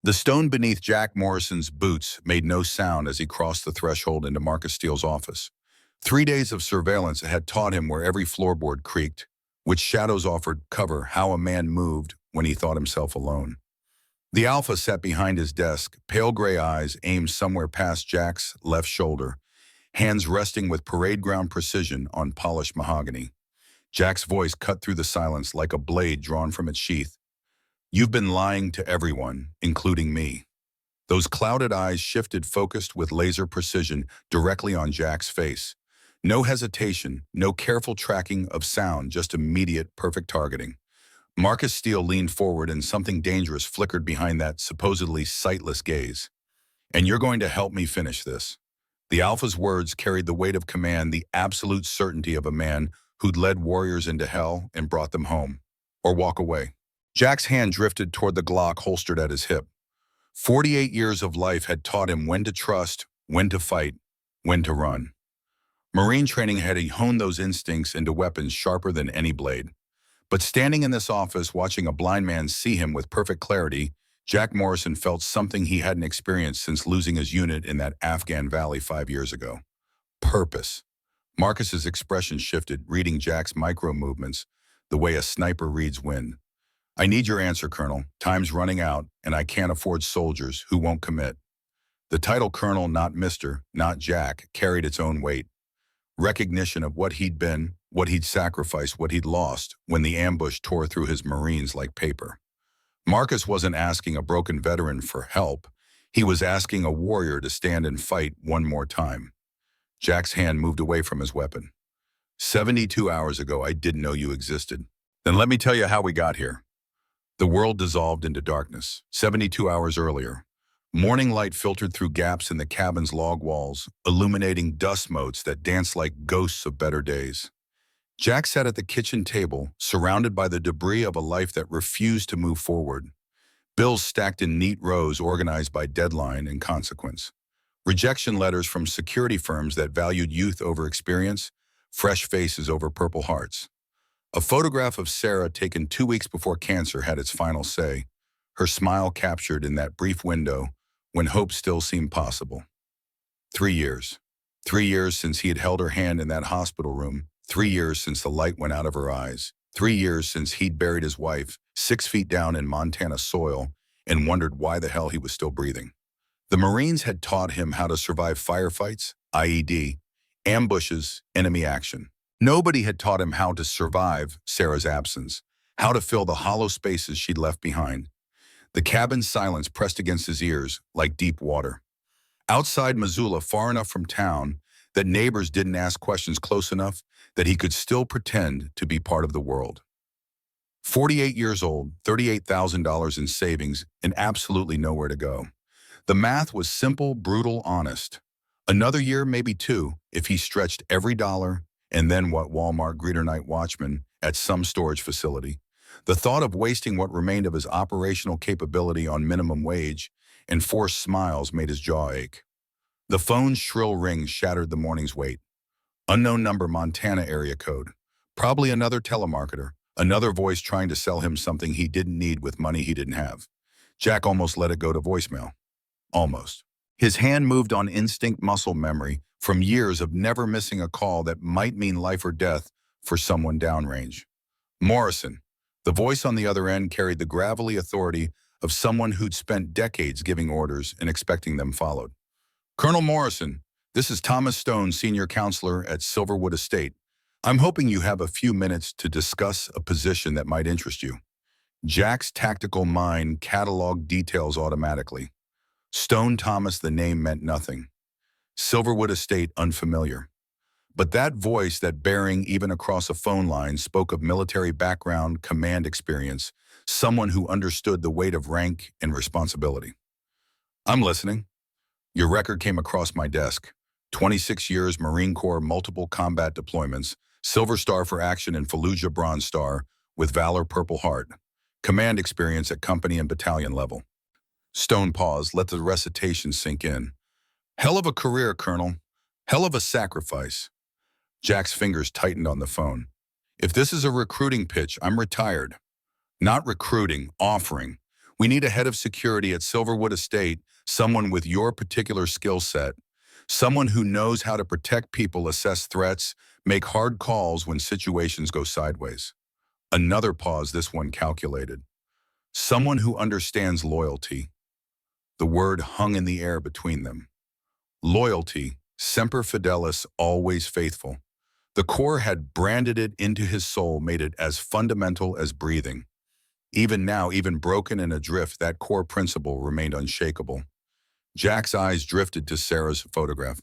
The stone beneath Jack Morrison's boots made no sound as he crossed the threshold into Marcus Steele's office. 3 days of surveillance had taught him where every floorboard creaked, which shadows offered cover, how a man moved when he thought himself alone. The Alpha sat behind his desk, pale gray eyes aimed somewhere past Jack's left shoulder, hands resting with parade ground precision on polished mahogany. Jack's voice cut through the silence like a blade drawn from its sheath. "You've been lying to everyone, including me." Those clouded eyes shifted, focused with laser precision directly on Jack's face. No hesitation, no careful tracking of sound, just immediate, perfect targeting. Marcus Steele leaned forward and something dangerous flickered behind that supposedly sightless gaze. "And you're going to help me finish this." The Alpha's words carried the weight of command, the absolute certainty of a man who'd led warriors into hell and brought them home. Or walk away. Jack's hand drifted toward the Glock holstered at his hip. 48 years of life had taught him when to trust, when to fight, when to run. Marine training had honed those instincts into weapons sharper than any blade. But standing in this office, watching a blind man see him with perfect clarity, Jack Morrison felt something he hadn't experienced since losing his unit in that Afghan valley 5 years ago. Purpose. Marcus's expression shifted, reading Jack's micro-movements, the way a sniper reads wind. "I need your answer, Colonel. Time's running out, and I can't afford soldiers who won't commit." The title Colonel, not Mr., not Jack, carried its own weight. Recognition of what he'd been, what he'd sacrificed, what he'd lost when the ambush tore through his Marines like paper. Marcus wasn't asking a broken veteran for help. He was asking a warrior to stand and fight one more time. Jack's hand moved away from his weapon. 72 hours ago, I didn't know you existed." "Then let me tell you how we got here." The world dissolved into darkness. 72 hours earlier, morning light filtered through gaps in the cabin's log walls, illuminating dust motes that danced like ghosts of better days. Jack sat at the kitchen table, surrounded by the debris of a life that refused to move forward. Bills stacked in neat rows organized by deadline and consequence. Rejection letters from security firms that valued youth over experience, fresh faces over purple hearts. A photograph of Sarah taken 2 weeks before cancer had its final say, her smile captured in that brief window when hope still seemed possible. 3 years. 3 years since he had held her hand in that hospital room. 3 years since the light went out of her eyes. 3 years since he'd buried his wife 6 feet down in Montana soil and wondered why the hell he was still breathing. The Marines had taught him how to survive firefights, IED, ambushes, enemy action. Nobody had taught him how to survive Sarah's absence, how to fill the hollow spaces she'd left behind. The cabin's silence pressed against his ears like deep water. Outside Missoula, far enough from town that neighbors didn't ask questions close enough that he could still pretend to be part of the world. 48 years old, $38,000 in savings, and absolutely nowhere to go. The math was simple, brutal, honest. Another year, maybe 2, if he stretched every dollar, and then what Walmart greeter night watchman at some storage facility. The thought of wasting what remained of his operational capability on minimum wage and forced smiles made his jaw ache. The phone's shrill ring shattered the morning's wait. Unknown number, Montana area code. Probably another telemarketer, another voice trying to sell him something he didn't need with money he didn't have. Jack almost let it go to voicemail. Almost. His hand moved on instinct muscle memory from years of never missing a call that might mean life or death for someone downrange. Morrison. The voice on the other end carried the gravelly authority of someone who'd spent decades giving orders and expecting them followed. "Colonel Morrison, this is Thomas Stone, senior counselor at Silverwood Estate. I'm hoping you have a few minutes to discuss a position that might interest you." Jack's tactical mind cataloged details automatically. Stone Thomas, the name meant nothing. Silverwood Estate, unfamiliar. But that voice, that bearing even across a phone line, spoke of military background, command experience, someone who understood the weight of rank and responsibility. "I'm listening." "Your record came across my desk. 26 years, Marine Corps, multiple combat deployments, Silver Star for action in Fallujah, Bronze Star, with Valor, Purple Heart. Command experience at company and battalion level." Stone paused, let the recitation sink in. "Hell of a career, Colonel. Hell of a sacrifice." Jack's fingers tightened on the phone. "If this is a recruiting pitch, I'm retired." "Not recruiting, offering. We need a head of security at Silverwood Estate, someone with your particular skill set, someone who knows how to protect people, assess threats, make hard calls when situations go sideways. Another pause, this one calculated. Someone who understands loyalty. The word hung in the air between them. Loyalty, semper fidelis, always faithful. The core had branded it into his soul, made it as fundamental as breathing. Even now, even broken and adrift, that core principle remained unshakable. Jack's eyes drifted to Sarah's photograph.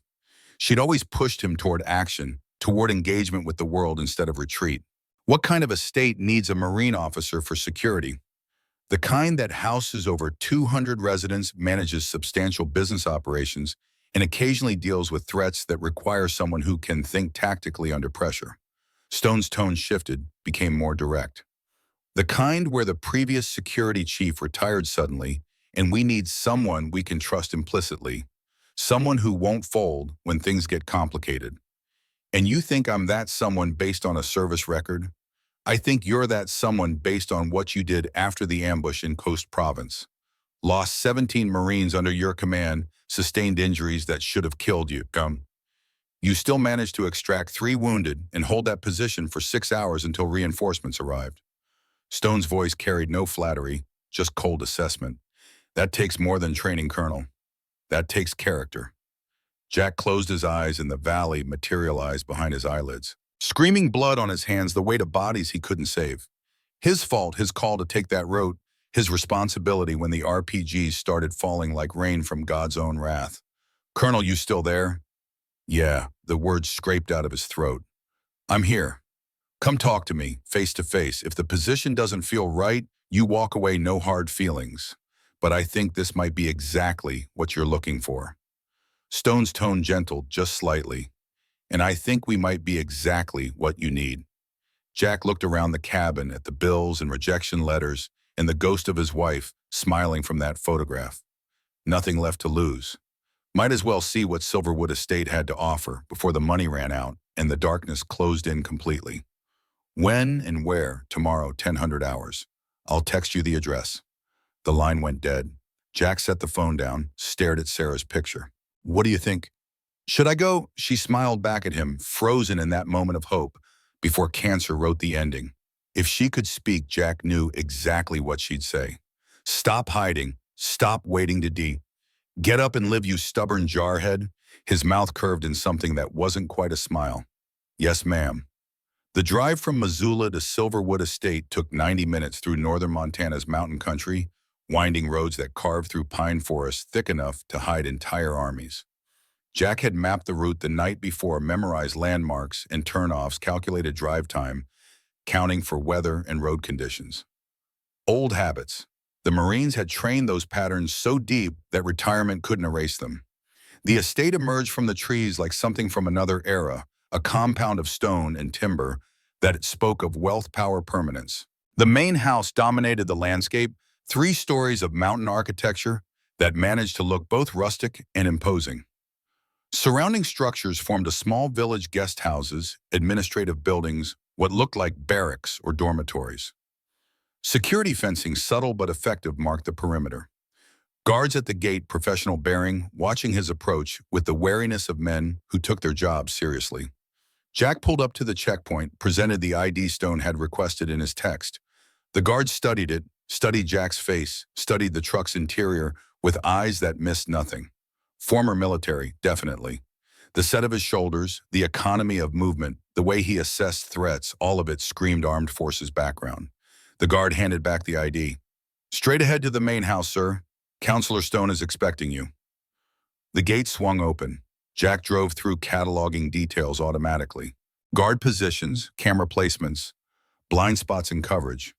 She'd always pushed him toward action, toward engagement with the world instead of retreat. What kind of a state needs a Marine officer for security? The kind that houses over 200 residents, manages substantial business operations, and occasionally deals with threats that require someone who can think tactically under pressure. Stone's tone shifted, became more direct. The kind where the previous security chief retired suddenly, and we need someone we can trust implicitly, someone who won't fold when things get complicated. And you think I'm that someone based on a service record? I think you're that someone based on what you did after the ambush in Coast Province. Lost 17 Marines under your command, sustained injuries that should have killed you. You still managed to extract 3 wounded and hold that position for 6 hours until reinforcements arrived. Stone's voice carried no flattery, just cold assessment. That takes more than training, Colonel. That takes character. Jack closed his eyes and the valley materialized behind his eyelids. Screaming blood on his hands, the weight of bodies he couldn't save. His fault, his call to take that road, his responsibility when the RPGs started falling like rain from God's own wrath. Colonel, you still there? Yeah, the words scraped out of his throat. I'm here. Come talk to me, face to face. If the position doesn't feel right, you walk away, no hard feelings. But I think this might be exactly what you're looking for. Stone's tone gentled just slightly. And I think we might be exactly what you need. Jack looked around the cabin at the bills and rejection letters and the ghost of his wife smiling from that photograph. Nothing left to lose. Might as well see what Silverwood Estate had to offer before the money ran out and the darkness closed in completely. When and where? Tomorrow, 1000 hours. I'll text you the address. The line went dead. Jack set the phone down, stared at Sarah's picture. What do you think? Should I go? She smiled back at him, frozen in that moment of hope, before cancer wrote the ending. If she could speak, Jack knew exactly what she'd say. Stop hiding. Stop waiting to Get up and live, you stubborn jarhead. His mouth curved in something that wasn't quite a smile. Yes, ma'am. The drive from Missoula to Silverwood Estate took 90 minutes through northern Montana's mountain country, winding roads that carved through pine forests thick enough to hide entire armies. Jack had mapped the route the night before, memorized landmarks and turnoffs, calculated drive time, counting for weather and road conditions. Old habits. The Marines had trained those patterns so deep that retirement couldn't erase them. The estate emerged from the trees like something from another era, a compound of stone and timber that spoke of wealth, power, permanence. The main house dominated the landscape, 3 stories of mountain architecture that managed to look both rustic and imposing. Surrounding structures formed a small village, guest houses, administrative buildings, what looked like barracks or dormitories. Security fencing, subtle but effective, marked the perimeter. Guards at the gate, professional bearing, watching his approach with the wariness of men who took their jobs seriously. Jack pulled up to the checkpoint, presented the ID Stone had requested in his text. The guard studied it, studied Jack's face, studied the truck's interior with eyes that missed nothing. Former military, definitely. The set of his shoulders, the economy of movement, the way he assessed threats, all of it screamed armed forces background. The guard handed back the ID. Straight ahead to the main house, sir. Counselor Stone is expecting you. The gate swung open. Jack drove through, cataloging details automatically. Guard positions, camera placements, blind spots and coverage.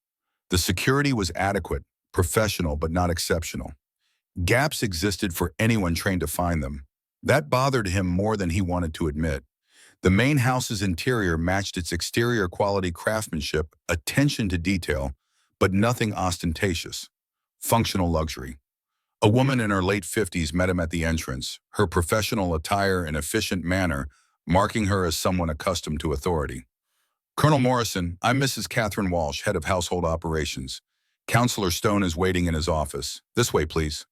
The security was adequate, professional but not exceptional. Gaps existed for anyone trained to find them. That bothered him more than he wanted to admit. The main house's interior matched its exterior, quality craftsmanship, attention to detail, but nothing ostentatious. Functional luxury. A woman in her late 50s met him at the entrance, her professional attire and efficient manner marking her as someone accustomed to authority. Colonel Morrison, I'm Mrs. Catherine Walsh, head of household operations. Counselor Stone is waiting in his office. This way, please.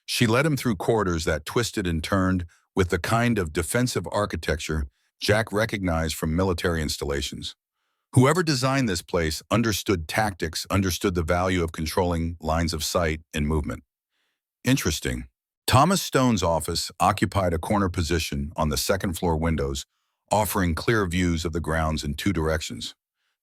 She led him through corridors that twisted and turned with the kind of defensive architecture Jack recognized from military installations. Whoever designed this place understood tactics, understood the value of controlling lines of sight and movement. Interesting. Thomas Stone's office occupied a corner position on the second-floor windows, offering clear views of the grounds in two directions.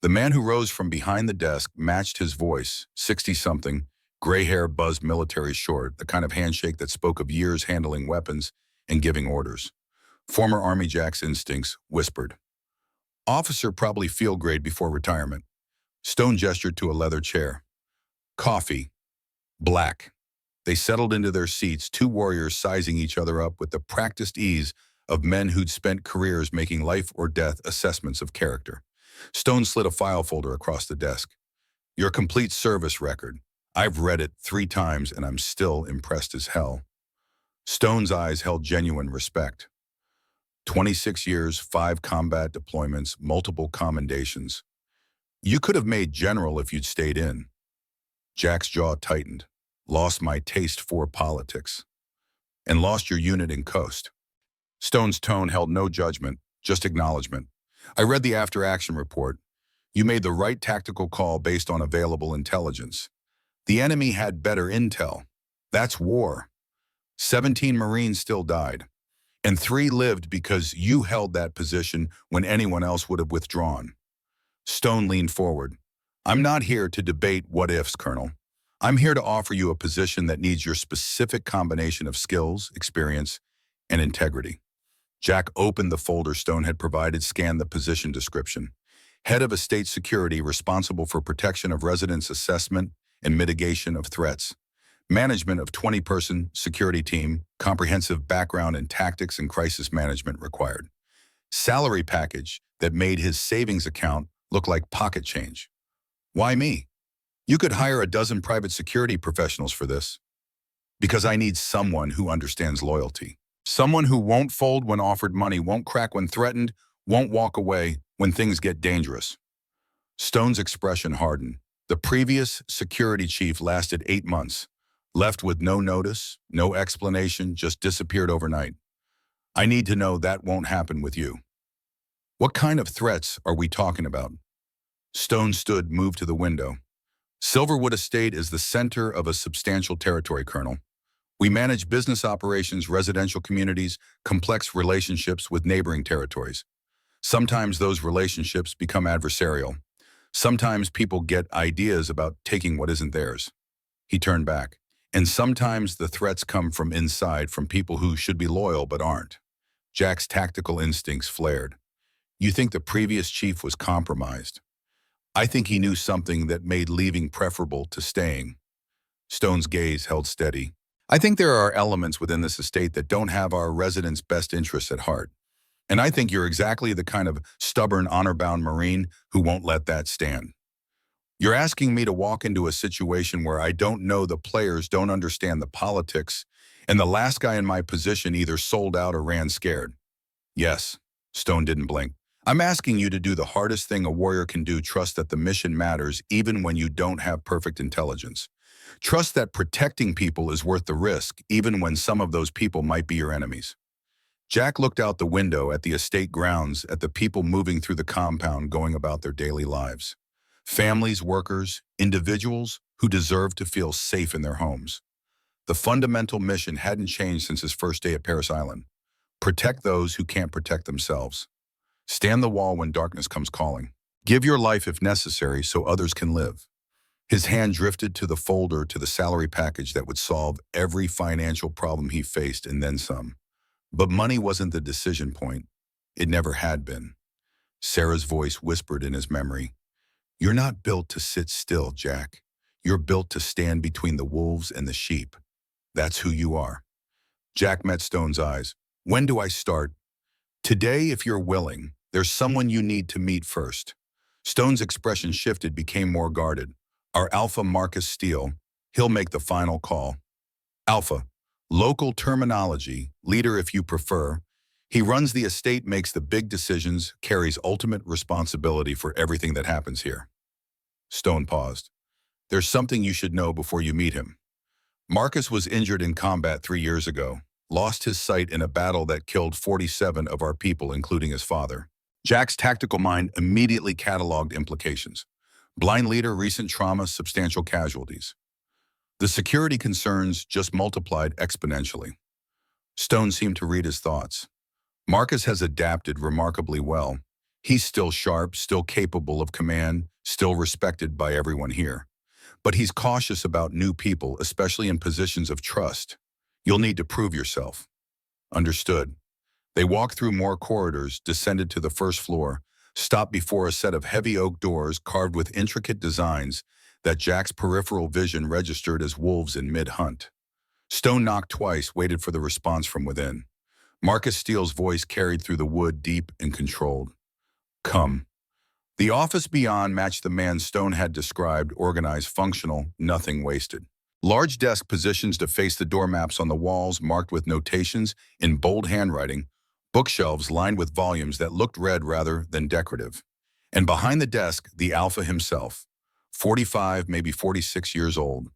The man who rose from behind the desk matched his voice, 60-something, gray hair buzzed military short, the kind of handshake that spoke of years handling weapons and giving orders. Former Army Jack's instincts whispered. Officer probably field grade before retirement. Stone gestured to a leather chair. Coffee. Black. They settled into their seats, two warriors sizing each other up with the practiced ease of men who'd spent careers making life-or-death assessments of character. Stone slid a file folder across the desk. Your complete service record. I've read it 3 times and I'm still impressed as hell. Stone's eyes held genuine respect. 26 years, 5 combat deployments, multiple commendations. You could have made general if you'd stayed in. Jack's jaw tightened. Lost my taste for politics. And lost your unit in Coast. Stone's tone held no judgment, just acknowledgement. I read the after-action report. You made the right tactical call based on available intelligence. The enemy had better intel. That's war. 17 Marines still died. And 3 lived because you held that position when anyone else would have withdrawn. Stone leaned forward. I'm not here to debate what-ifs, Colonel. I'm here to offer you a position that needs your specific combination of skills, experience, and integrity. Jack opened the folder Stone had provided, scanned the position description. Head of Estate Security responsible for protection of residents' assessment and mitigation of threats. Management of 20-person security team, comprehensive background in tactics and crisis management required. Salary package that made his savings account look like pocket change. Why me? You could hire a dozen private security professionals for this. Because I need someone who understands loyalty. Someone who won't fold when offered money, won't crack when threatened, won't walk away when things get dangerous. Stone's expression hardened. The previous security chief lasted 8 months. Left with no notice, no explanation, just disappeared overnight. I need to know that won't happen with you. What kind of threats are we talking about? Stone stood, moved to the window. Silverwood Estate is the center of a substantial territory, Colonel. We manage business operations, residential communities, complex relationships with neighboring territories. Sometimes those relationships become adversarial. Sometimes people get ideas about taking what isn't theirs. He turned back. And sometimes the threats come from inside, from people who should be loyal but aren't. Jack's tactical instincts flared. You think the previous chief was compromised? I think he knew something that made leaving preferable to staying. Stone's gaze held steady. I think there are elements within this estate that don't have our residents' best interests at heart. And I think you're exactly the kind of stubborn, honor-bound Marine who won't let that stand. You're asking me to walk into a situation where I don't know the players, don't understand the politics, and the last guy in my position either sold out or ran scared. Yes, Stone didn't blink. I'm asking you to do the hardest thing a warrior can do, trust that the mission matters even when you don't have perfect intelligence. Trust that protecting people is worth the risk, even when some of those people might be your enemies. Jack looked out the window at the estate grounds, at the people moving through the compound, going about their daily lives. Families, workers, individuals who deserve to feel safe in their homes. The fundamental mission hadn't changed since his first day at Paris Island. Protect those who can't protect themselves. Stand the wall when darkness comes calling. Give your life if necessary so others can live. His hand drifted to the folder, to the salary package that would solve every financial problem he faced and then some. But money wasn't the decision point. It never had been. Sarah's voice whispered in his memory. You're not built to sit still, Jack. You're built to stand between the wolves and the sheep. That's who you are. Jack met Stone's eyes. When do I start? Today, if you're willing. There's someone you need to meet first. Stone's expression shifted, became more guarded. Our Alpha, Marcus Steele. He'll make the final call. Alpha, local terminology, leader if you prefer. He runs the estate, makes the big decisions, carries ultimate responsibility for everything that happens here. Stone paused. There's something you should know before you meet him. Marcus was injured in combat 3 years ago, lost his sight in a battle that killed 47 of our people, including his father. Jack's tactical mind immediately cataloged implications. Blind leader, recent trauma, substantial casualties. The security concerns just multiplied exponentially. Stone seemed to read his thoughts. Marcus has adapted remarkably well. He's still sharp, still capable of command, still respected by everyone here. But he's cautious about new people, especially in positions of trust. You'll need to prove yourself. Understood. They walked through more corridors, descended to the first floor, stopped before a set of heavy oak doors carved with intricate designs that Jack's peripheral vision registered as wolves in mid-hunt. Stone knocked twice, waited for the response from within. Marcus Steele's voice carried through the wood, deep and controlled. Come. The office beyond matched the man Stone had described, organized, functional, nothing wasted. Large desk positions to face the door, maps on the walls marked with notations in bold handwriting, bookshelves lined with volumes that looked read rather than decorative. And behind the desk, the Alpha himself, 45, maybe 46 years old,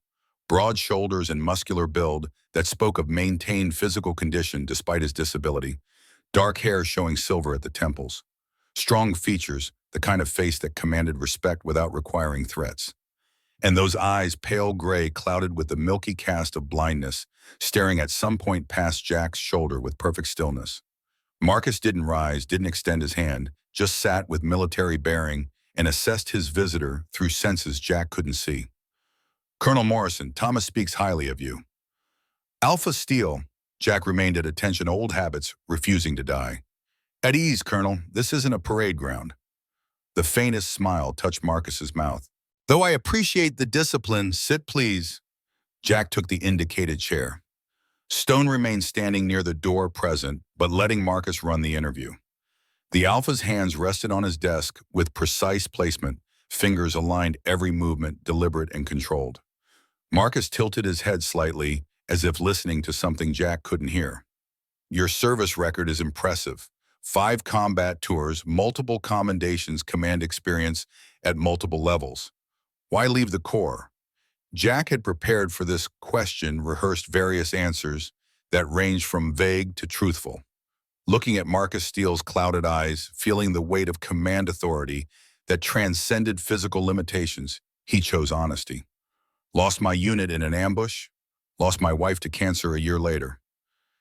broad shoulders and muscular build that spoke of maintained physical condition despite his disability, dark hair showing silver at the temples, strong features, the kind of face that commanded respect without requiring threats. And those eyes, pale gray, clouded with the milky cast of blindness, staring at some point past Jack's shoulder with perfect stillness. Marcus didn't rise, didn't extend his hand, just sat with military bearing and assessed his visitor through senses Jack couldn't see. Colonel Morrison, Thomas speaks highly of you. Alpha Steele, Jack remained at attention, old habits refusing to die. At ease, Colonel, this isn't a parade ground. The faintest smile touched Marcus's mouth. Though I appreciate the discipline, sit please. Jack took the indicated chair. Stone remained standing near the door, present, but letting Marcus run the interview. The Alpha's hands rested on his desk with precise placement, fingers aligned, every movement deliberate and controlled. Marcus tilted his head slightly, as if listening to something Jack couldn't hear. Your service record is impressive. 5 combat tours, multiple commendations, command experience at multiple levels. Why leave the Corps? Jack had prepared for this question, rehearsed various answers that ranged from vague to truthful. Looking at Marcus Steele's clouded eyes, feeling the weight of command authority that transcended physical limitations, he chose honesty. Lost my unit in an ambush, lost my wife to cancer a year later.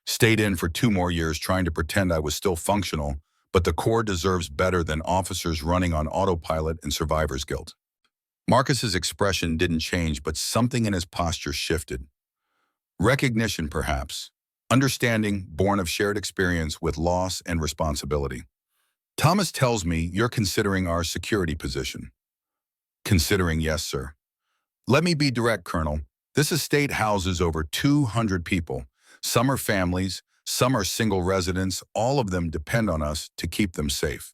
Stayed in for 2 more years trying to pretend I was still functional, but the Corps deserves better than officers running on autopilot and survivor's guilt. Marcus's expression didn't change, but something in his posture shifted. Recognition, perhaps. Understanding, born of shared experience with loss and responsibility. Thomas tells me you're considering our security position. Considering, yes, sir. Let me be direct, Colonel. This estate houses over 200 people. Some are families, some are single residents. All of them depend on us to keep them safe.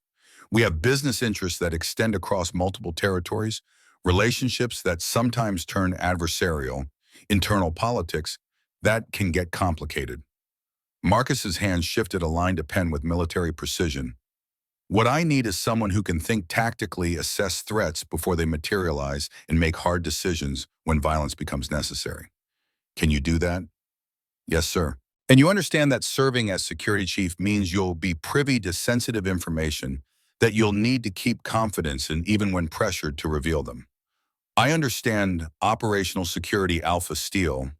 We have business interests that extend across multiple territories, relationships that sometimes turn adversarial, internal politics that can get complicated. Marcus's hand shifted, aligned a pen with military precision. What I need is someone who can think tactically, assess threats before they materialize, and make hard decisions when violence becomes necessary. Can you do that? Yes, sir. And you understand that serving as security chief means you'll be privy to sensitive information that you'll need to keep confidence in even when pressured to reveal them. I understand operational security, Alpha Steele.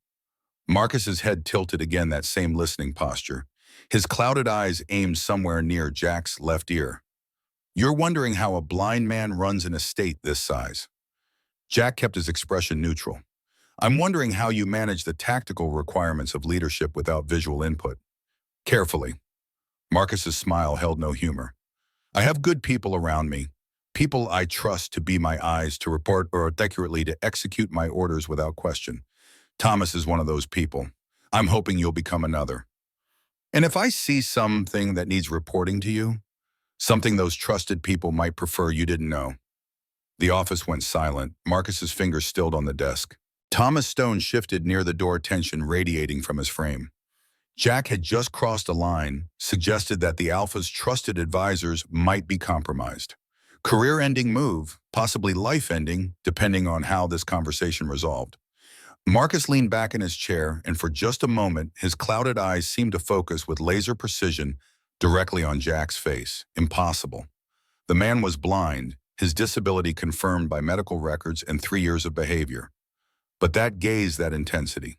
Marcus's head tilted again, that same listening posture. His clouded eyes aimed somewhere near Jack's left ear. You're wondering how a blind man runs an estate this size. Jack kept his expression neutral. I'm wondering how you manage the tactical requirements of leadership without visual input. Carefully. Marcus's smile held no humor. I have good people around me, people I trust to be my eyes, to report or accurately to execute my orders without question. Thomas is one of those people. I'm hoping you'll become another. And if I see something that needs reporting to you, something those trusted people might prefer you didn't know. The office went silent, Marcus's fingers stilled on the desk. Thomas Stone shifted near the door, tension radiating from his frame. Jack had just crossed a line, suggested that the Alpha's trusted advisors might be compromised. Career-ending move, possibly life-ending, depending on how this conversation resolved. Marcus leaned back in his chair, and for just a moment, his clouded eyes seemed to focus with laser precision directly on Jack's face. Impossible. The man was blind, his disability confirmed by medical records and 3 years of behavior. But that gaze, that intensity.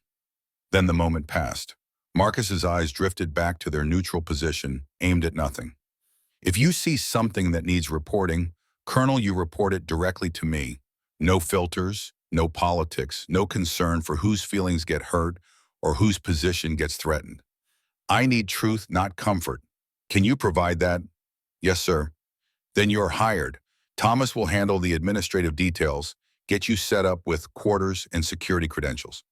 Then the moment passed. Marcus's eyes drifted back to their neutral position, aimed at nothing. If you see something that needs reporting, Colonel, you report it directly to me. No filters, no politics, no concern for whose feelings get hurt or whose position gets threatened. I need truth, not comfort. Can you provide that? Yes, sir. Then you're hired. Thomas will handle the administrative details, get you set up with quarters and security credentials.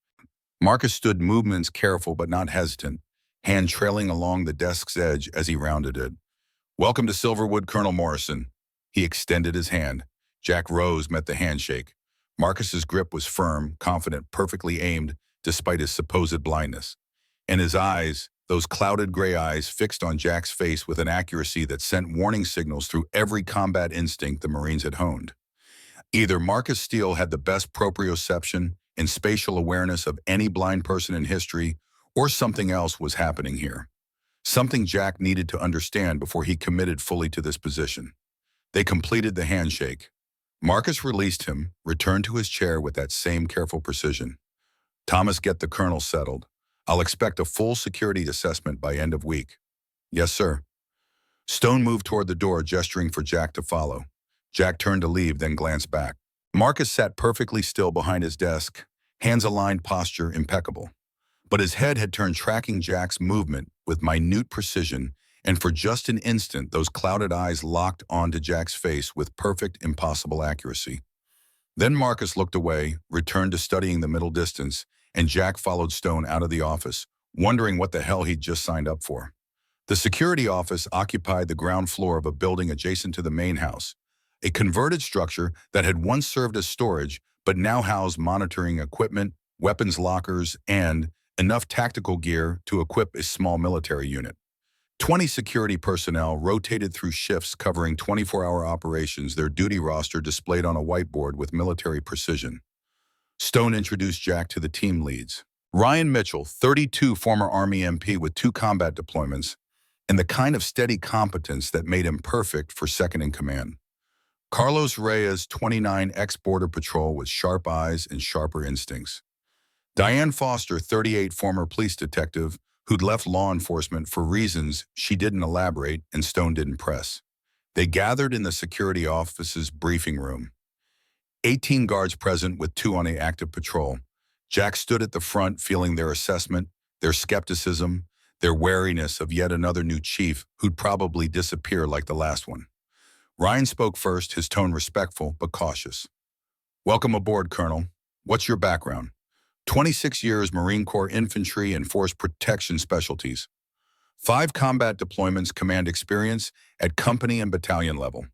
Marcus stood movements careful but not hesitant, hand trailing along the desk's edge as he rounded it. Welcome to Silverwood, Colonel Morrison. He extended his hand. Jack rose, met the handshake. Marcus's grip was firm, confident, perfectly aimed, despite his supposed blindness. And his eyes, those clouded gray eyes, fixed on Jack's face with an accuracy that sent warning signals through every combat instinct the Marines had honed. Either Marcus Steele had the best proprioception and spatial awareness of any blind person in history, or something else was happening here. Something Jack needed to understand before he committed fully to this position. They completed the handshake. Marcus released him, returned to his chair with that same careful precision. Thomas, get the colonel settled. I'll expect a full security assessment by end of week. Yes, sir. Stone moved toward the door, gesturing for Jack to follow. Jack turned to leave, then glanced back. Marcus sat perfectly still behind his desk, hands aligned, posture impeccable. But his head had turned, tracking Jack's movement with minute precision, and for just an instant those clouded eyes locked onto Jack's face with perfect, impossible accuracy. Then Marcus looked away, returned to studying the middle distance, and Jack followed Stone out of the office, wondering what the hell he'd just signed up for. The security office occupied the ground floor of a building adjacent to the main house, a converted structure that had once served as storage, but now housed monitoring equipment, weapons lockers, and enough tactical gear to equip a small military unit. 20 security personnel rotated through shifts covering 24-hour operations, their duty roster displayed on a whiteboard with military precision. Stone introduced Jack to the team leads. Ryan Mitchell, 32, former Army MP with 2 combat deployments, and the kind of steady competence that made him perfect for second-in-command. Carlos Reyes, 29, ex-Border Patrol with sharp eyes and sharper instincts. Diane Foster, 38, former police detective, who'd left law enforcement for reasons she didn't elaborate and Stone didn't press. They gathered in the security office's briefing room. 18 guards present with 2 on an active patrol. Jack stood at the front, feeling their assessment, their skepticism, their wariness of yet another new chief who'd probably disappear like the last one. Ryan spoke first, his tone respectful but cautious. Welcome aboard, Colonel. What's your background? 26 years Marine Corps Infantry and Force Protection Specialties. 5 combat deployments, command experience at company and battalion level.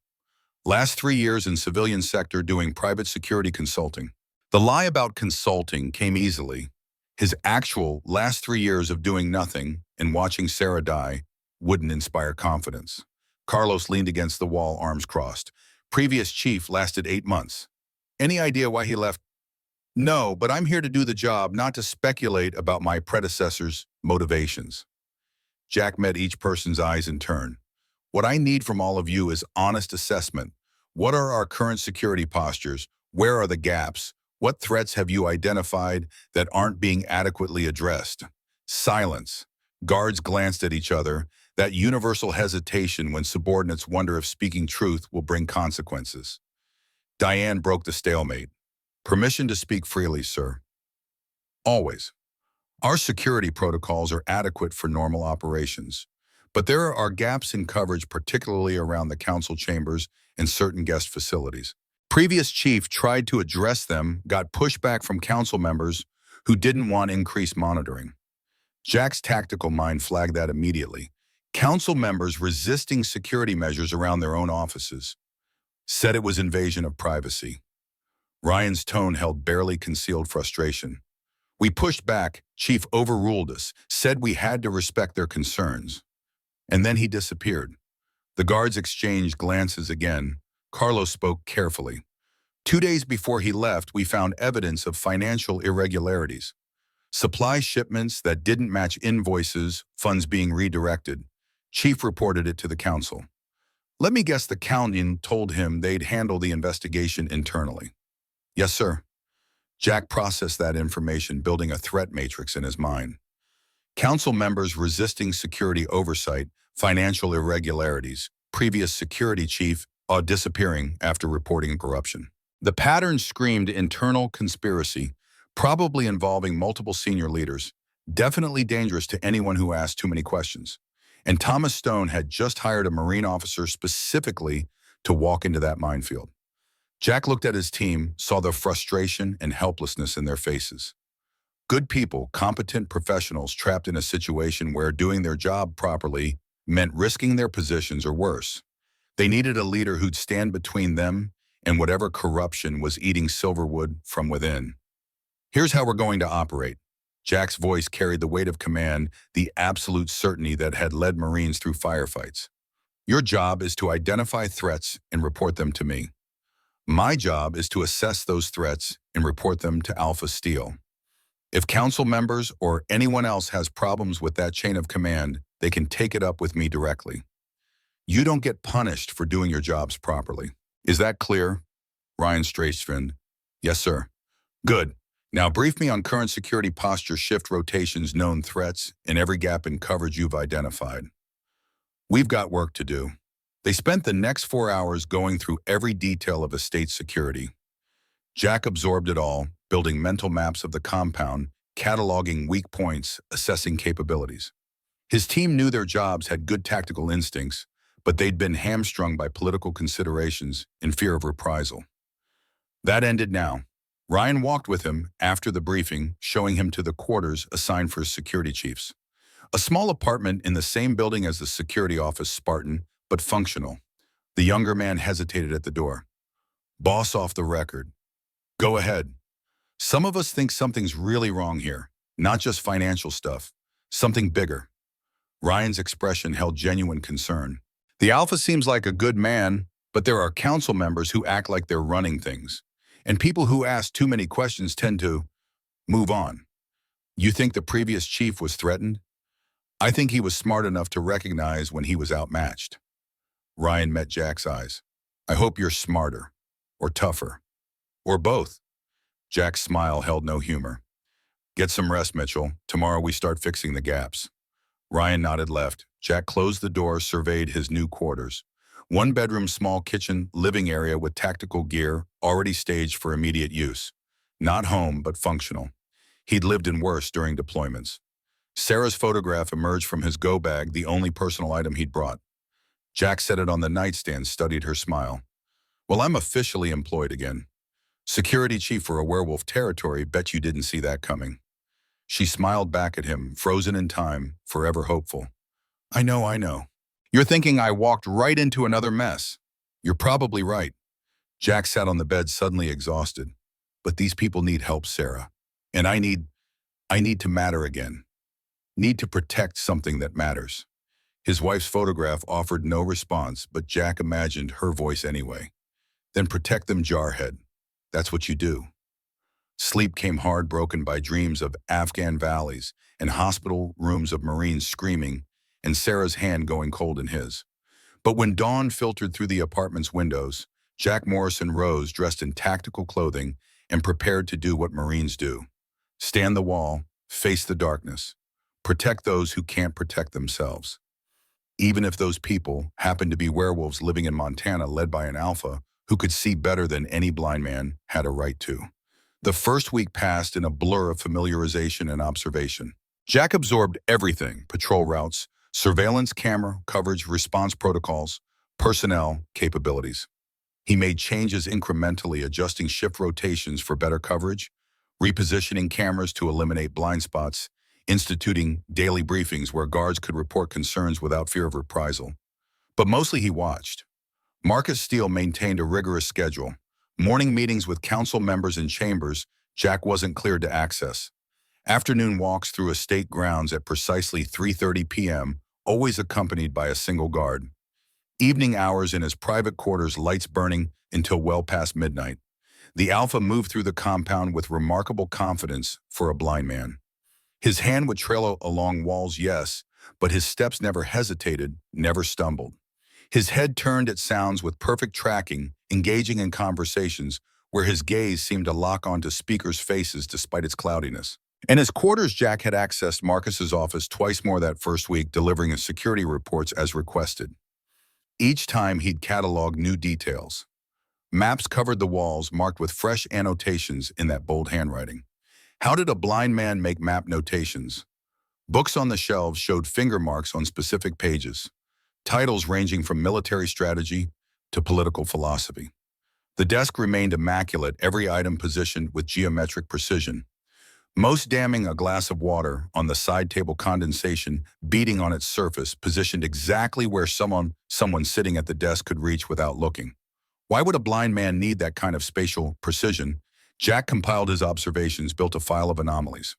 Last 3 years in civilian sector doing private security consulting. The lie about consulting came easily. His actual last 3 years of doing nothing and watching Sarah die wouldn't inspire confidence. Carlos leaned against the wall, arms crossed. Previous chief lasted 8 months. Any idea why he left? No, but I'm here to do the job, not to speculate about my predecessor's motivations. Jack met each person's eyes in turn. What I need from all of you is honest assessment. What are our current security postures? Where are the gaps? What threats have you identified that aren't being adequately addressed? Silence. Guards glanced at each other, that universal hesitation when subordinates wonder if speaking truth will bring consequences. Diane broke the stalemate. Permission to speak freely, sir. Always. Our security protocols are adequate for normal operations, but there are gaps in coverage, particularly around the council chambers and certain guest facilities. Previous chief tried to address them, got pushback from council members who didn't want increased monitoring. Jack's tactical mind flagged that immediately. Council members resisting security measures around their own offices said it was invasion of privacy. Ryan's tone held barely concealed frustration. We pushed back, chief overruled us, said we had to respect their concerns. And then he disappeared. The guards exchanged glances again, Carlos spoke carefully. 2 days before he left, we found evidence of financial irregularities. Supply shipments that didn't match invoices, funds being redirected. Chief reported it to the council. Let me guess the accountant told him they'd handle the investigation internally. Yes, sir. Jack processed that information, building a threat matrix in his mind. Council members resisting security oversight, financial irregularities, previous security chief disappearing after reporting corruption. The pattern screamed internal conspiracy, probably involving multiple senior leaders, definitely dangerous to anyone who asked too many questions. And Thomas Stone had just hired a Marine officer specifically to walk into that minefield. Jack looked at his team, saw the frustration and helplessness in their faces. Good people, competent professionals trapped in a situation where doing their job properly meant risking their positions or worse. They needed a leader who'd stand between them and whatever corruption was eating Silverwood from within. Here's how we're going to operate. Jack's voice carried the weight of command, the absolute certainty that had led Marines through firefights. Your job is to identify threats and report them to me. My job is to assess those threats and report them to Alpha Steel. If council members or anyone else has problems with that chain of command, they can take it up with me directly. You don't get punished for doing your jobs properly. Is that clear? Ryan straight-finned. Yes, sir. Good. Now brief me on current security posture, shift rotations, known threats, and every gap in coverage you've identified. We've got work to do. They spent the next 4 hours going through every detail of estate security. Jack absorbed it all, building mental maps of the compound, cataloging weak points, assessing capabilities. His team knew their jobs, had good tactical instincts, but they'd been hamstrung by political considerations and fear of reprisal. That ended now. Ryan walked with him after the briefing, showing him to the quarters assigned for security chiefs. A small apartment in the same building as the security office, Spartan, but functional. The younger man hesitated at the door. Boss off the record. Go ahead. Some of us think something's really wrong here, not just financial stuff, something bigger. Ryan's expression held genuine concern. The Alpha seems like a good man, but there are council members who act like they're running things. And people who ask too many questions tend to move on. You think the previous chief was threatened? I think he was smart enough to recognize when he was outmatched. Ryan met Jack's eyes. I hope you're smarter, or tougher, or both. Jack's smile held no humor. Get some rest, Mitchell. Tomorrow we start fixing the gaps. Ryan nodded left. Jack closed the door, surveyed his new quarters. 1-bedroom, small kitchen, living area with tactical gear, already staged for immediate use. Not home, but functional. He'd lived in worse during deployments. Sarah's photograph emerged from his go bag, the only personal item he'd brought. Jack set it on the nightstand, studied her smile. Well, I'm officially employed again. Security chief for a werewolf territory, bet you didn't see that coming. She smiled back at him, frozen in time, forever hopeful. I know. You're thinking I walked right into another mess. You're probably right. Jack sat on the bed, suddenly exhausted. But these people need help, Sarah. And I need to matter again. Need to protect something that matters. His wife's photograph offered no response, but Jack imagined her voice anyway. Then protect them, Jarhead. That's what you do. Sleep came hard, broken by dreams of Afghan valleys and hospital rooms of Marines screaming, and Sarah's hand going cold in his. But when dawn filtered through the apartment's windows, Jack Morrison rose, dressed in tactical clothing, and prepared to do what Marines do. Stand the wall, face the darkness, protect those who can't protect themselves. Even if those people happened to be werewolves living in Montana, led by an Alpha who could see better than any blind man had a right to. The first week passed in a blur of familiarization and observation. Jack absorbed everything: patrol routes, surveillance camera coverage, response protocols, personnel, capabilities. He made changes incrementally, adjusting shift rotations for better coverage, repositioning cameras to eliminate blind spots, instituting daily briefings where guards could report concerns without fear of reprisal. But mostly he watched. Marcus Steele maintained a rigorous schedule. Morning meetings with council members in chambers Jack wasn't cleared to access. Afternoon walks through estate grounds at precisely 3:30 p.m., always accompanied by a single guard. Evening hours in his private quarters, lights burning until well past midnight. The Alpha moved through the compound with remarkable confidence for a blind man. His hand would trail along walls, yes, but his steps never hesitated, never stumbled. His head turned at sounds with perfect tracking, engaging in conversations where his gaze seemed to lock onto speakers' faces despite its cloudiness. In his quarters, Jack had accessed Marcus's office twice more that first week, delivering his security reports as requested. Each time he'd cataloged new details. Maps covered the walls, marked with fresh annotations in that bold handwriting. How did a blind man make map notations? Books on the shelves showed finger marks on specific pages, titles ranging from military strategy to political philosophy. The desk remained immaculate, every item positioned with geometric precision. Most damning, a glass of water on the side table, condensation beating on its surface, positioned exactly where someone sitting at the desk could reach without looking. Why would a blind man need that kind of spatial precision? Jack compiled his observations, built a file of anomalies.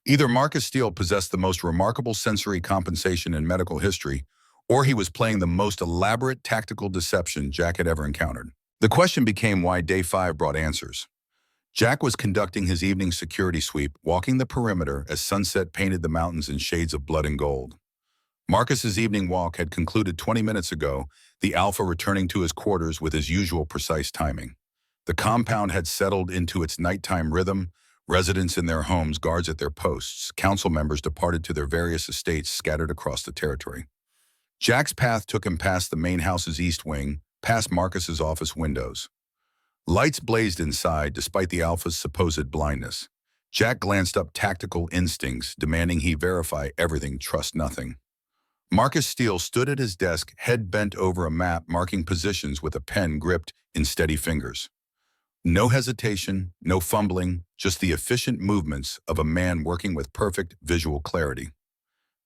Either Marcus Steele possessed the most remarkable sensory compensation in medical history, or he was playing the most elaborate tactical deception Jack had ever encountered. The question became why day 5 brought answers. Jack was conducting his evening security sweep, walking the perimeter as sunset painted the mountains in shades of blood and gold. Marcus's evening walk had concluded 20 minutes ago, the Alpha returning to his quarters with his usual precise timing. The compound had settled into its nighttime rhythm, residents in their homes, guards at their posts, council members departed to their various estates scattered across the territory. Jack's path took him past the main house's east wing, past Marcus's office windows. Lights blazed inside despite the Alpha's supposed blindness. Jack glanced up, tactical instincts demanding he verify everything, trust nothing. Marcus Steele stood at his desk, head bent over a map, marking positions with a pen gripped in steady fingers. No hesitation, no fumbling, just the efficient movements of a man working with perfect visual clarity.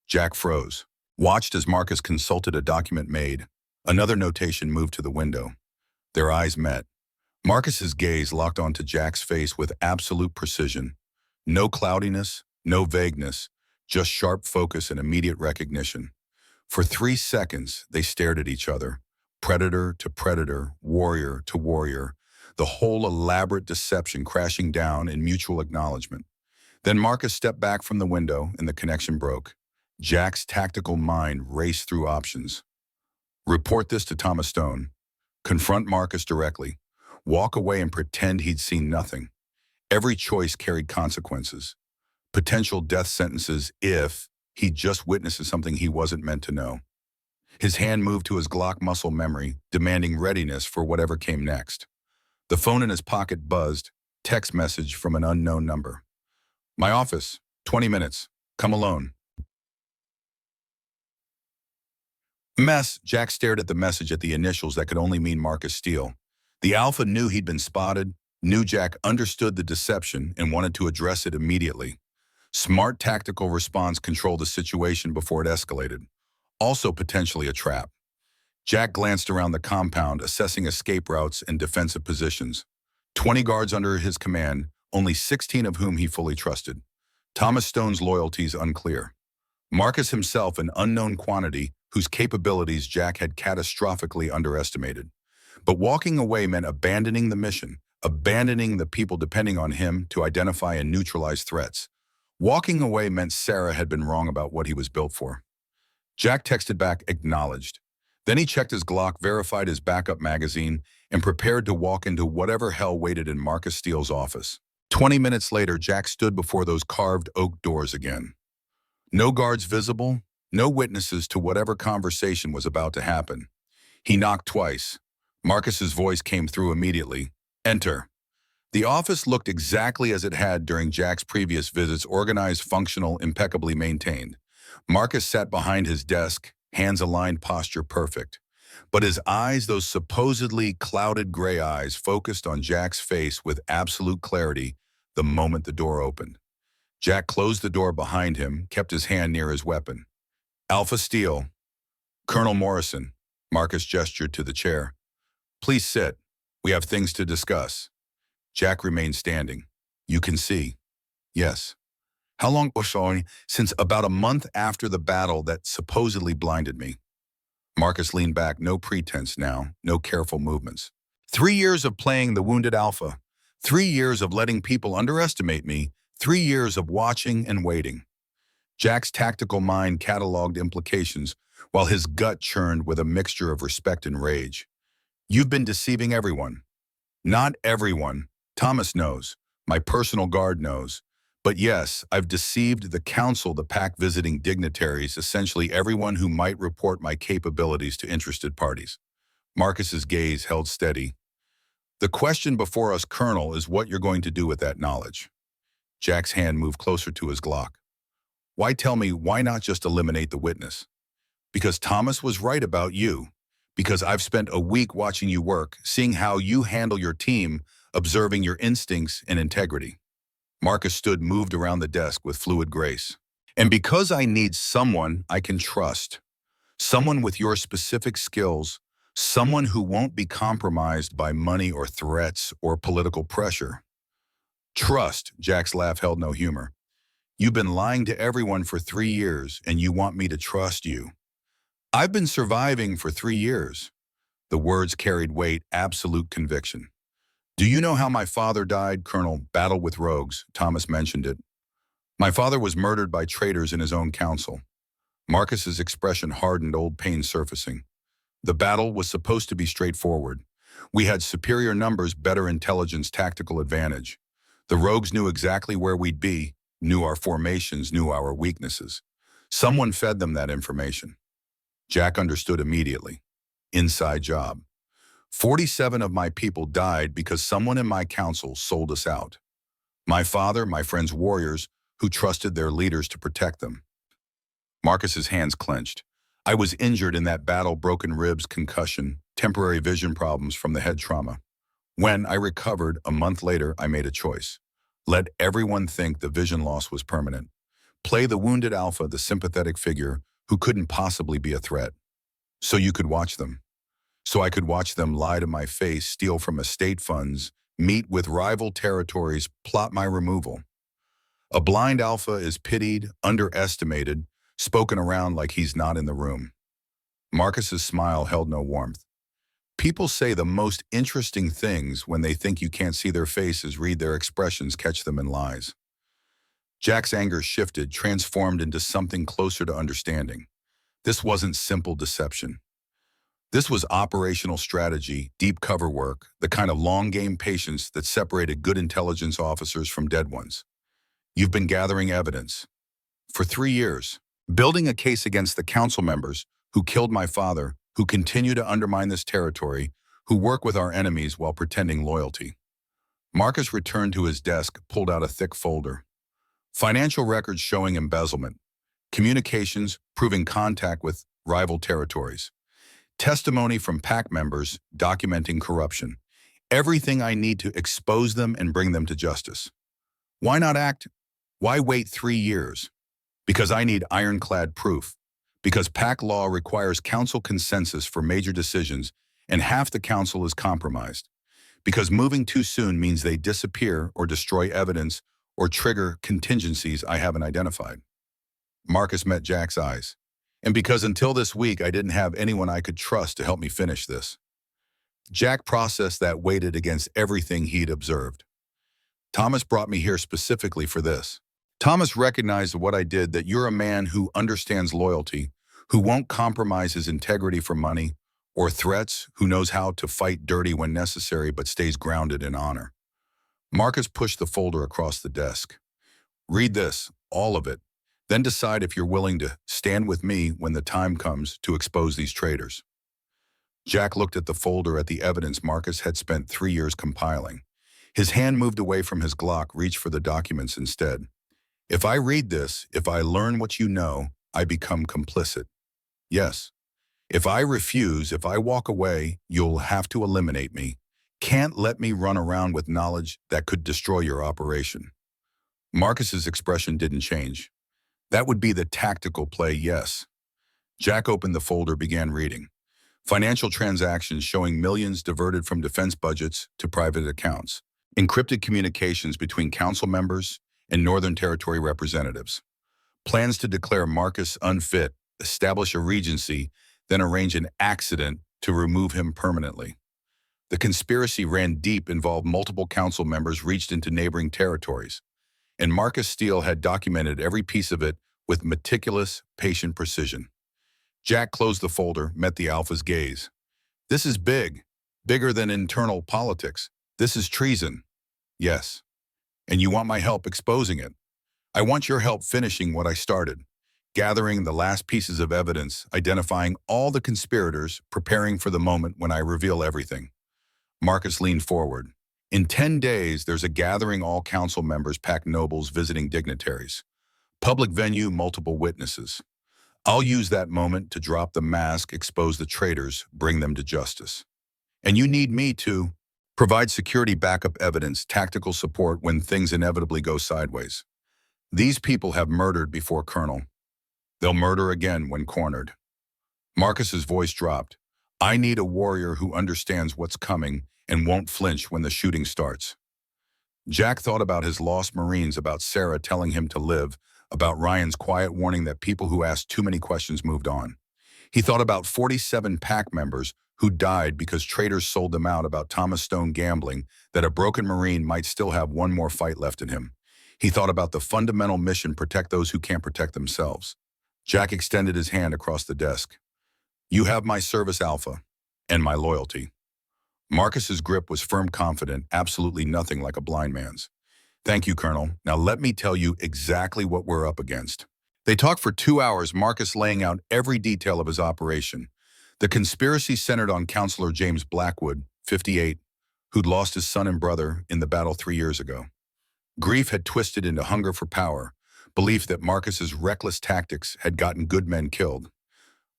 Jack froze, watched as Marcus consulted a document Maid. Another notation moved to the window. Their eyes met. Marcus's gaze locked onto Jack's face with absolute precision. No cloudiness, no vagueness, just sharp focus and immediate recognition. For 3 seconds, they stared at each other, predator to predator, warrior to warrior, the whole elaborate deception crashing down in mutual acknowledgement. Then Marcus stepped back from the window and the connection broke. Jack's tactical mind raced through options. Report this to Thomas Stone. Confront Marcus directly. Walk away and pretend he'd seen nothing. Every choice carried consequences. Potential death sentences if he just witnessed something he wasn't meant to know. His hand moved to his Glock muscle memory, demanding readiness for whatever came next. The phone in his pocket buzzed, text message from an unknown number. My office, 20 minutes, come alone. Mess, Jack stared at the message at the initials that could only mean Marcus Steele. The Alpha knew he'd been spotted, knew Jack understood the deception and wanted to address it immediately. Smart tactical response controlled the situation before it escalated. Also potentially a trap. Jack glanced around the compound, assessing escape routes and defensive positions. 20 guards under his command, only 16 of whom he fully trusted. Thomas Stone's loyalties unclear. Marcus himself an unknown quantity whose capabilities Jack had catastrophically underestimated. But walking away meant abandoning the mission, abandoning the people depending on him to identify and neutralize threats. Walking away meant Sarah had been wrong about what he was built for. Jack texted back, acknowledged. Then he checked his Glock, verified his backup magazine, and prepared to walk into whatever hell waited in Marcus Steele's office. 20 minutes later, Jack stood before those carved oak doors again. No guards visible, no witnesses to whatever conversation was about to happen. He knocked twice. Marcus's voice came through immediately. Enter. The office looked exactly as it had during Jack's previous visits, organized, functional, impeccably maintained. Marcus sat behind his desk, hands aligned, posture perfect. But his eyes, those supposedly clouded gray eyes, focused on Jack's face with absolute clarity the moment the door opened. Jack closed the door behind him, kept his hand near his weapon. Alpha Steele. Colonel Morrison. Marcus gestured to the chair. Please sit. We have things to discuss. Jack remained standing. You can see. Yes. How long was showing? Since about a month after the battle that supposedly blinded me. Marcus leaned back, no pretense now, no careful movements. 3 years of playing the wounded alpha. 3 years of letting people underestimate me. 3 years of watching and waiting. Jack's tactical mind cataloged implications, while his gut churned with a mixture of respect and rage. You've been deceiving everyone. Not everyone. Thomas knows. My personal guard knows. But yes, I've deceived the council, the pack visiting dignitaries, essentially everyone who might report my capabilities to interested parties. Marcus's gaze held steady. The question before us, Colonel, is what you're going to do with that knowledge. Jack's hand moved closer to his Glock. Why tell me, why not just eliminate the witness? Because Thomas was right about you. Because I've spent a week watching you work, seeing how you handle your team, observing your instincts and integrity. Marcus stood, moved around the desk with fluid grace. And because I need someone I can trust, someone with your specific skills, someone who won't be compromised by money or threats or political pressure. Trust, Jack's laugh held no humor. You've been lying to everyone for 3 years, and you want me to trust you. I've been surviving for 3 years. The words carried weight, absolute conviction. Do you know how my father died, Colonel? Battle with rogues, Thomas mentioned it. My father was murdered by traitors in his own council. Marcus's expression hardened, old pain surfacing. The battle was supposed to be straightforward. We had superior numbers, better intelligence, tactical advantage. The rogues knew exactly where we'd be, knew our formations, knew our weaknesses. Someone fed them that information. Jack understood immediately. Inside job. 47 of my people died because someone in my council sold us out. My father, my friends' warriors, who trusted their leaders to protect them. Marcus's hands clenched. I was injured in that battle, broken ribs, concussion, temporary vision problems from the head trauma. When I recovered, a month later, I made a choice. Let everyone think the vision loss was permanent. Play the wounded alpha, the sympathetic figure who couldn't possibly be a threat. So you could watch them. So I could watch them lie to my face, steal from estate funds, meet with rival territories, plot my removal. A blind alpha is pitied, underestimated, spoken around like he's not in the room. Marcus's smile held no warmth. People say the most interesting things when they think you can't see their faces, read their expressions, catch them in lies. Jack's anger shifted, transformed into something closer to understanding. This wasn't simple deception. This was operational strategy, deep cover work, the kind of long-game patience that separated good intelligence officers from dead ones. You've been gathering evidence. For 3 years, building a case against the council members who killed my father, who continue to undermine this territory, who work with our enemies while pretending loyalty. Marcus returned to his desk, pulled out a thick folder. Financial records showing embezzlement. Communications proving contact with rival territories. Testimony from PAC members documenting corruption. Everything I need to expose them and bring them to justice. Why not act? Why wait 3 years? Because I need ironclad proof. Because PAC law requires council consensus for major decisions, and half the council is compromised. Because moving too soon means they disappear or destroy evidence or trigger contingencies I haven't identified. Marcus met Jack's eyes. And because until this week I didn't have anyone I could trust to help me finish this. Jack processed that, weighted against everything he'd observed. Thomas brought me here specifically for this. Thomas recognized what I did, that you're a man who understands loyalty, who won't compromise his integrity for money or threats, who knows how to fight dirty when necessary but stays grounded in honor. Marcus pushed the folder across the desk. Read this, all of it. Then decide if you're willing to stand with me when the time comes to expose these traitors. Jack looked at the folder, at the evidence Marcus had spent 3 years compiling. His hand moved away from his Glock, reached for the documents instead. If I read this, if I learn what you know, I become complicit. Yes. If I refuse, if I walk away, you'll have to eliminate me. Can't let me run around with knowledge that could destroy your operation. Marcus's expression didn't change. That would be the tactical play, yes. Jack opened the folder, began reading. Financial transactions showing millions diverted from defense budgets to private accounts. Encrypted communications between council members and Northern Territory representatives. Plans to declare Marcus unfit, establish a regency, then arrange an accident to remove him permanently. The conspiracy ran deep, involved multiple council members, reached into neighboring territories, and Marcus Steele had documented every piece of it with meticulous, patient precision. Jack closed the folder, met the Alpha's gaze. This is big, bigger than internal politics. This is treason. Yes. And you want my help exposing it. I want your help finishing what I started, gathering the last pieces of evidence, identifying all the conspirators, preparing for the moment when I reveal everything. Marcus leaned forward. In 10 days, there's a gathering, all council members, packed nobles, visiting dignitaries. Public venue, multiple witnesses. I'll use that moment to drop the mask, expose the traitors, bring them to justice. And you need me to provide security, backup evidence, tactical support when things inevitably go sideways. These people have murdered before, Colonel. They'll murder again when cornered. Marcus's voice dropped. I need a warrior who understands what's coming and won't flinch when the shooting starts. Jack thought about his lost Marines, about Sarah telling him to live, about Ryan's quiet warning that people who asked too many questions moved on. He thought about 47 pack members who died because traitors sold them out, about Thomas Stone gambling, that a broken Marine might still have one more fight left in him. He thought about the fundamental mission: protect those who can't protect themselves. Jack extended his hand across the desk. You have my service, Alpha, and my loyalty. Marcus's grip was firm, confident, absolutely nothing like a blind man's. Thank you, Colonel. Now let me tell you exactly what we're up against. They talked for 2 hours, Marcus laying out every detail of his operation. The conspiracy centered on Counselor James Blackwood, 58, who'd lost his son and brother in the battle 3 years ago. Grief had twisted into hunger for power, belief that Marcus's reckless tactics had gotten good men killed.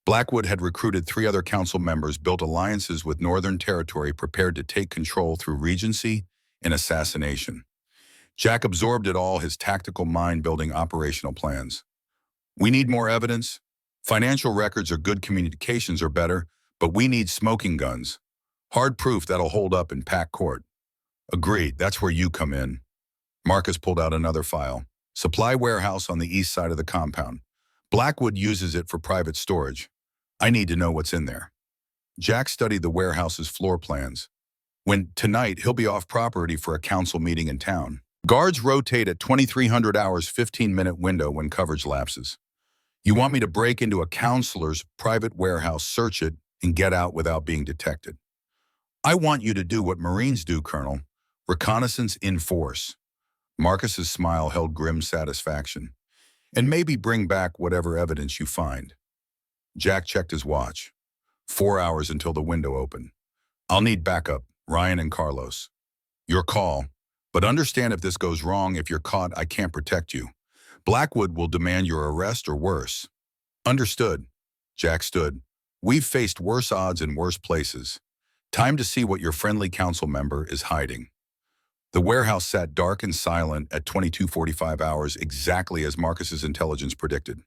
Blackwood had recruited 3 other council members, built alliances with Northern Territory, prepared to take control through regency and assassination. Jack absorbed it all, his tactical mind building operational plans. We need more evidence. Financial records are good, communications are better, but we need smoking guns. Hard proof that'll hold up in pack court. Agreed, that's where you come in. Marcus pulled out another file. Supply warehouse on the east side of the compound. Blackwood uses it for private storage. I need to know what's in there. Jack studied the warehouse's floor plans. Tonight, he'll be off property for a council meeting in town. Guards rotate at 2300 hours, 15-minute window when coverage lapses. You want me to break into a counselor's private warehouse, search it, and get out without being detected. I want you to do what Marines do, Colonel. Reconnaissance in force. Marcus's smile held grim satisfaction. And maybe bring back whatever evidence you find. Jack checked his watch. 4 hours until the window opened. I'll need backup, Ryan and Carlos. Your call. But understand, if this goes wrong, if you're caught, I can't protect you. Blackwood will demand your arrest or worse. Understood. Jack stood. We've faced worse odds in worse places. Time to see what your friendly council member is hiding. The warehouse sat dark and silent at 22:45 hours, exactly as Marcus's intelligence predicted.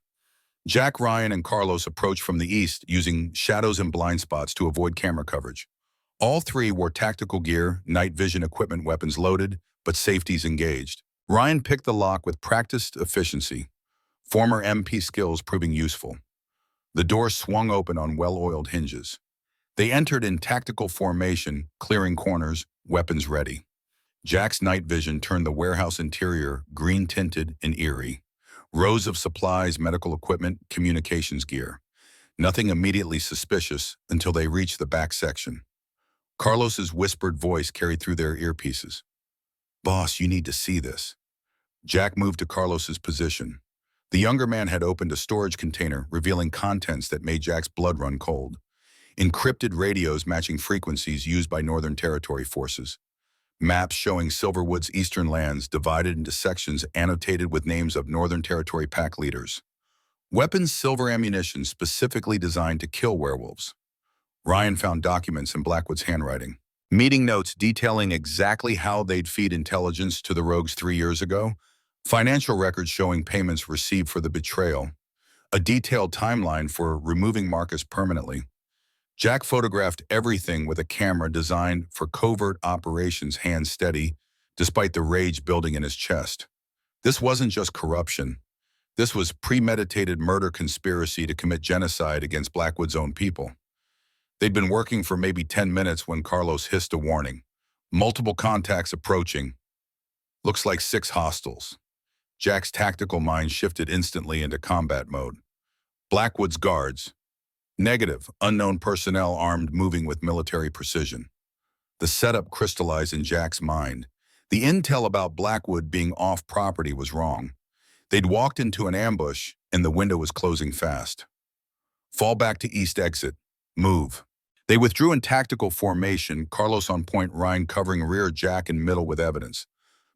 Jack, Ryan, and Carlos approached from the east, using shadows and blind spots to avoid camera coverage. All 3 wore tactical gear, night vision equipment, weapons loaded, but safeties engaged. Ryan picked the lock with practiced efficiency, former MP skills proving useful. The door swung open on well-oiled hinges. They entered in tactical formation, clearing corners, weapons ready. Jack's night vision turned the warehouse interior green-tinted and eerie. Rows of supplies, medical equipment, communications gear. Nothing immediately suspicious until they reached the back section. Carlos's whispered voice carried through their earpieces. Boss, you need to see this. Jack moved to Carlos's position. The younger man had opened a storage container, revealing contents that made Jack's blood run cold. Encrypted radios matching frequencies used by Northern Territory forces. Maps showing Silverwood's eastern lands divided into sections annotated with names of Northern Territory pack leaders. Weapons, silver ammunition specifically designed to kill werewolves. Ryan found documents in Blackwood's handwriting. Meeting notes detailing exactly how they'd feed intelligence to the rogues 3 years ago. Financial records showing payments received for the betrayal. A detailed timeline for removing Marcus permanently. Jack photographed everything with a camera designed for covert operations, hands steady, despite the rage building in his chest. This wasn't just corruption. This was premeditated murder conspiracy to commit genocide against Blackwood's own people. They'd been working for maybe 10 minutes when Carlos hissed a warning. Multiple contacts approaching. Looks like 6 hostiles. Jack's tactical mind shifted instantly into combat mode. Blackwood's guards. Negative, unknown personnel armed moving with military precision. The setup crystallized in Jack's mind. The intel about Blackwood being off-property was wrong. They'd walked into an ambush, and the window was closing fast. Fall back to east exit. Move. They withdrew in tactical formation, Carlos on point, Ryan covering rear, Jack in middle with evidence.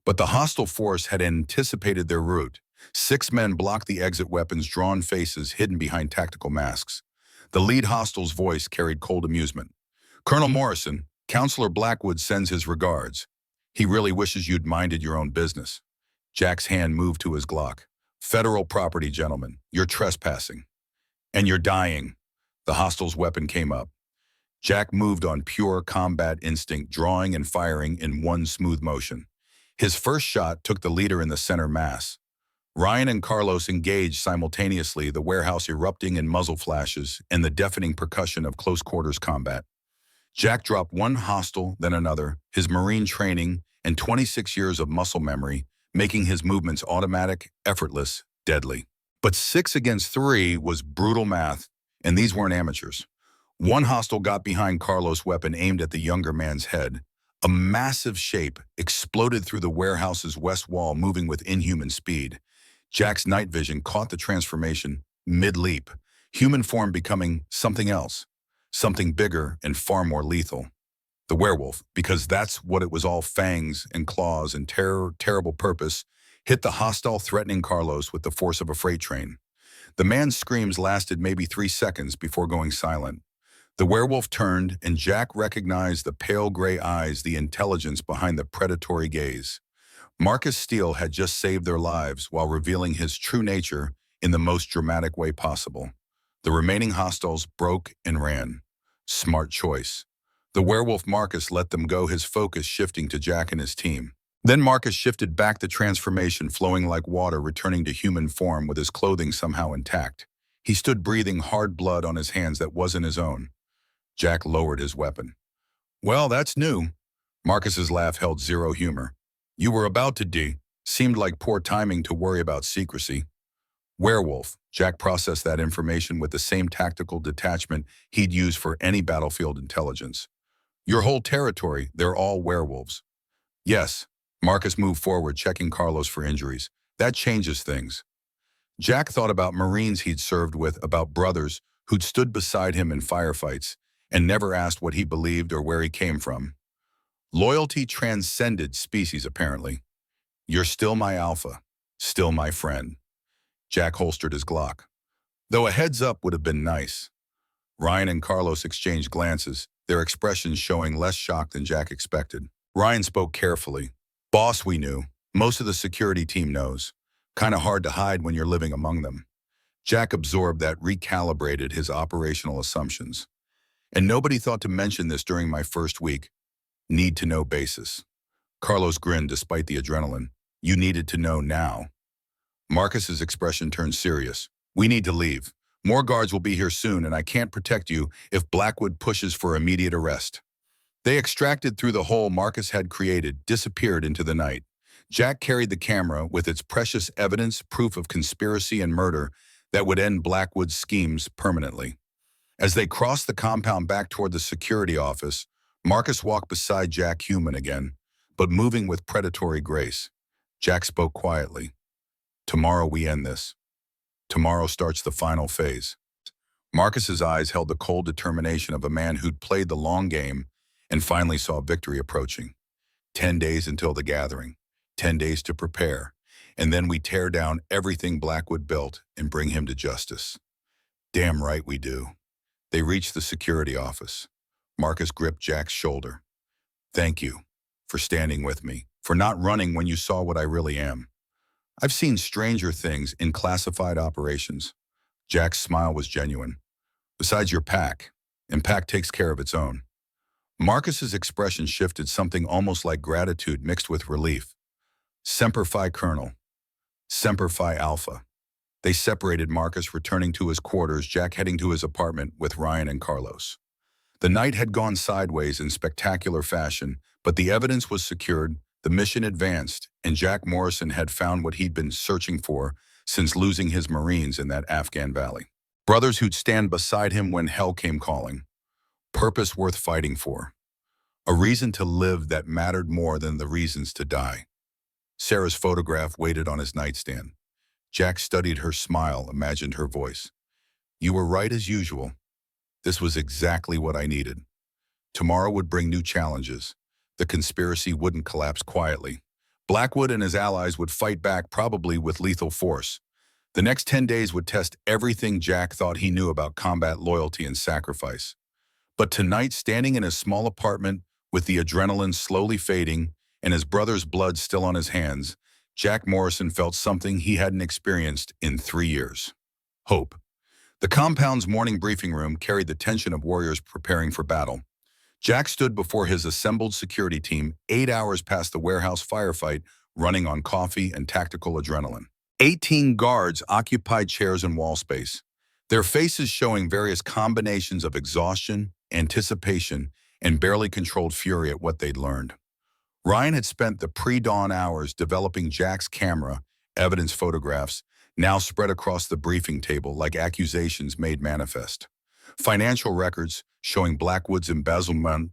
But the hostile force had anticipated their route. 6 men blocked the exit, weapons drawn, faces hidden behind tactical masks. The lead hostile's voice carried cold amusement. "Colonel Morrison, Counselor Blackwood sends his regards. He really wishes you'd minded your own business." Jack's hand moved to his Glock. "Federal property, gentlemen. You're trespassing. And you're dying." The hostile's weapon came up. Jack moved on pure combat instinct, drawing and firing in one smooth motion. His first shot took the leader in the center mass. Ryan and Carlos engaged simultaneously, the warehouse erupting in muzzle flashes and the deafening percussion of close-quarters combat. Jack dropped one hostile, then another, his Marine training and 26 years of muscle memory, making his movements automatic, effortless, deadly. But 6 against 3 was brutal math, and these weren't amateurs. One hostile got behind Carlos' weapon aimed at the younger man's head. A massive shape exploded through the warehouse's west wall, moving with inhuman speed. Jack's night vision caught the transformation mid-leap, human form becoming something else, something bigger and far more lethal. The werewolf, because that's what it was, all fangs and claws and terrible purpose, hit the hostile, threatening Carlos with the force of a freight train. The man's screams lasted maybe 3 seconds before going silent. The werewolf turned, and Jack recognized the pale gray eyes, the intelligence behind the predatory gaze. Marcus Steele had just saved their lives while revealing his true nature in the most dramatic way possible. The remaining hostiles broke and ran. Smart choice. The werewolf Marcus let them go, his focus shifting to Jack and his team. Then Marcus shifted back, the transformation flowing like water, returning to human form with his clothing somehow intact. He stood breathing hard blood on his hands that wasn't his own. Jack lowered his weapon. "Well, that's new." Marcus's laugh held zero humor. "You were about to Seemed like poor timing to worry about secrecy." "Werewolf." Jack processed that information with the same tactical detachment he'd use for any battlefield intelligence. "Your whole territory, they're all werewolves." "Yes." Marcus moved forward, checking Carlos for injuries. "That changes things." Jack thought about Marines he'd served with, about brothers who'd stood beside him in firefights and never asked what he believed or where he came from. Loyalty transcended species, apparently. "You're still my alpha, still my friend." Jack holstered his Glock. Though a heads up would have been nice. Ryan and Carlos exchanged glances, their expressions showing less shock than Jack expected. Ryan spoke carefully. "Boss, we knew. Most of the security team knows. Kinda hard to hide when you're living among them." Jack absorbed that, recalibrated his operational assumptions. "And nobody thought to mention this during my first week. Need-to-know basis." Carlos grinned despite the adrenaline. "You needed to know now." Marcus's expression turned serious. "We need to leave. More guards will be here soon, and I can't protect you if Blackwood pushes for immediate arrest." They extracted through the hole Marcus had created, disappeared into the night. Jack carried the camera with its precious evidence, proof of conspiracy and murder that would end Blackwood's schemes permanently. As they crossed the compound back toward the security office, Marcus walked beside Jack, human again, but moving with predatory grace. Jack spoke quietly. "Tomorrow we end this. Tomorrow starts the final phase." Marcus's eyes held the cold determination of a man who'd played the long game and finally saw victory approaching. 10 days until the gathering, 10 days to prepare, and then we tear down everything Blackwood built and bring him to justice. "Damn right we do." They reached the security office. Marcus gripped Jack's shoulder. "Thank you for standing with me, for not running when you saw what I really am. I've seen stranger things in classified operations." Jack's smile was genuine. "Besides your pack, and pack takes care of its own." Marcus's expression shifted, something almost like gratitude mixed with relief. "Semper Fi, Colonel. Semper Fi, Alpha." They separated, Marcus returning to his quarters, Jack heading to his apartment with Ryan and Carlos. The night had gone sideways in spectacular fashion, but the evidence was secured, the mission advanced, and Jack Morrison had found what he'd been searching for since losing his Marines in that Afghan valley. Brothers who'd stand beside him when hell came calling. Purpose worth fighting for. A reason to live that mattered more than the reasons to die. Sarah's photograph waited on his nightstand. Jack studied her smile, imagined her voice. You were right as usual. This was exactly what I needed. Tomorrow would bring new challenges. The conspiracy wouldn't collapse quietly. Blackwood and his allies would fight back, probably with lethal force. The next 10 days would test everything Jack thought he knew about combat loyalty and sacrifice. But tonight, standing in his small apartment with the adrenaline slowly fading and his brother's blood still on his hands, Jack Morrison felt something he hadn't experienced in 3 years. Hope. The compound's morning briefing room carried the tension of warriors preparing for battle. Jack stood before his assembled security team 8 hours past the warehouse firefight, running on coffee and tactical adrenaline. 18 guards occupied chairs and wall space, their faces showing various combinations of exhaustion, anticipation, and barely controlled fury at what they'd learned. Ryan had spent the pre-dawn hours developing Jack's camera, evidence photographs, now spread across the briefing table like accusations made manifest. Financial records showing Blackwood's embezzlement,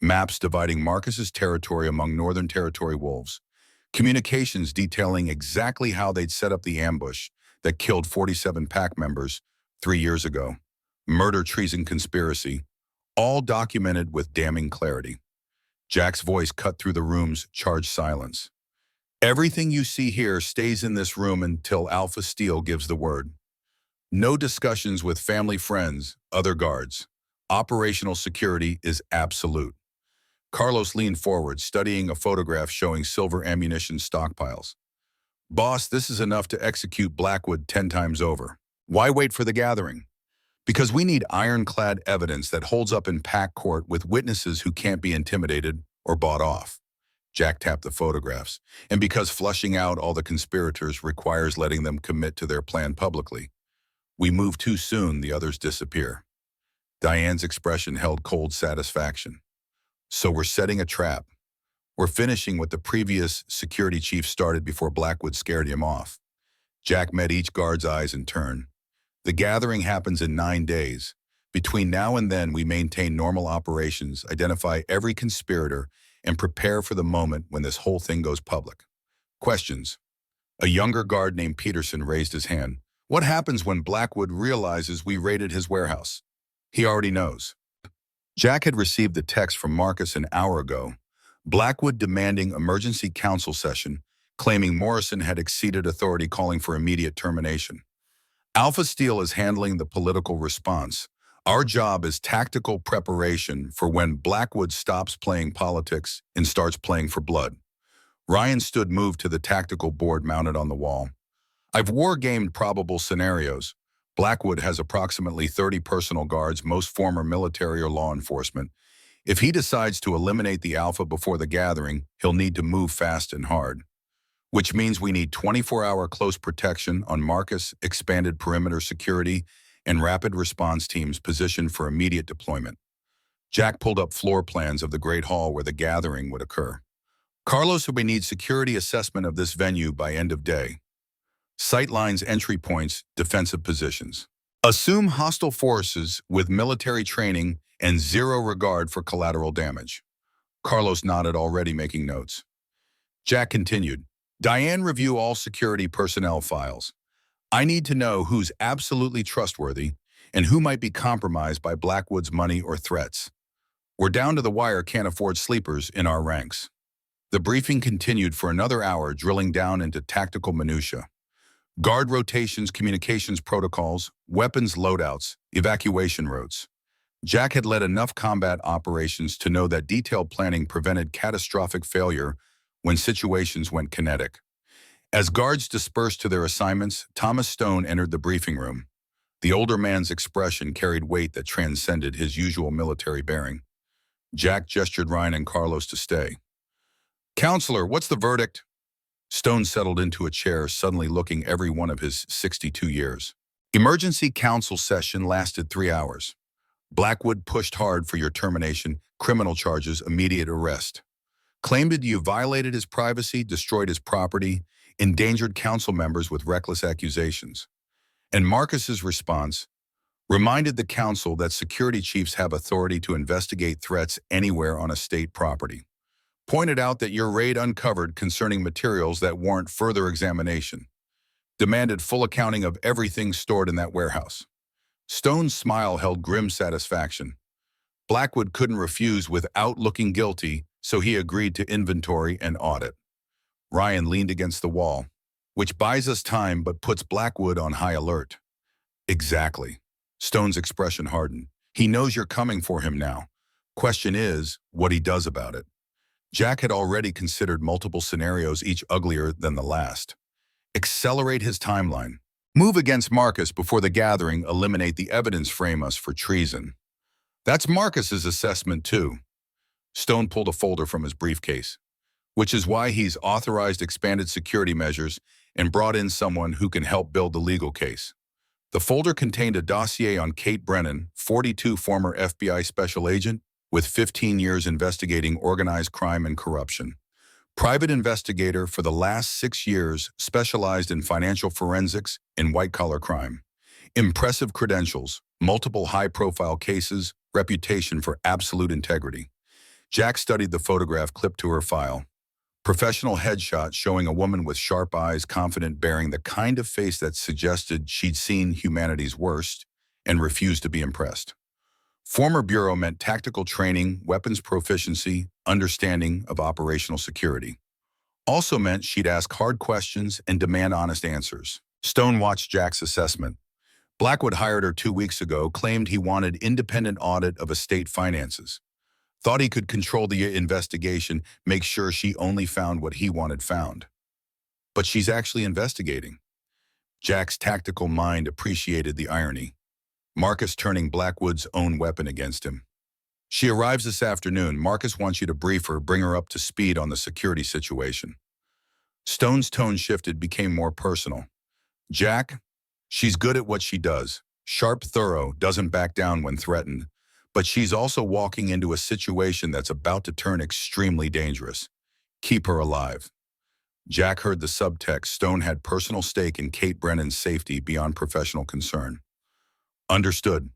maps dividing Marcus's territory among Northern Territory wolves, communications detailing exactly how they'd set up the ambush that killed 47 pack members 3 years ago, murder, treason, conspiracy, all documented with damning clarity. Jack's voice cut through the room's charged silence. Everything you see here stays in this room until Alpha Steel gives the word. No discussions with family, friends, other guards. Operational security is absolute. Carlos leaned forward, studying a photograph showing silver ammunition stockpiles. Boss, this is enough to execute Blackwood 10 times over. Why wait for the gathering? Because we need ironclad evidence that holds up in pack court with witnesses who can't be intimidated or bought off. Jack tapped the photographs, and because flushing out all the conspirators requires letting them commit to their plan publicly. We move too soon, the others disappear. Diane's expression held cold satisfaction. So we're setting a trap. We're finishing what the previous security chief started before Blackwood scared him off. Jack met each guard's eyes in turn. The gathering happens in 9 days. Between now and then, we maintain normal operations, identify every conspirator, and prepare for the moment when this whole thing goes public. Questions. A younger guard named Peterson raised his hand. What happens when Blackwood realizes we raided his warehouse? He already knows. Jack had received a text from Marcus an hour ago. Blackwood demanding emergency council session, claiming Morrison had exceeded authority, calling for immediate termination. Alpha Steel is handling the political response. Our job is tactical preparation for when Blackwood stops playing politics and starts playing for blood. Ryan stood moved to the tactical board mounted on the wall. I've war-gamed probable scenarios. Blackwood has approximately 30 personal guards, most former military or law enforcement. If he decides to eliminate the Alpha before the gathering, he'll need to move fast and hard. Which means we need 24-hour close protection on Marcus, expanded perimeter security, and rapid response teams positioned for immediate deployment. Jack pulled up floor plans of the Great Hall where the gathering would occur. Carlos, we need security assessment of this venue by end of day. Sightlines, entry points, defensive positions. Assume hostile forces with military training and zero regard for collateral damage. Carlos nodded, already making notes. Jack continued. Diane, review all security personnel files. I need to know who's absolutely trustworthy and who might be compromised by Blackwood's money or threats. We're down to the wire, can't afford sleepers in our ranks. The briefing continued for another hour, drilling down into tactical minutia. Guard rotations, communications protocols, weapons loadouts, evacuation routes. Jack had led enough combat operations to know that detailed planning prevented catastrophic failure when situations went kinetic. As guards dispersed to their assignments, Thomas Stone entered the briefing room. The older man's expression carried weight that transcended his usual military bearing. Jack gestured Ryan and Carlos to stay. Counselor, what's the verdict? Stone settled into a chair, suddenly looking every one of his 62 years. Emergency council session lasted 3 hours. Blackwood pushed hard for your termination, criminal charges, immediate arrest. Claimed you violated his privacy, destroyed his property, endangered council members with reckless accusations. And Marcus's response reminded the council that security chiefs have authority to investigate threats anywhere on a state property. Pointed out that your raid uncovered concerning materials that warrant further examination. Demanded full accounting of everything stored in that warehouse. Stone's smile held grim satisfaction. Blackwood couldn't refuse without looking guilty, so he agreed to inventory and audit. Ryan leaned against the wall, which buys us time but puts Blackwood on high alert. Exactly. Stone's expression hardened. He knows you're coming for him now. Question is, what he does about it. Jack had already considered multiple scenarios, each uglier than the last. Accelerate his timeline. Move against Marcus before the gathering, eliminate the evidence, frame us for treason. That's Marcus's assessment too. Stone pulled a folder from his briefcase, which is why he's authorized expanded security measures and brought in someone who can help build the legal case. The folder contained a dossier on Kate Brennan, 42, former FBI special agent, with 15 years investigating organized crime and corruption. Private investigator for the last 6 years, specialized in financial forensics and white-collar crime. Impressive credentials, multiple high-profile cases, reputation for absolute integrity. Jack studied the photograph clipped to her file. Professional headshot showing a woman with sharp eyes, confident, bearing the kind of face that suggested she'd seen humanity's worst and refused to be impressed. Former bureau meant tactical training, weapons proficiency, understanding of operational security. Also meant she'd ask hard questions and demand honest answers. Stone watched Jack's assessment. Blackwood hired her 2 weeks ago, claimed he wanted independent audit of estate finances. Thought he could control the investigation, make sure she only found what he wanted found. But she's actually investigating. Jack's tactical mind appreciated the irony. Marcus turning Blackwood's own weapon against him. She arrives this afternoon. Marcus wants you to brief her, bring her up to speed on the security situation. Stone's tone shifted, became more personal. Jack, she's good at what she does. Sharp, thorough, doesn't back down when threatened. But she's also walking into a situation that's about to turn extremely dangerous. Keep her alive. Jack heard the subtext. Stone had personal stake in Kate Brennan's safety beyond professional concern. Understood.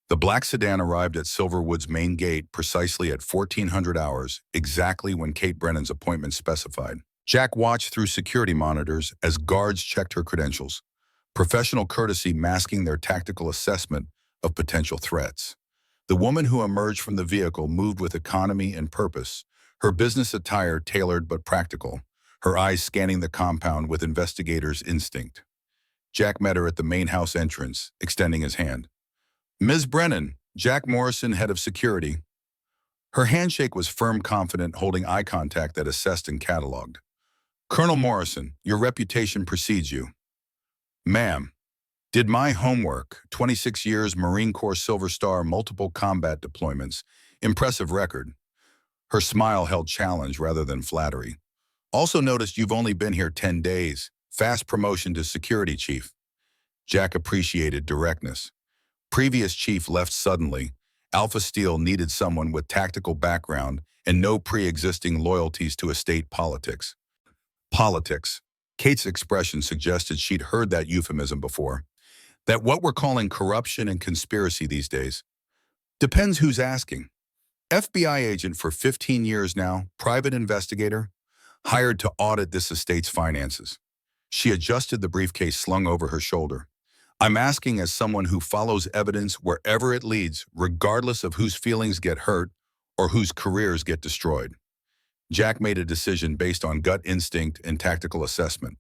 The black sedan arrived at Silverwood's main gate precisely at 1400 hours, exactly when Kate Brennan's appointment specified. Jack watched through security monitors as guards checked her credentials, professional courtesy masking their tactical assessment of potential threats. The woman who emerged from the vehicle moved with economy and purpose, her business attire tailored but practical, her eyes scanning the compound with investigator's instinct. Jack met her at the main house entrance, extending his hand. Ms. Brennan, Jack Morrison, head of security. Her handshake was firm, confident, holding eye contact that assessed and cataloged. Colonel Morrison, your reputation precedes you. Ma'am, did my homework, 26 years, Marine Corps Silver Star, multiple combat deployments, impressive record. Her smile held challenge rather than flattery. Also noticed you've only been here 10 days, fast promotion to security chief. Jack appreciated directness. Previous chief left suddenly. Alpha Steel needed someone with tactical background and no pre-existing loyalties to estate politics. Politics. Kate's expression suggested she'd heard that euphemism before. That what we're calling corruption and conspiracy these days. Depends who's asking. FBI agent for 15 years now, private investigator, hired to audit this estate's finances. She adjusted the briefcase slung over her shoulder. I'm asking as someone who follows evidence wherever it leads, regardless of whose feelings get hurt or whose careers get destroyed. Jack made a decision based on gut instinct and tactical assessment.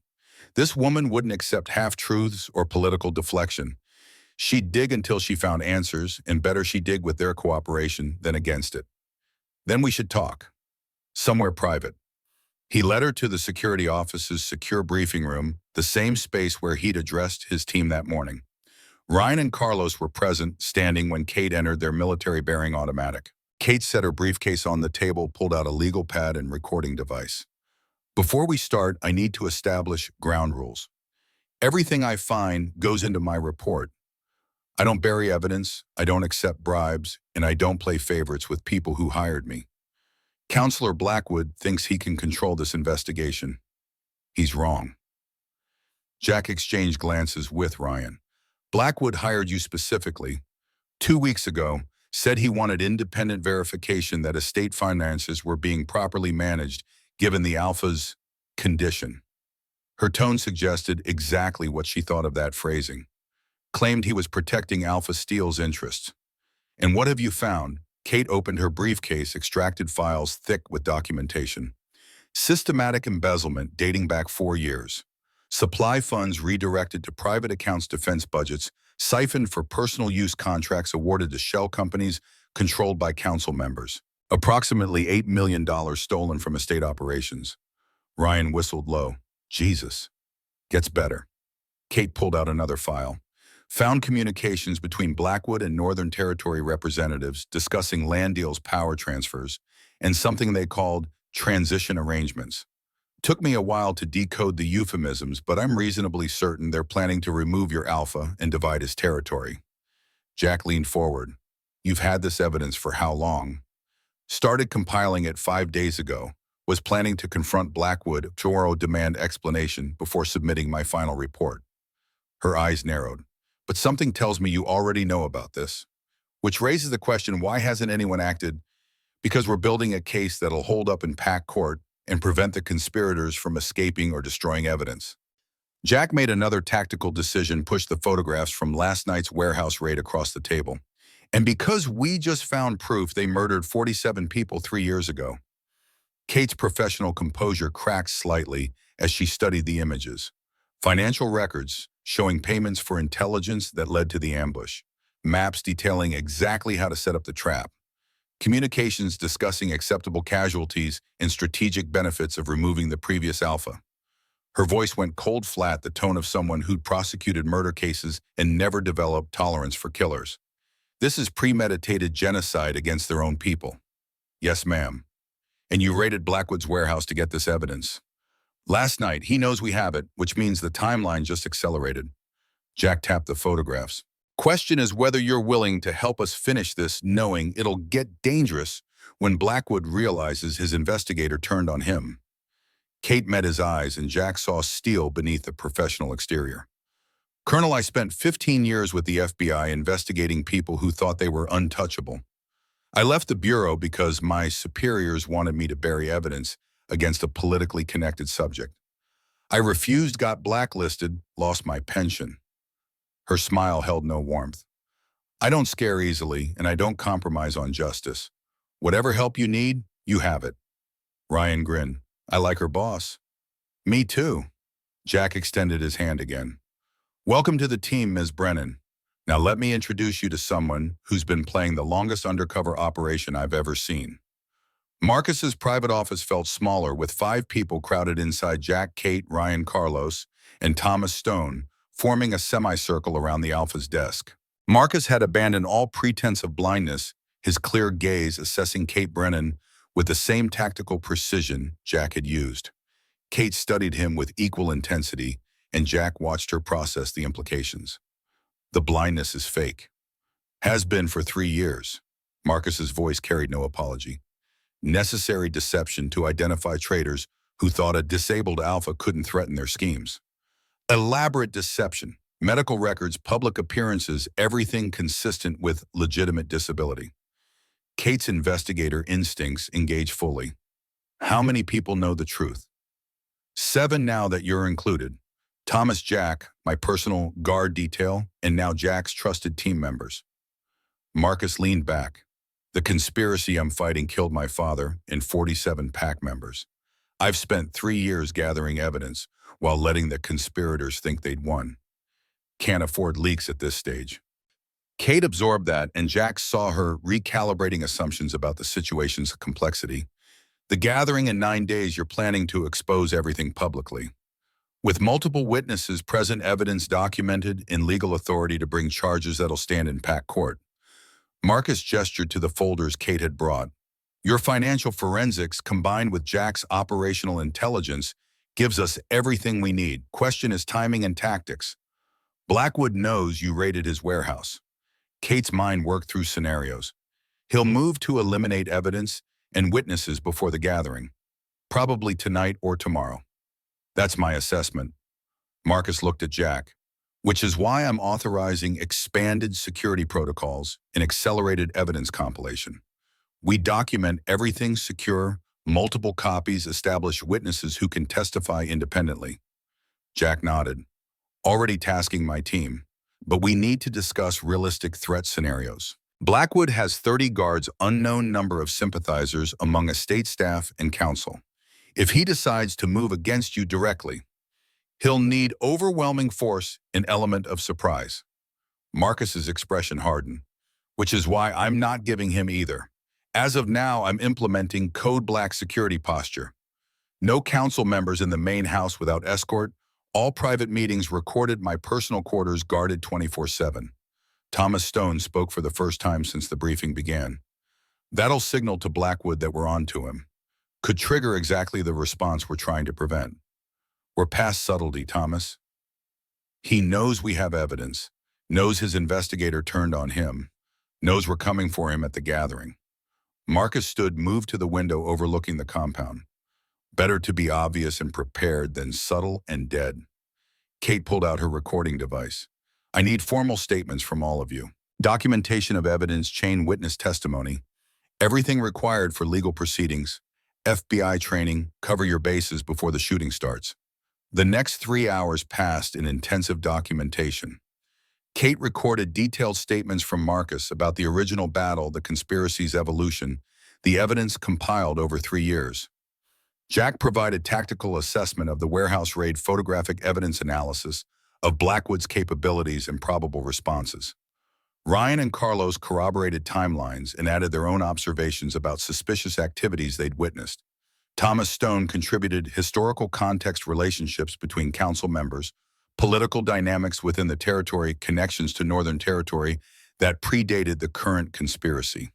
This woman wouldn't accept half-truths or political deflection. She'd dig until she found answers, and better she dig with their cooperation than against it. Then we should talk. Somewhere private. He led her to the security office's secure briefing room, the same space where he'd addressed his team that morning. Ryan and Carlos were present, standing when Kate entered their military-bearing automatic. Kate set her briefcase on the table, pulled out a legal pad and recording device. Before we start, I need to establish ground rules. Everything I find goes into my report. I don't bury evidence, I don't accept bribes, and I don't play favorites with people who hired me. Counselor Blackwood thinks he can control this investigation. He's wrong. Jack exchanged glances with Ryan. Blackwood hired you specifically, 2 weeks ago, said he wanted independent verification that estate finances were being properly managed given the Alpha's condition. Her tone suggested exactly what she thought of that phrasing. Claimed he was protecting Alpha Steel's interests. And what have you found? Kate opened her briefcase, extracted files thick with documentation. Systematic embezzlement dating back 4 years. Supply funds redirected to private accounts defense budgets, siphoned for personal use contracts awarded to shell companies controlled by council members. Approximately $8 million stolen from estate operations. Ryan whistled low. Jesus. Gets better. Kate pulled out another file. Found communications between Blackwood and Northern Territory representatives discussing land deals, power transfers, and something they called transition arrangements. Took me a while to decode the euphemisms, but I'm reasonably certain they're planning to remove your Alpha and divide his territory. Jack leaned forward. You've had this evidence for how long? Started compiling it 5 days ago. Was planning to confront Blackwood, thorough demand explanation before submitting my final report. Her eyes narrowed. But something tells me you already know about this. Which raises the question, why hasn't anyone acted? Because we're building a case that'll hold up in packed court and prevent the conspirators from escaping or destroying evidence. Jack made another tactical decision, pushed the photographs from last night's warehouse raid across the table. And because we just found proof they murdered 47 people 3 years ago. Kate's professional composure cracked slightly as she studied the images. Financial records showing payments for intelligence that led to the ambush. Maps detailing exactly how to set up the trap. Communications discussing acceptable casualties and strategic benefits of removing the previous Alpha. Her voice went cold flat, the tone of someone who'd prosecuted murder cases and never developed tolerance for killers. This is premeditated genocide against their own people. Yes, ma'am. And you raided Blackwood's warehouse to get this evidence. Last night, he knows we have it, which means the timeline just accelerated. Jack tapped the photographs. Question is whether you're willing to help us finish this, knowing it'll get dangerous when Blackwood realizes his investigator turned on him. Kate met his eyes, and Jack saw steel beneath the professional exterior. Colonel, I spent 15 years with the FBI investigating people who thought they were untouchable. I left the Bureau because my superiors wanted me to bury evidence against a politically connected subject. I refused, got blacklisted, lost my pension. Her smile held no warmth. I don't scare easily, and I don't compromise on justice. Whatever help you need, you have it. Ryan grinned. I like her boss. Me too. Jack extended his hand again. Welcome to the team, Ms. Brennan. Now let me introduce you to someone who's been playing the longest undercover operation I've ever seen. Marcus's private office felt smaller, with 5 people crowded inside: Jack, Kate, Ryan, Carlos, and Thomas Stone, forming a semicircle around the Alpha's desk. Marcus had abandoned all pretense of blindness, his clear gaze assessing Kate Brennan with the same tactical precision Jack had used. Kate studied him with equal intensity, and Jack watched her process the implications. The blindness is fake. Has been for 3 years. Marcus's voice carried no apology. Necessary deception to identify traitors who thought a disabled Alpha couldn't threaten their schemes. Elaborate deception, medical records, public appearances, everything consistent with legitimate disability. Kate's investigator instincts engage fully. How many people know the truth? 7 now that you're included. Thomas, Jack, my personal guard detail, and now Jack's trusted team members. Marcus leaned back. The conspiracy I'm fighting killed my father and 47 pack members. I've spent 3 years gathering evidence while letting the conspirators think they'd won. Can't afford leaks at this stage. Kate absorbed that, and Jack saw her recalibrating assumptions about the situation's complexity. The gathering in 9 days, you're planning to expose everything publicly. With multiple witnesses present, evidence documented, and legal authority to bring charges that'll stand in packed court. Marcus gestured to the folders Kate had brought. Your financial forensics combined with Jack's operational intelligence gives us everything we need. Question is timing and tactics. Blackwood knows you raided his warehouse. Kate's mind worked through scenarios. He'll move to eliminate evidence and witnesses before the gathering, probably tonight or tomorrow. That's my assessment. Marcus looked at Jack, which is why I'm authorizing expanded security protocols and accelerated evidence compilation. We document everything secure, multiple copies, establish witnesses who can testify independently. Jack nodded. Already tasking my team, but we need to discuss realistic threat scenarios. Blackwood has 30 guards, unknown number of sympathizers among estate staff and council. If he decides to move against you directly, he'll need overwhelming force, an element of surprise. Marcus's expression hardened, which is why I'm not giving him either. As of now, I'm implementing Code Black security posture. No council members in the main house without escort. All private meetings recorded, my personal quarters guarded 24/7. Thomas Stone spoke for the first time since the briefing began. That'll signal to Blackwood that we're on to him. Could trigger exactly the response we're trying to prevent. We're past subtlety, Thomas. He knows we have evidence, knows his investigator turned on him, knows we're coming for him at the gathering. Marcus stood, moved to the window overlooking the compound. Better to be obvious and prepared than subtle and dead. Kate pulled out her recording device. I need formal statements from all of you. Documentation of evidence, chain witness testimony, everything required for legal proceedings, FBI training, cover your bases before the shooting starts. The next 3 hours passed in intensive documentation. Kate recorded detailed statements from Marcus about the original battle, the conspiracy's evolution, the evidence compiled over 3 years. Jack provided tactical assessment of the warehouse raid, photographic evidence analysis of Blackwood's capabilities and probable responses. Ryan and Carlos corroborated timelines and added their own observations about suspicious activities they'd witnessed. Thomas Stone contributed historical context, relationships between council members, political dynamics within the territory, connections to Northern Territory that predated the current conspiracy.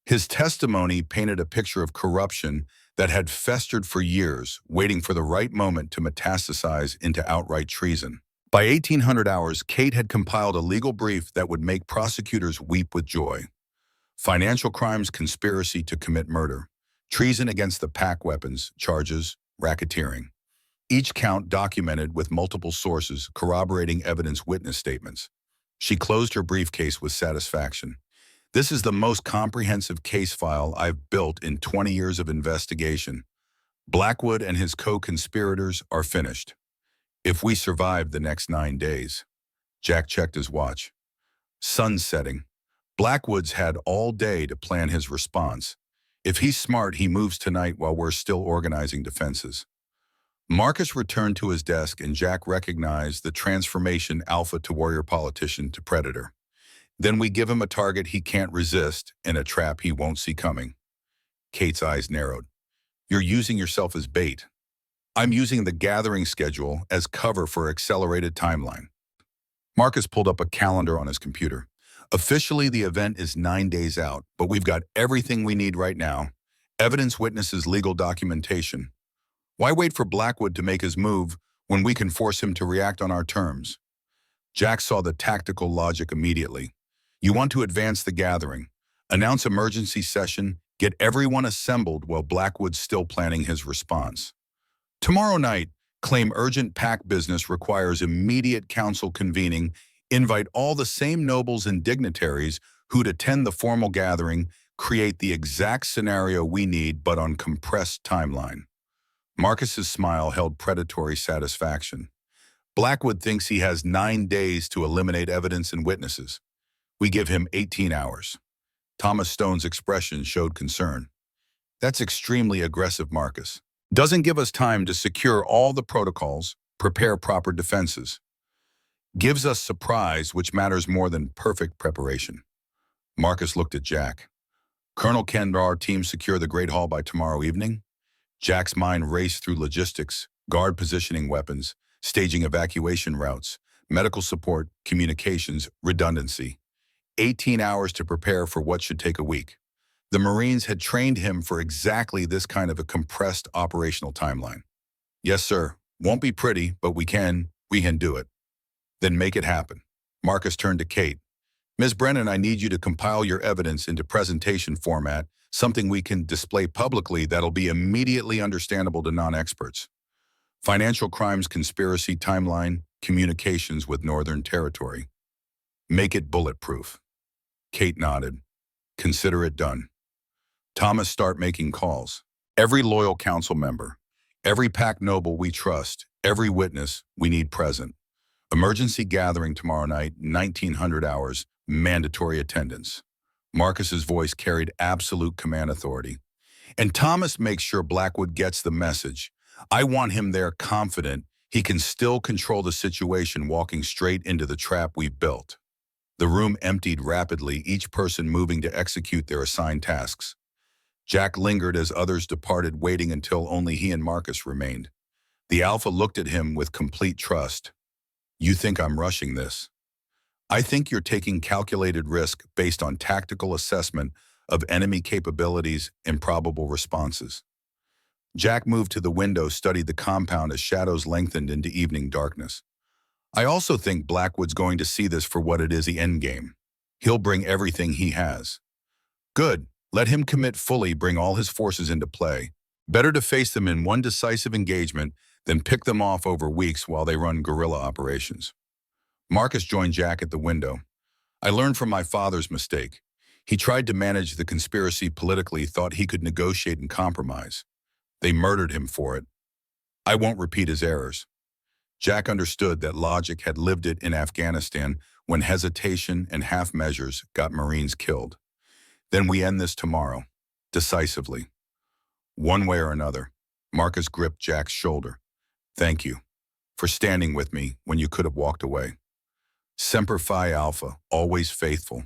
His testimony painted a picture of corruption that had festered for years, waiting for the right moment to metastasize into outright treason. By 1800 hours, Kate had compiled a legal brief that would make prosecutors weep with joy. Financial crimes, conspiracy to commit murder, treason against the pack, weapons charges, racketeering. Each count documented with multiple sources, corroborating evidence, witness statements. She closed her briefcase with satisfaction. This is the most comprehensive case file I've built in 20 years of investigation. Blackwood and his co-conspirators are finished. If we survive the next 9 days. Jack checked his watch. Sun setting. Blackwood's had all day to plan his response. If he's smart, he moves tonight while we're still organizing defenses. Marcus returned to his desk and Jack recognized the transformation, alpha to warrior, politician to predator. Then we give him a target he can't resist and a trap he won't see coming. Kate's eyes narrowed. You're using yourself as bait. I'm using the gathering schedule as cover for accelerated timeline. Marcus pulled up a calendar on his computer. Officially, the event is 9 days out, but we've got everything we need right now. Evidence, witnesses, legal documentation. Why wait for Blackwood to make his move when we can force him to react on our terms? Jack saw the tactical logic immediately. You want to advance the gathering, announce emergency session, get everyone assembled while Blackwood's still planning his response. Tomorrow night, claim urgent pack business requires immediate council convening, invite all the same nobles and dignitaries who'd attend the formal gathering, create the exact scenario we need but on compressed timeline. Marcus's smile held predatory satisfaction. Blackwood thinks he has 9 days to eliminate evidence and witnesses. We give him 18 hours. Thomas Stone's expression showed concern. That's extremely aggressive, Marcus. Doesn't give us time to secure all the protocols, prepare proper defenses. Gives us surprise, which matters more than perfect preparation. Marcus looked at Jack. Colonel, can our team secure the Great Hall by tomorrow evening? Jack's mind raced through logistics, guard positioning weapons, staging evacuation routes, medical support, communications, redundancy. 18 hours to prepare for what should take a week. The Marines had trained him for exactly this kind of a compressed operational timeline. Yes, sir. Won't be pretty, but we can do it. Then make it happen. Marcus turned to Kate. Ms. Brennan, I need you to compile your evidence into presentation format, something we can display publicly that'll be immediately understandable to non-experts. Financial crimes conspiracy timeline, communications with Northern Territory. Make it bulletproof. Kate nodded. Consider it done. Thomas, start making calls. Every loyal council member, every pack noble we trust, every witness we need present. Emergency gathering tomorrow night, 1900 hours, mandatory attendance. Marcus's voice carried absolute command authority. And Thomas makes sure Blackwood gets the message. I want him there confident he can still control the situation, walking straight into the trap we've built. The room emptied rapidly, each person moving to execute their assigned tasks. Jack lingered as others departed, waiting until only he and Marcus remained. The Alpha looked at him with complete trust. You think I'm rushing this? I think you're taking calculated risk based on tactical assessment of enemy capabilities and probable responses. Jack moved to the window, studied the compound as shadows lengthened into evening darkness. I also think Blackwood's going to see this for what it is, the endgame. He'll bring everything he has. Good. Let him commit fully, bring all his forces into play. Better to face them in one decisive engagement than pick them off over weeks while they run guerrilla operations. Marcus joined Jack at the window. I learned from my father's mistake. He tried to manage the conspiracy politically, thought he could negotiate and compromise. They murdered him for it. I won't repeat his errors. Jack understood that logic had lived it in Afghanistan when hesitation and half measures got Marines killed. Then we end this tomorrow, decisively. One way or another. Marcus gripped Jack's shoulder. Thank you for standing with me when you could have walked away. Semper Fi Alpha, always faithful.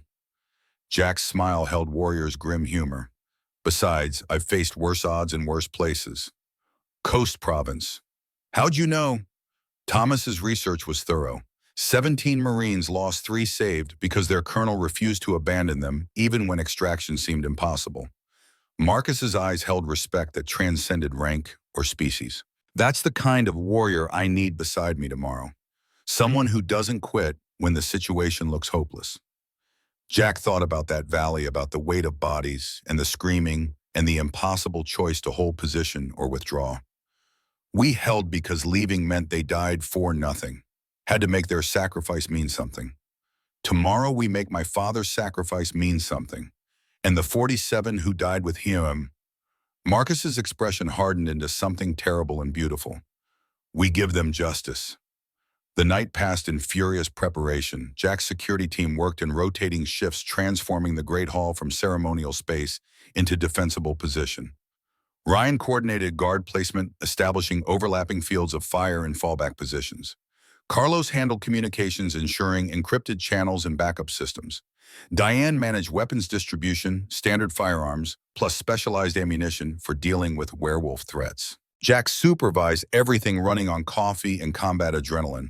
Jack's smile held Warrior's grim humor. Besides, I've faced worse odds in worse places. Coast Province. How'd you know? Thomas's research was thorough. 17 Marines lost, 3 saved because their colonel refused to abandon them even when extraction seemed impossible. Marcus's eyes held respect that transcended rank or species. That's the kind of warrior I need beside me tomorrow. Someone who doesn't quit when the situation looks hopeless. Jack thought about that valley, about the weight of bodies and the screaming and the impossible choice to hold position or withdraw. We held because leaving meant they died for nothing. Had to make their sacrifice mean something. Tomorrow we make my father's sacrifice mean something. And the 47 who died with him. Marcus's expression hardened into something terrible and beautiful. We give them justice. The night passed in furious preparation. Jack's security team worked in rotating shifts, transforming the Great Hall from ceremonial space into defensible position. Ryan coordinated guard placement, establishing overlapping fields of fire and fallback positions. Carlos handled communications, ensuring encrypted channels and backup systems. Diane managed weapons distribution, standard firearms, plus specialized ammunition for dealing with werewolf threats. Jack supervised everything, running on coffee and combat adrenaline,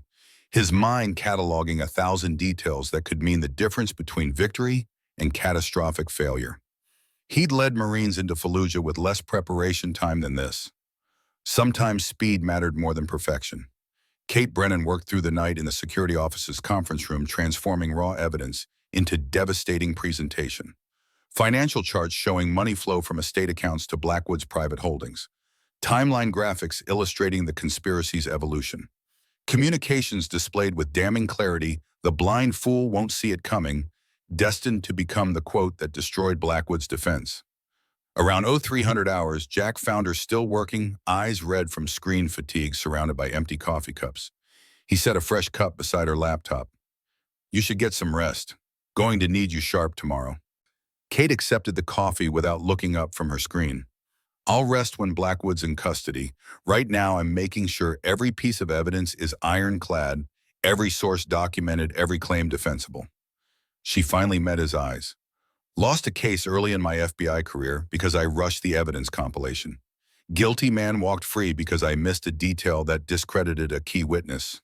his mind cataloging 1,000 details that could mean the difference between victory and catastrophic failure. He'd led Marines into Fallujah with less preparation time than this. Sometimes speed mattered more than perfection. Kate Brennan worked through the night in the security office's conference room, transforming raw evidence into devastating presentation. Financial charts showing money flow from estate accounts to Blackwood's private holdings. Timeline graphics illustrating the conspiracy's evolution. Communications displayed with damning clarity, the blind fool won't see it coming, destined to become the quote that destroyed Blackwood's defense. Around 0300 hours, Jack found her still working, eyes red from screen fatigue, surrounded by empty coffee cups. He set a fresh cup beside her laptop. You should get some rest. Going to need you sharp tomorrow. Kate accepted the coffee without looking up from her screen. I'll rest when Blackwood's in custody. Right now, I'm making sure every piece of evidence is ironclad, every source documented, every claim defensible. She finally met his eyes. Lost a case early in my FBI career because I rushed the evidence compilation. Guilty man walked free because I missed a detail that discredited a key witness.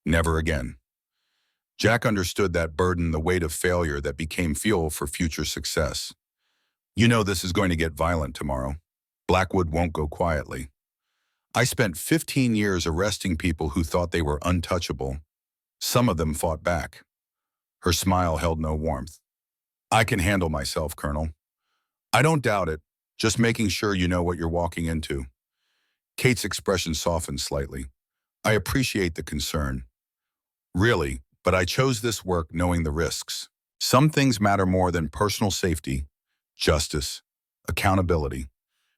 Never again. Jack understood that burden, the weight of failure that became fuel for future success. You know this is going to get violent tomorrow. Blackwood won't go quietly. I spent 15 years arresting people who thought they were untouchable. Some of them fought back. Her smile held no warmth. I can handle myself, Colonel. I don't doubt it, just making sure you know what you're walking into. Kate's expression softened slightly. I appreciate the concern. Really, but I chose this work knowing the risks. Some things matter more than personal safety, justice, accountability,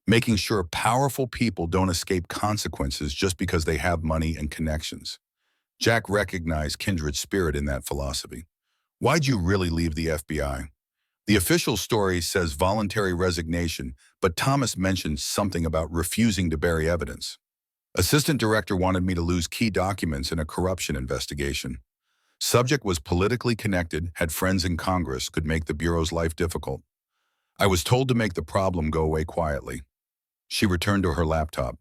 making sure powerful people don't escape consequences just because they have money and connections. Jack recognized kindred spirit in that philosophy. Why'd you really leave the FBI? The official story says voluntary resignation, but Thomas mentioned something about refusing to bury evidence. Assistant director wanted me to lose key documents in a corruption investigation. Subject was politically connected, had friends in Congress, could make the Bureau's life difficult. I was told to make the problem go away quietly. She returned to her laptop.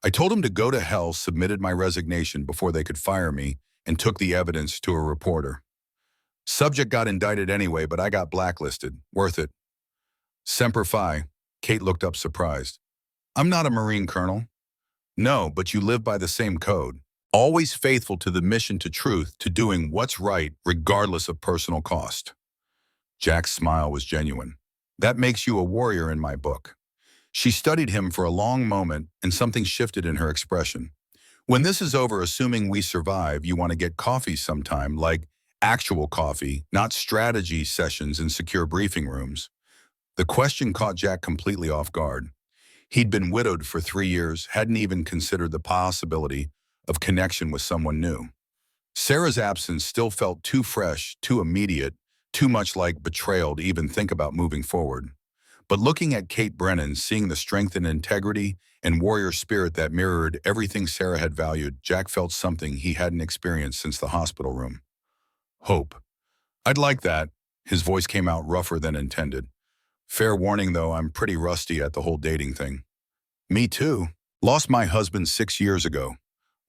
I told him to go to hell, submitted my resignation before they could fire me, and took the evidence to a reporter. Subject got indicted anyway, but I got blacklisted. Worth it. Semper Fi. Kate looked up surprised. I'm not a Marine colonel. No, but you live by the same code. Always faithful to the mission, to truth, to doing what's right, regardless of personal cost. Jack's smile was genuine. That makes you a warrior in my book. She studied him for a long moment, and something shifted in her expression. When this is over, assuming we survive, you want to get coffee sometime, like actual coffee, not strategy sessions in secure briefing rooms. The question caught Jack completely off guard. He'd been widowed for 3 years, hadn't even considered the possibility of connection with someone new. Sarah's absence still felt too fresh, too immediate, too much like betrayal to even think about moving forward. But looking at Kate Brennan, seeing the strength and integrity and warrior spirit that mirrored everything Sarah had valued, Jack felt something he hadn't experienced since the hospital room. Hope. I'd like that. His voice came out rougher than intended. Fair warning, though, I'm pretty rusty at the whole dating thing. Me too. Lost my husband 6 years ago.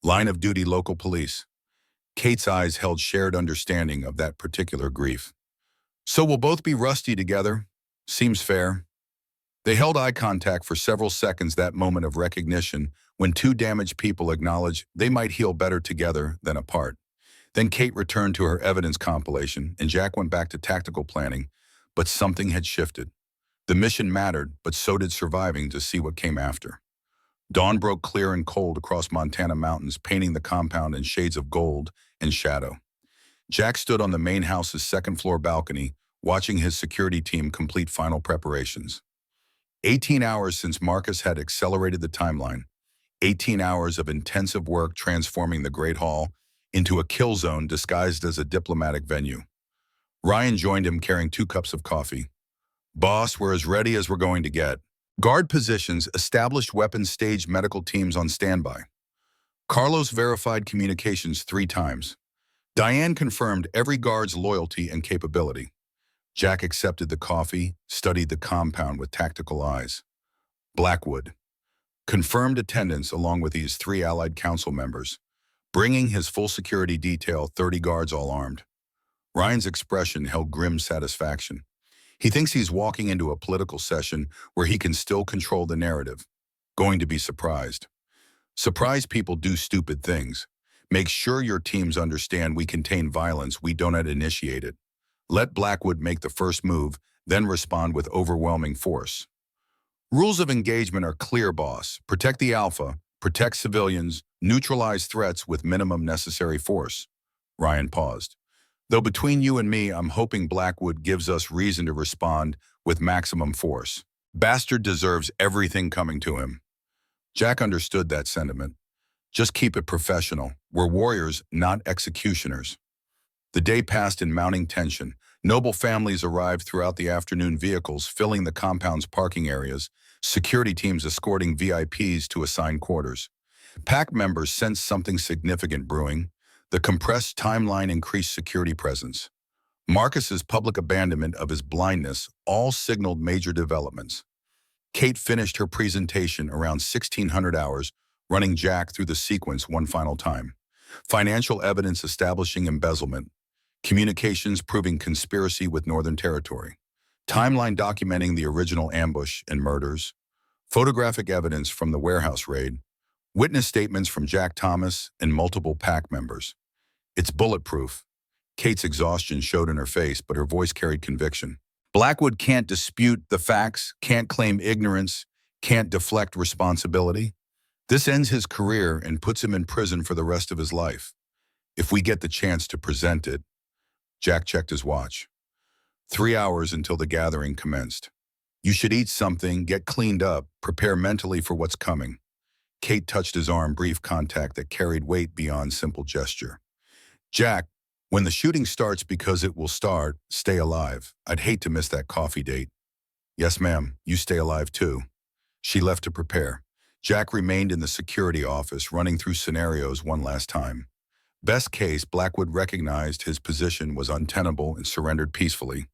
Line of duty local police. Kate's eyes held shared understanding of that particular grief. So we'll both be rusty together. Seems fair. They held eye contact for several seconds, that moment of recognition when two damaged people acknowledge they might heal better together than apart. Then Kate returned to her evidence compilation, and Jack went back to tactical planning, but something had shifted. The mission mattered, but so did surviving to see what came after. Dawn broke clear and cold across Montana mountains, painting the compound in shades of gold and shadow. Jack stood on the main house's second-floor balcony, watching his security team complete final preparations. 18 hours since Marcus had accelerated the timeline. 18 hours of intensive work transforming the Great Hall into a kill zone disguised as a diplomatic venue. Ryan joined him carrying 2 cups of coffee. Boss, we're as ready as we're going to get. Guard positions, established weapons, staged medical teams on standby. Carlos verified communications 3 times. Diane confirmed every guard's loyalty and capability. Jack accepted the coffee, studied the compound with tactical eyes. Blackwood. Confirmed attendance along with these 3 allied council members, bringing his full security detail, 30 guards all armed. Ryan's expression held grim satisfaction. He thinks he's walking into a political session where he can still control the narrative. Going to be surprised. Surprised people do stupid things. Make sure your teams understand we contain violence, we don't initiate it. Let Blackwood make the first move, then respond with overwhelming force. Rules of engagement are clear, boss. Protect the Alpha, protect civilians, neutralize threats with minimum necessary force. Ryan paused. Though between you and me, I'm hoping Blackwood gives us reason to respond with maximum force. Bastard deserves everything coming to him. Jack understood that sentiment. Just keep it professional. We're warriors, not executioners. The day passed in mounting tension. Noble families arrived throughout the afternoon, vehicles filling the compound's parking areas, security teams escorting VIPs to assigned quarters. PAC members sensed something significant brewing. The compressed timeline increased security presence. Marcus's public abandonment of his blindness all signaled major developments. Kate finished her presentation around 1600 hours, running Jack through the sequence one final time. Financial evidence establishing embezzlement. Communications proving conspiracy with Northern Territory. timeline documenting the original ambush and murders, photographic evidence from the warehouse raid, witness statements from Jack Thomas and multiple pack members. It's bulletproof. Kate's exhaustion showed in her face, but her voice carried conviction. Blackwood can't dispute the facts, can't claim ignorance, can't deflect responsibility. This ends his career and puts him in prison for the rest of his life. If we get the chance to present it. Jack checked his watch. 3 hours until the gathering commenced. You should eat something, get cleaned up, prepare mentally for what's coming. Kate touched his arm, brief contact that carried weight beyond simple gesture. Jack, when the shooting starts, because it will start, stay alive. I'd hate to miss that coffee date. Yes, ma'am, you stay alive too. She left to prepare. Jack remained in the security office, running through scenarios one last time. Best case, Blackwood recognized his position was untenable and surrendered peacefully.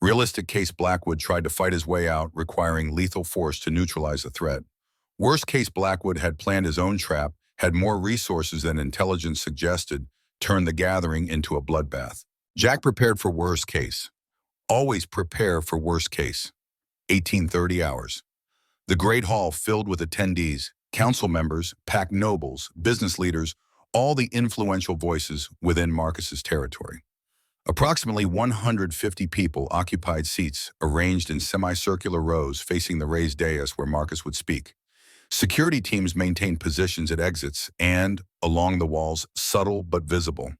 Realistic case, Blackwood tried to fight his way out, requiring lethal force to neutralize the threat. Worst case, Blackwood had planned his own trap, had more resources than intelligence suggested, turned the gathering into a bloodbath. Jack prepared for worst case. Always prepare for worst case. 1830 hours. The Great Hall filled with attendees, council members, pack nobles, business leaders, all the influential voices within Marcus's territory. Approximately 150 people occupied seats arranged in semicircular rows facing the raised dais where Marcus would speak. Security teams maintained positions at exits and, along the walls, subtle but visible.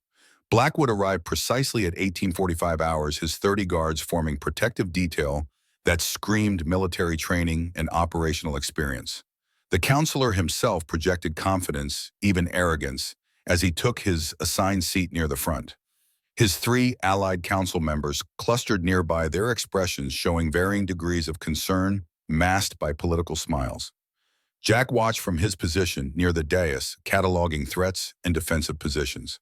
Blackwood arrived precisely at 1845 hours, his 30 guards forming protective detail that screamed military training and operational experience. The counselor himself projected confidence, even arrogance, as he took his assigned seat near the front. His 3 allied council members clustered nearby, their expressions showing varying degrees of concern, masked by political smiles. Jack watched from his position near the dais, cataloging threats and defensive positions.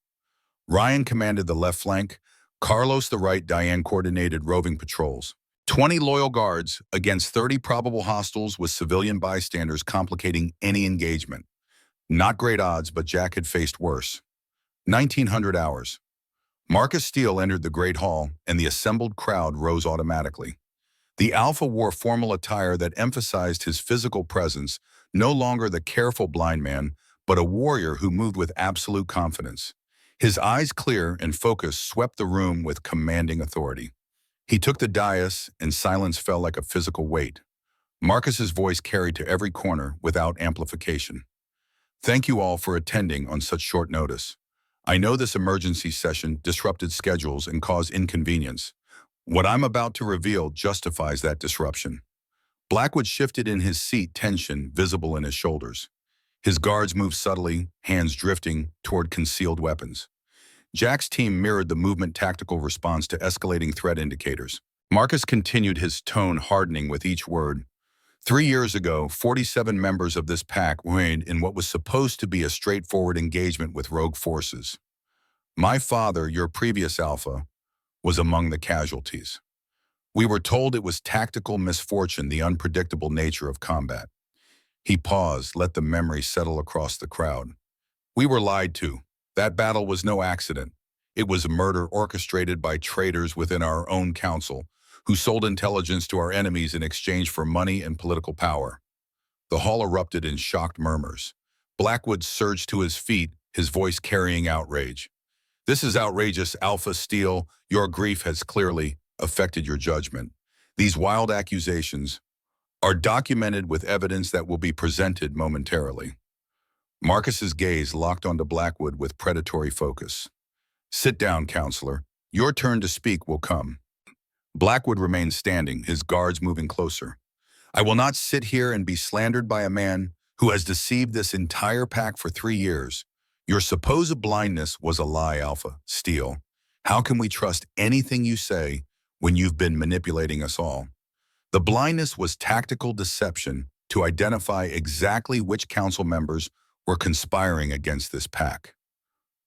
Ryan commanded the left flank, Carlos the right. Diane coordinated roving patrols. 20 loyal guards against 30 probable hostiles with civilian bystanders complicating any engagement. Not great odds, but Jack had faced worse. 1900 hours. Marcus Steele entered the Great Hall, and the assembled crowd rose automatically. The Alpha wore formal attire that emphasized his physical presence, no longer the careful blind man, but a warrior who moved with absolute confidence. His eyes, clear and focused, swept the room with commanding authority. He took the dais, and silence fell like a physical weight. Marcus's voice carried to every corner without amplification. Thank you all for attending on such short notice. I know this emergency session disrupted schedules and caused inconvenience. What I'm about to reveal justifies that disruption. Blackwood shifted in his seat, tension visible in his shoulders. His guards moved subtly, hands drifting toward concealed weapons. Jack's team mirrored the movement, tactical response to escalating threat indicators. Marcus continued, his tone hardening with each word. 3 years ago, 47 members of this pack were in what was supposed to be a straightforward engagement with rogue forces. My father, your previous Alpha, was among the casualties. We were told it was tactical misfortune, the unpredictable nature of combat. He paused, let the memory settle across the crowd. We were lied to. That battle was no accident. It was a murder orchestrated by traitors within our own council, who sold intelligence to our enemies in exchange for money and political power. The hall erupted in shocked murmurs. Blackwood surged to his feet, his voice carrying outrage. This is outrageous, Alpha Steele. Your grief has clearly affected your judgment. These wild accusations are documented with evidence that will be presented momentarily. Marcus's gaze locked onto Blackwood with predatory focus. Sit down, counselor. Your turn to speak will come. Blackwood remained standing, his guards moving closer. I will not sit here and be slandered by a man who has deceived this entire pack for 3 years. Your supposed blindness was a lie, Alpha Steele. How can we trust anything you say when you've been manipulating us all? The blindness was tactical deception to identify exactly which council members were conspiring against this pack.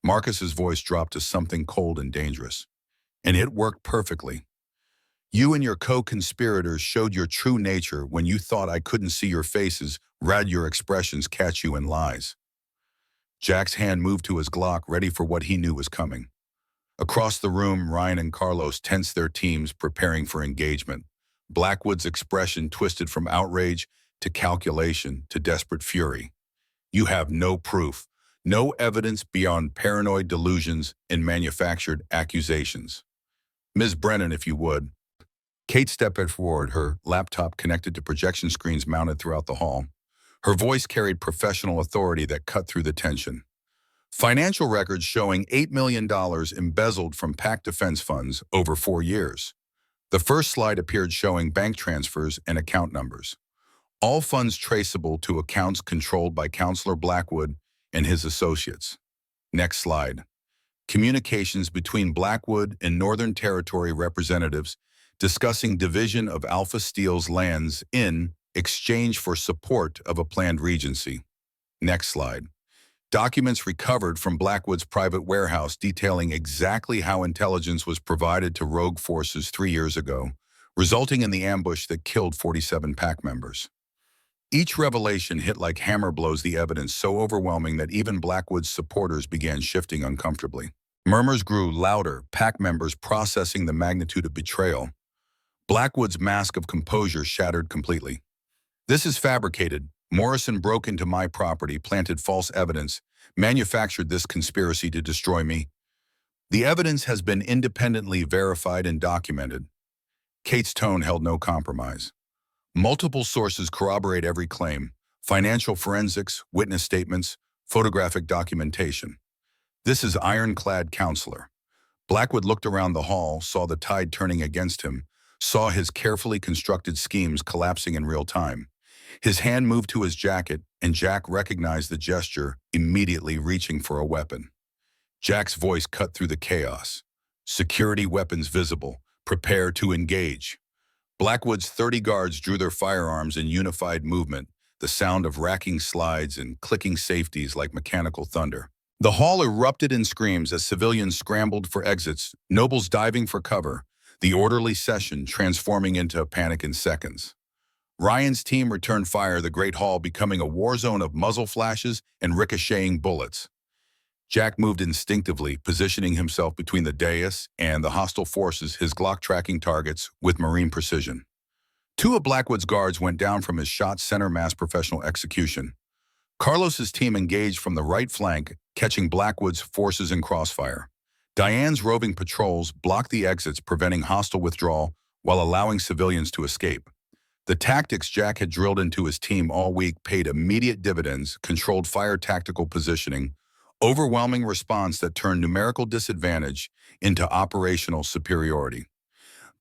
Marcus's voice dropped to something cold and dangerous. And it worked perfectly. You and your co-conspirators showed your true nature when you thought I couldn't see your faces, read your expressions, catch you in lies. Jack's hand moved to his Glock, ready for what he knew was coming. Across the room, Ryan and Carlos tensed their teams, preparing for engagement. Blackwood's expression twisted from outrage to calculation to desperate fury. You have no proof, no evidence beyond paranoid delusions and manufactured accusations. Ms. Brennan, if you would. Kate stepped forward, her laptop connected to projection screens mounted throughout the hall. Her voice carried professional authority that cut through the tension. Financial records showing $8 million embezzled from PAC defense funds over 4 years. The first slide appeared showing bank transfers and account numbers. All funds traceable to accounts controlled by Counselor Blackwood and his associates. Next slide. Communications between Blackwood and Northern Territory representatives discussing division of Alpha Steel's lands in exchange for support of a planned regency. Next slide. Documents recovered from Blackwood's private warehouse detailing exactly how intelligence was provided to rogue forces 3 years ago, resulting in the ambush that killed 47 PAC members. Each revelation hit like hammer blows, the evidence so overwhelming that even Blackwood's supporters began shifting uncomfortably. Murmurs grew louder, PAC members processing the magnitude of betrayal. Blackwood's mask of composure shattered completely. This is fabricated. Morrison broke into my property, planted false evidence, manufactured this conspiracy to destroy me. The evidence has been independently verified and documented. Kate's tone held no compromise. Multiple sources corroborate every claim: financial forensics, witness statements, photographic documentation. This is ironclad, Counselor. Blackwood looked around the hall, saw the tide turning against him, saw his carefully constructed schemes collapsing in real time. His hand moved to his jacket, and Jack recognized the gesture, immediately reaching for a weapon. Jack's voice cut through the chaos. Security weapons visible. Prepare to engage. Blackwood's 30 guards drew their firearms in unified movement, the sound of racking slides and clicking safeties like mechanical thunder. The hall erupted in screams as civilians scrambled for exits, nobles diving for cover, the orderly session transforming into a panic in seconds. Ryan's team returned fire, the Great Hall becoming a war zone of muzzle flashes and ricocheting bullets. Jack moved instinctively, positioning himself between the dais and the hostile forces, his Glock tracking targets with marine precision. 2 of Blackwood's guards went down from his shot center mass professional execution. Carlos's team engaged from the right flank, catching Blackwood's forces in crossfire. Diane's roving patrols blocked the exits, preventing hostile withdrawal while allowing civilians to escape. The tactics Jack had drilled into his team all week paid immediate dividends: controlled fire, tactical positioning, overwhelming response that turned numerical disadvantage into operational superiority.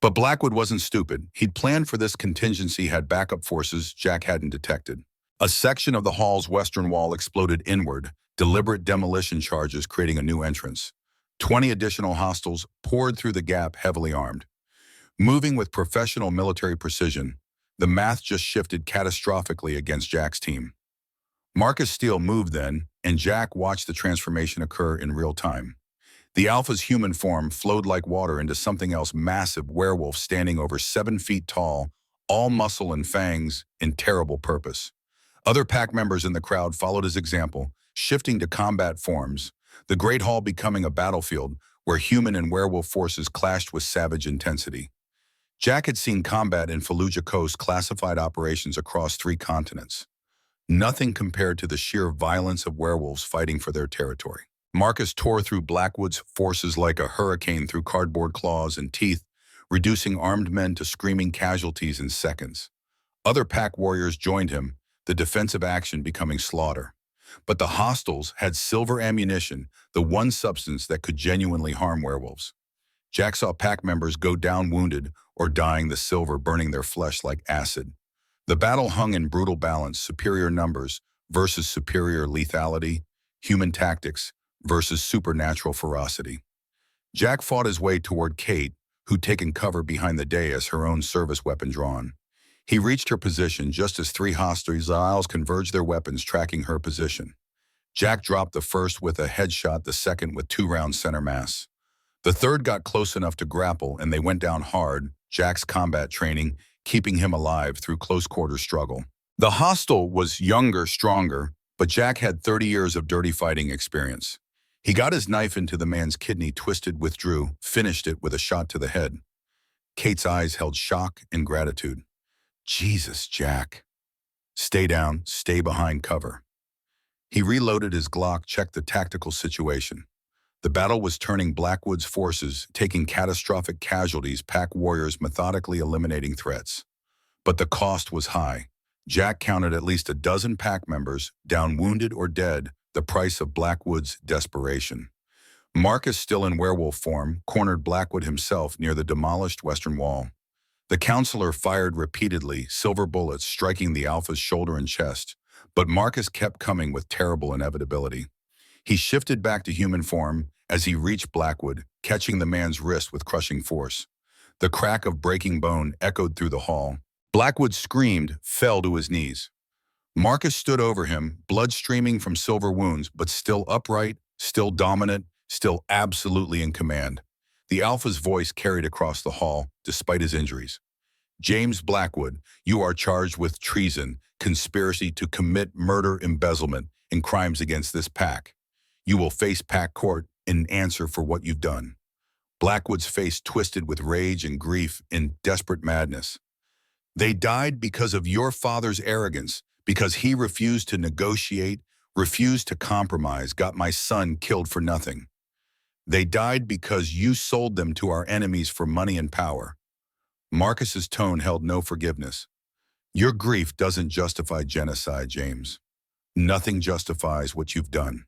But Blackwood wasn't stupid. He'd planned for this contingency, had backup forces Jack hadn't detected. A section of the hall's western wall exploded inward, deliberate demolition charges creating a new entrance. 20 additional hostiles poured through the gap, heavily armed. Moving with professional military precision, the math just shifted catastrophically against Jack's team. Marcus Steele moved then, and Jack watched the transformation occur in real time. The Alpha's human form flowed like water into something else: massive werewolf standing over 7 feet tall, all muscle and fangs, in terrible purpose. Other PAC members in the crowd followed his example, shifting to combat forms, the Great Hall becoming a battlefield where human and werewolf forces clashed with savage intensity. Jack had seen combat in Fallujah Coast classified operations across 3 continents. Nothing compared to the sheer violence of werewolves fighting for their territory. Marcus tore through Blackwood's forces like a hurricane through cardboard claws and teeth, reducing armed men to screaming casualties in seconds. Other PAC warriors joined him, the defensive action becoming slaughter. But the hostiles had silver ammunition, the one substance that could genuinely harm werewolves. Jack saw PAC members go down wounded or dying, the silver burning their flesh like acid. The battle hung in brutal balance: superior numbers versus superior lethality, human tactics versus supernatural ferocity. Jack fought his way toward Kate, who'd taken cover behind the dais, her own service weapon drawn. He reached her position just as 3 hostiles converged their weapons, tracking her position. Jack dropped the first with a headshot, the second with 2-round center mass. The third got close enough to grapple, and they went down hard, Jack's combat training keeping him alive through close-quarter struggle. The hostile was younger, stronger, but Jack had 30 years of dirty fighting experience. He got his knife into the man's kidney, twisted, withdrew, finished it with a shot to the head. Kate's eyes held shock and gratitude. Jesus, Jack. Stay down, stay behind cover. He reloaded his Glock, checked the tactical situation. The battle was turning Blackwood's forces, taking catastrophic casualties, pack warriors methodically eliminating threats. But the cost was high. Jack counted at least a dozen pack members, down wounded or dead, the price of Blackwood's desperation. Marcus, still in werewolf form, cornered Blackwood himself near the demolished western wall. The counselor fired repeatedly, silver bullets striking the Alpha's shoulder and chest, but Marcus kept coming with terrible inevitability. He shifted back to human form as he reached Blackwood, catching the man's wrist with crushing force. The crack of breaking bone echoed through the hall. Blackwood screamed, fell to his knees. Marcus stood over him, blood streaming from silver wounds, but still upright, still dominant, still absolutely in command. The Alpha's voice carried across the hall, despite his injuries. James Blackwood, you are charged with treason, conspiracy to commit murder, embezzlement, and crimes against this pack. You will face pack court in answer for what you've done. Blackwood's face twisted with rage and grief in desperate madness. They died because of your father's arrogance, because he refused to negotiate, refused to compromise, got my son killed for nothing. They died because you sold them to our enemies for money and power. Marcus's tone held no forgiveness. Your grief doesn't justify genocide, James. Nothing justifies what you've done.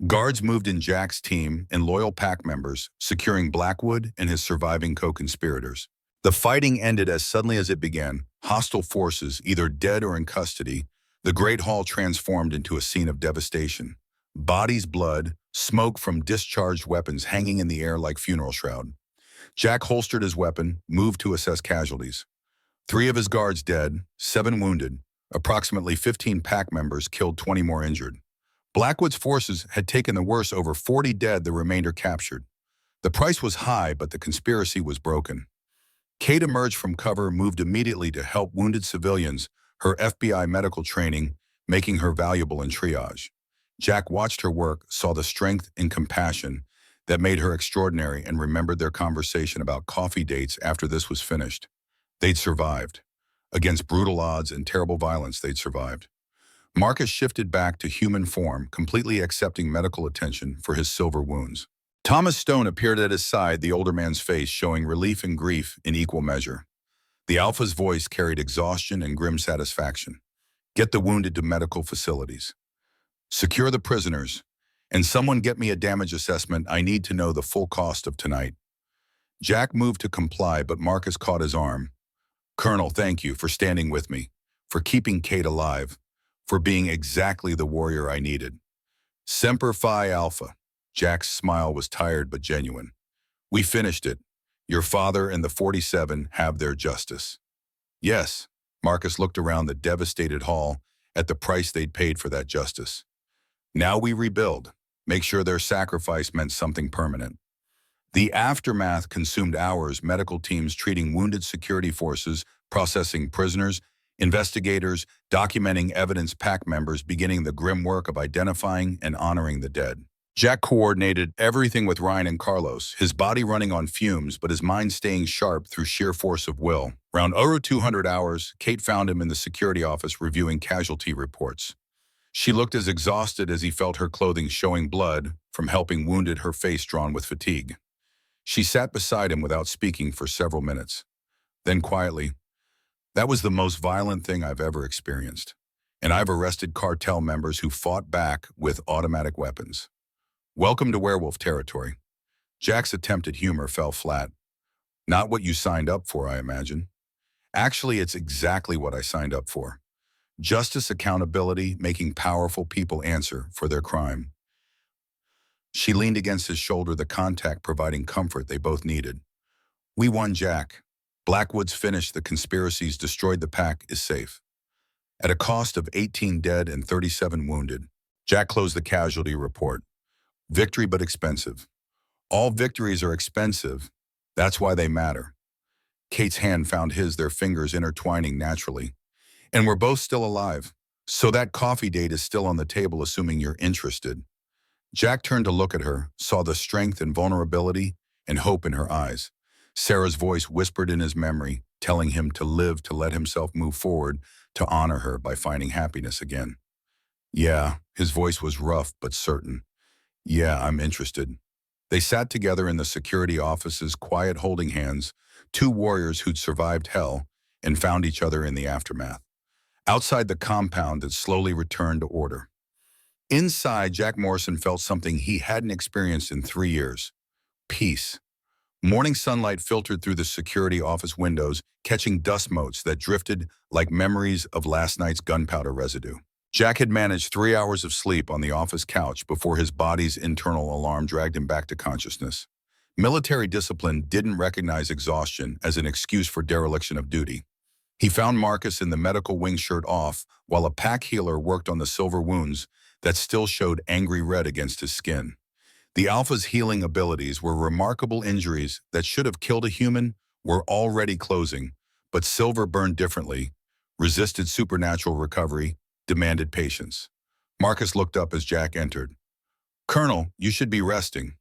Guards moved in Jack's team and loyal pack members, securing Blackwood and his surviving co-conspirators. The fighting ended as suddenly as it began. Hostile forces, either dead or in custody, the Great Hall transformed into a scene of devastation. Bodies, blood, smoke from discharged weapons hanging in the air like funeral shroud. Jack holstered his weapon, moved to assess casualties. 3 of his guards dead, 7 wounded, approximately 15 pack members killed, 20 more injured. Blackwood's forces had taken the worst, over 40 dead, the remainder captured. The price was high, but the conspiracy was broken. Kate emerged from cover, moved immediately to help wounded civilians, her FBI medical training making her valuable in triage. Jack watched her work, saw the strength and compassion that made her extraordinary, and remembered their conversation about coffee dates after this was finished. They'd survived. Against brutal odds and terrible violence, they'd survived. Marcus shifted back to human form, completely accepting medical attention for his silver wounds. Thomas Stone appeared at his side, the older man's face showing relief and grief in equal measure. The Alpha's voice carried exhaustion and grim satisfaction. Get the wounded to medical facilities. Secure the prisoners. And someone get me a damage assessment. I need to know the full cost of tonight. Jack moved to comply, but Marcus caught his arm. Colonel, thank you for standing with me, for keeping Kate alive, for being exactly the warrior I needed. Semper Fi Alpha. Jack's smile was tired but genuine. We finished it. Your father and the 47 have their justice. Yes, Marcus looked around the devastated hall at the price they'd paid for that justice. Now we rebuild, make sure their sacrifice meant something permanent. The aftermath consumed hours, medical teams treating wounded, security forces processing prisoners, investigators documenting evidence, pack members beginning the grim work of identifying and honoring the dead. Jack coordinated everything with Ryan and Carlos, his body running on fumes but his mind staying sharp through sheer force of will. Around 0200 hours, Kate found him in the security office reviewing casualty reports. She looked as exhausted as he felt, her clothing showing blood from helping wounded, her face drawn with fatigue. She sat beside him without speaking for several minutes. Then quietly, that was the most violent thing I've ever experienced. And I've arrested cartel members who fought back with automatic weapons. Welcome to werewolf territory. Jack's attempt at humor fell flat. Not what you signed up for, I imagine. Actually, it's exactly what I signed up for. Justice, accountability, making powerful people answer for their crime. She leaned against his shoulder, the contact providing comfort they both needed. We won, Jack. Blackwood's finished, the conspiracies destroyed, the pack is safe. At a cost of 18 dead and 37 wounded, Jack closed the casualty report. Victory, but expensive. All victories are expensive. That's why they matter. Kate's hand found his, their fingers intertwining naturally. And we're both still alive. So that coffee date is still on the table, assuming you're interested. Jack turned to look at her, saw the strength and vulnerability and hope in her eyes. Sarah's voice whispered in his memory, telling him to live to let himself move forward, to honor her by finding happiness again. Yeah, his voice was rough but certain. Yeah, I'm interested. They sat together in the security offices, quiet holding hands, two warriors who'd survived hell and found each other in the aftermath. Outside the compound that slowly returned to order. Inside, Jack Morrison felt something he hadn't experienced in 3 years. Peace. Morning sunlight filtered through the security office windows, catching dust motes that drifted like memories of last night's gunpowder residue. Jack had managed 3 hours of sleep on the office couch before his body's internal alarm dragged him back to consciousness. Military discipline didn't recognize exhaustion as an excuse for dereliction of duty. He found Marcus in the medical wing, shirt off, while a pack healer worked on the silver wounds that still showed angry red against his skin. The Alpha's healing abilities were remarkable. Injuries that should have killed a human were already closing, but Silver burned differently, resisted supernatural recovery, demanded patience. Marcus looked up as Jack entered. "Colonel, you should be resting."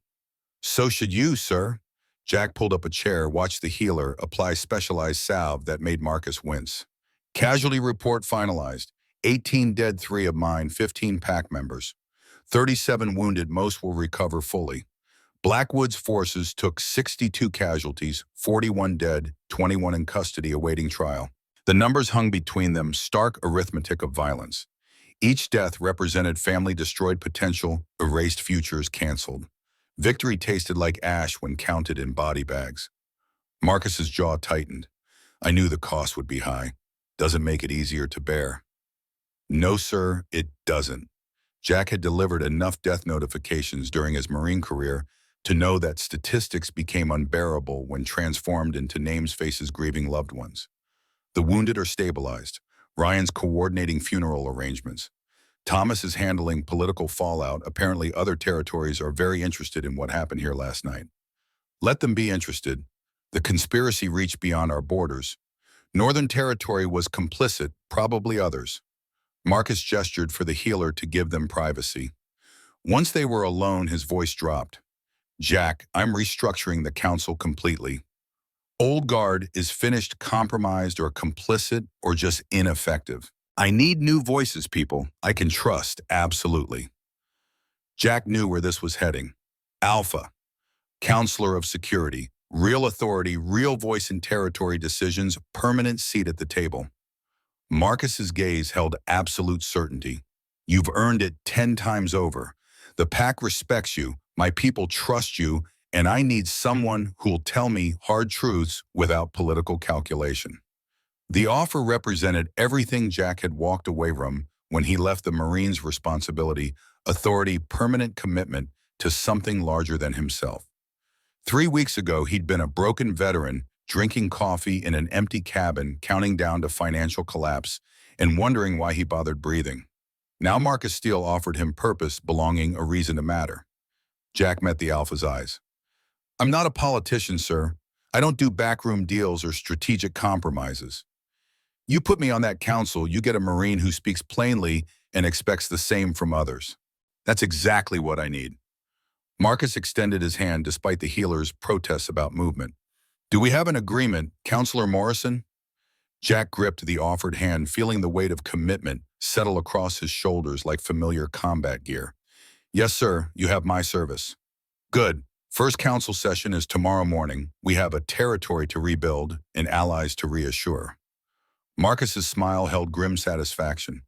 "So should you, sir." Jack pulled up a chair, watched the healer apply specialized salve that made Marcus wince. Casualty report finalized. 18 dead, 3 of mine, 15 pack members. 37 wounded, most will recover fully. Blackwood's forces took 62 casualties, 41 dead, 21 in custody awaiting trial. The numbers hung between them, stark arithmetic of violence. Each death represented family destroyed potential, erased futures canceled. Victory tasted like ash when counted in body bags. Marcus's jaw tightened. "I knew the cost would be high. Doesn't make it easier to bear." "No, sir, it doesn't." Jack had delivered enough death notifications during his Marine career to know that statistics became unbearable when transformed into names, faces, grieving loved ones. The wounded are stabilized. Ryan's coordinating funeral arrangements. Thomas is handling political fallout. Apparently other territories are very interested in what happened here last night. Let them be interested. The conspiracy reached beyond our borders. Northern Territory was complicit, probably others. Marcus gestured for the healer to give them privacy. Once they were alone, his voice dropped. "Jack, I'm restructuring the council completely. Old guard is finished, compromised, or complicit, or just ineffective. I need new voices, people I can trust, absolutely." Jack knew where this was heading. Alpha, counselor of security, real authority, real voice in territory decisions, permanent seat at the table. Marcus's gaze held absolute certainty. "You've earned it 10 times over. The pack respects you, my people trust you, and I need someone who'll tell me hard truths without political calculation." The offer represented everything Jack had walked away from when he left the Marines' responsibility, authority, permanent commitment to something larger than himself. 3 weeks ago, he'd been a broken veteran, drinking coffee in an empty cabin, counting down to financial collapse, and wondering why he bothered breathing. Now Marcus Steele offered him purpose, belonging, a reason to matter. Jack met the Alpha's eyes. "I'm not a politician, sir. I don't do backroom deals or strategic compromises. You put me on that council, you get a Marine who speaks plainly and expects the same from others. That's exactly what I need." Marcus extended his hand despite the healer's protests about movement. "Do we have an agreement, Counselor Morrison?" Jack gripped the offered hand, feeling the weight of commitment settle across his shoulders like familiar combat gear. "Yes, sir, you have my service." "Good. First council session is tomorrow morning. We have a territory to rebuild and allies to reassure." Marcus's smile held grim satisfaction.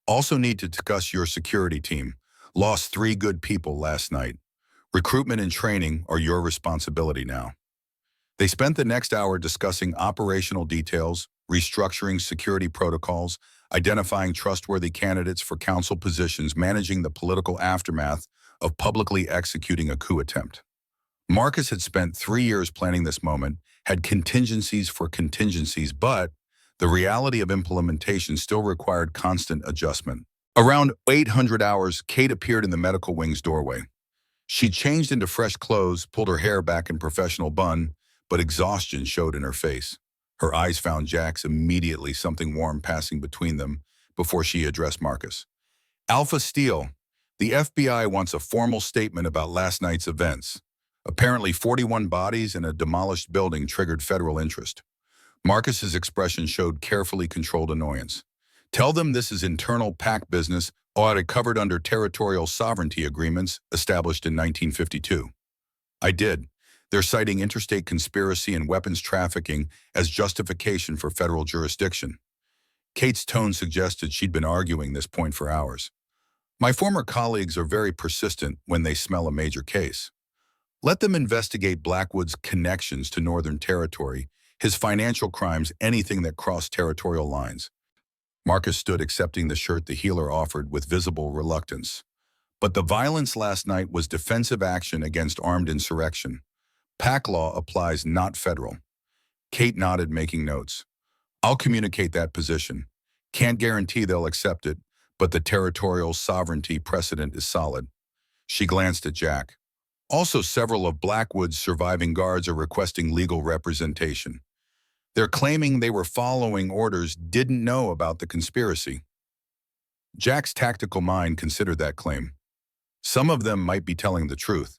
"Also need to discuss your security team. Lost 3 good people last night. Recruitment and training are your responsibility now." They spent the next hour discussing operational details, restructuring security protocols, identifying trustworthy candidates for council positions, managing the political aftermath of publicly executing a coup attempt. Marcus had spent 3 years planning this moment, had contingencies for contingencies, but the reality of implementation still required constant adjustment. Around 800 hours, Kate appeared in the medical wing's doorway. She changed into fresh clothes, pulled her hair back in professional bun, but exhaustion showed in her face. Her eyes found Jack's immediately, something warm passing between them before she addressed Marcus. "Alpha Steele, the FBI wants a formal statement about last night's events. Apparently, 41 bodies in a demolished building triggered federal interest. Marcus's expression showed carefully controlled annoyance. Tell them this is internal PAC business audit covered under territorial sovereignty agreements established in 1952. I did. They're citing interstate conspiracy and weapons trafficking as justification for federal jurisdiction. Kate's tone suggested she'd been arguing this point for hours. My former colleagues are very persistent when they smell a major case. Let them investigate Blackwood's connections to Northern Territory, his financial crimes, anything that crossed territorial lines. Marcus stood accepting the shirt the healer offered with visible reluctance. But the violence last night was defensive action against armed insurrection. PAC law applies, not federal. Kate nodded, making notes. I'll communicate that position. Can't guarantee they'll accept it, but the territorial sovereignty precedent is solid. She glanced at Jack. Also, several of Blackwood's surviving guards are requesting legal representation. They're claiming they were following orders, didn't know about the conspiracy. Jack's tactical mind considered that claim. Some of them might be telling the truth.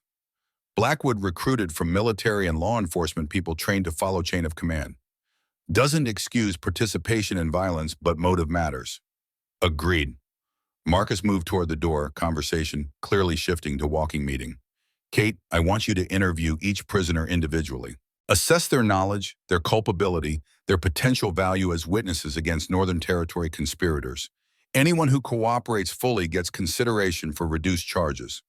Blackwood recruited from military and law enforcement people trained to follow chain of command. Doesn't excuse participation in violence, but motive matters. Agreed. Marcus moved toward the door, conversation clearly shifting to walking meeting. Kate, I want you to interview each prisoner individually. Assess their knowledge, their culpability, their potential value as witnesses against Northern Territory conspirators. Anyone who cooperates fully gets consideration for reduced charges.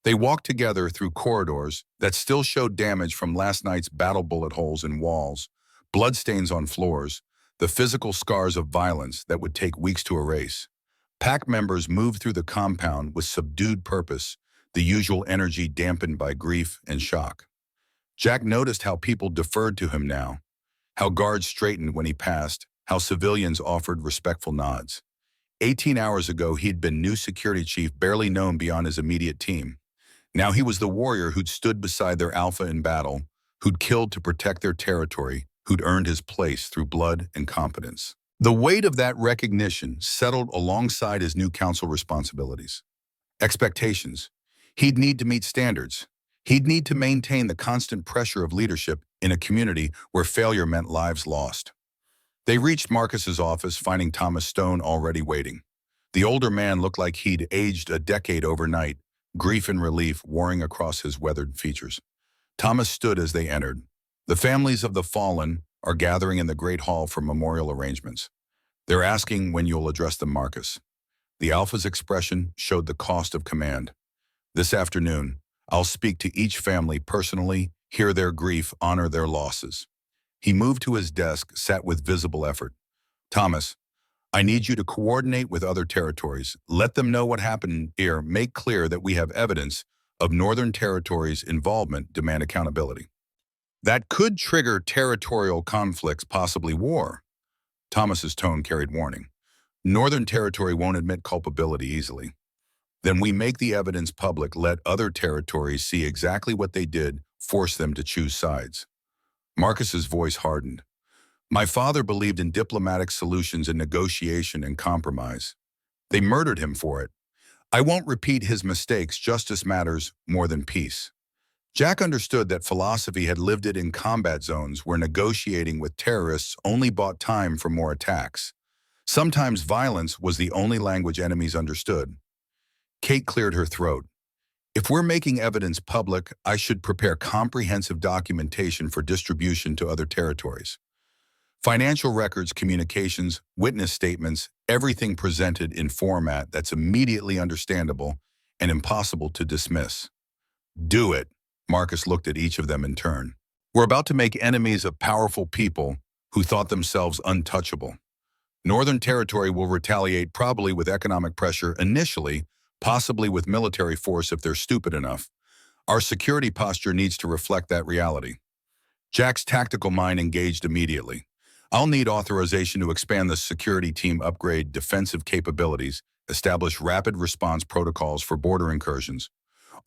They walked together through corridors that still showed damage from last night's battle bullet holes in walls, bloodstains on floors, the physical scars of violence that would take weeks to erase. PAC members moved through the compound with subdued purpose, the usual energy dampened by grief and shock. Jack noticed how people deferred to him now, how guards straightened when he passed, how civilians offered respectful nods. 18 hours ago, he'd been new security chief, barely known beyond his immediate team. Now he was the warrior who'd stood beside their alpha in battle, who'd killed to protect their territory, who'd earned his place through blood and competence. The weight of that recognition settled alongside his new council responsibilities. Expectations. He'd need to meet standards. He'd need to maintain the constant pressure of leadership in a community where failure meant lives lost. They reached Marcus's office, finding Thomas Stone already waiting. The older man looked like he'd aged a decade overnight, grief and relief warring across his weathered features. Thomas stood as they entered. The families of the fallen are gathering in the great hall for memorial arrangements. They're asking when you'll address them, Marcus. The Alpha's expression showed the cost of command. This afternoon, I'll speak to each family personally, hear their grief, honor their losses. He moved to his desk, sat with visible effort. Thomas, I need you to coordinate with other territories. Let them know what happened here. Make clear that we have evidence of Northern Territory's involvement, demand accountability. That could trigger territorial conflicts, possibly war. Thomas's tone carried warning. Northern Territory won't admit culpability easily. Then we make the evidence public, let other territories see exactly what they did, force them to choose sides. Marcus's voice hardened. My father believed in diplomatic solutions and negotiation and compromise. They murdered him for it. I won't repeat his mistakes. Justice matters more than peace. Jack understood that philosophy had lived it in combat zones where negotiating with terrorists only bought time for more attacks. Sometimes violence was the only language enemies understood. Kate cleared her throat. If we're making evidence public, I should prepare comprehensive documentation for distribution to other territories. Financial records, communications, witness statements, everything presented in format that's immediately understandable and impossible to dismiss. Do it. Marcus looked at each of them in turn. We're about to make enemies of powerful people who thought themselves untouchable. Northern Territory will retaliate, probably with economic pressure initially, possibly with military force if they're stupid enough. Our security posture needs to reflect that reality. Jack's tactical mind engaged immediately. I'll need authorization to expand the security team, upgrade defensive capabilities, establish rapid response protocols for border incursions.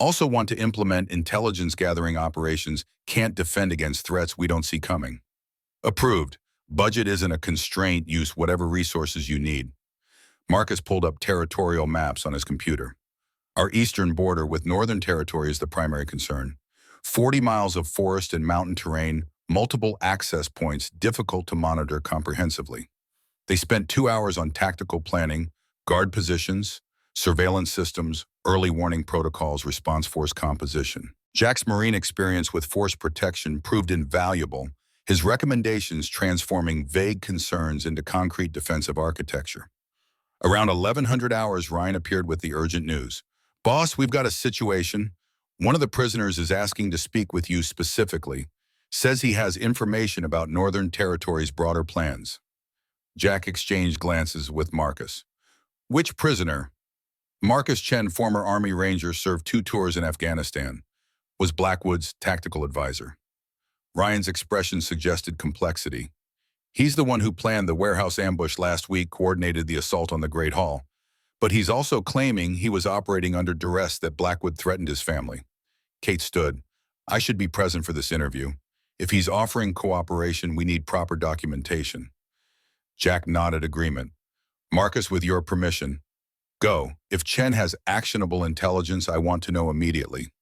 Also want to implement intelligence gathering operations, can't defend against threats we don't see coming. Approved. Budget isn't a constraint, use whatever resources you need. Marcus pulled up territorial maps on his computer. Our eastern border with Northern Territory is the primary concern. 40 miles of forest and mountain terrain, multiple access points difficult to monitor comprehensively. They spent 2 hours on tactical planning, guard positions, surveillance systems, early warning protocols, response force composition. Jack's Marine experience with force protection proved invaluable, his recommendations transforming vague concerns into concrete defensive architecture. Around 1100 hours, Ryan appeared with the urgent news. "Boss, we've got a situation. One of the prisoners is asking to speak with you specifically. Says he has information about Northern Territory's broader plans." Jack exchanged glances with Marcus. "Which prisoner?" Marcus Chen, former Army Ranger, served 2 tours in Afghanistan, was Blackwood's tactical advisor. Ryan's expression suggested complexity. "He's the one who planned the warehouse ambush last week, coordinated the assault on the Great Hall. But he's also claiming he was operating under duress, that Blackwood threatened his family." Kate stood. "I should be present for this interview. If he's offering cooperation, we need proper documentation." Jack nodded agreement. "Marcus, with your permission, go. If Chen has actionable intelligence, I want to know immediately."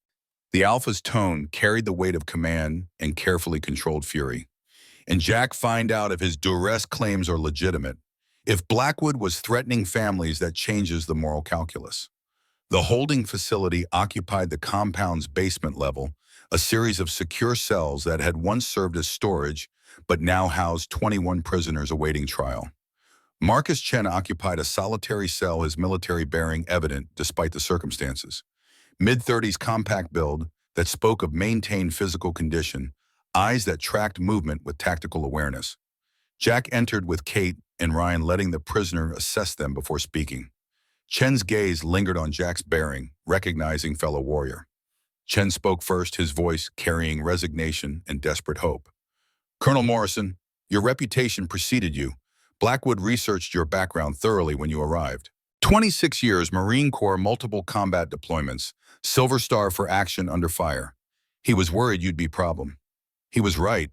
The Alpha's tone carried the weight of command and carefully controlled fury. "And Jack, find out if his duress claims are legitimate. If Blackwood was threatening families, that changes the moral calculus." The holding facility occupied the compound's basement level, a series of secure cells that had once served as storage, but now housed 21 prisoners awaiting trial. Marcus Chen occupied a solitary cell, his military bearing evident despite the circumstances. Mid-30s compact build that spoke of maintained physical condition, eyes that tracked movement with tactical awareness. Jack entered with Kate and Ryan, letting the prisoner assess them before speaking. Chen's gaze lingered on Jack's bearing, recognizing fellow warrior. Chen spoke first, his voice carrying resignation and desperate hope. "Colonel Morrison, your reputation preceded you. Blackwood researched your background thoroughly when you arrived. 26 years, Marine Corps, multiple combat deployments, Silver Star for action under fire. He was worried you'd be a problem." He was right.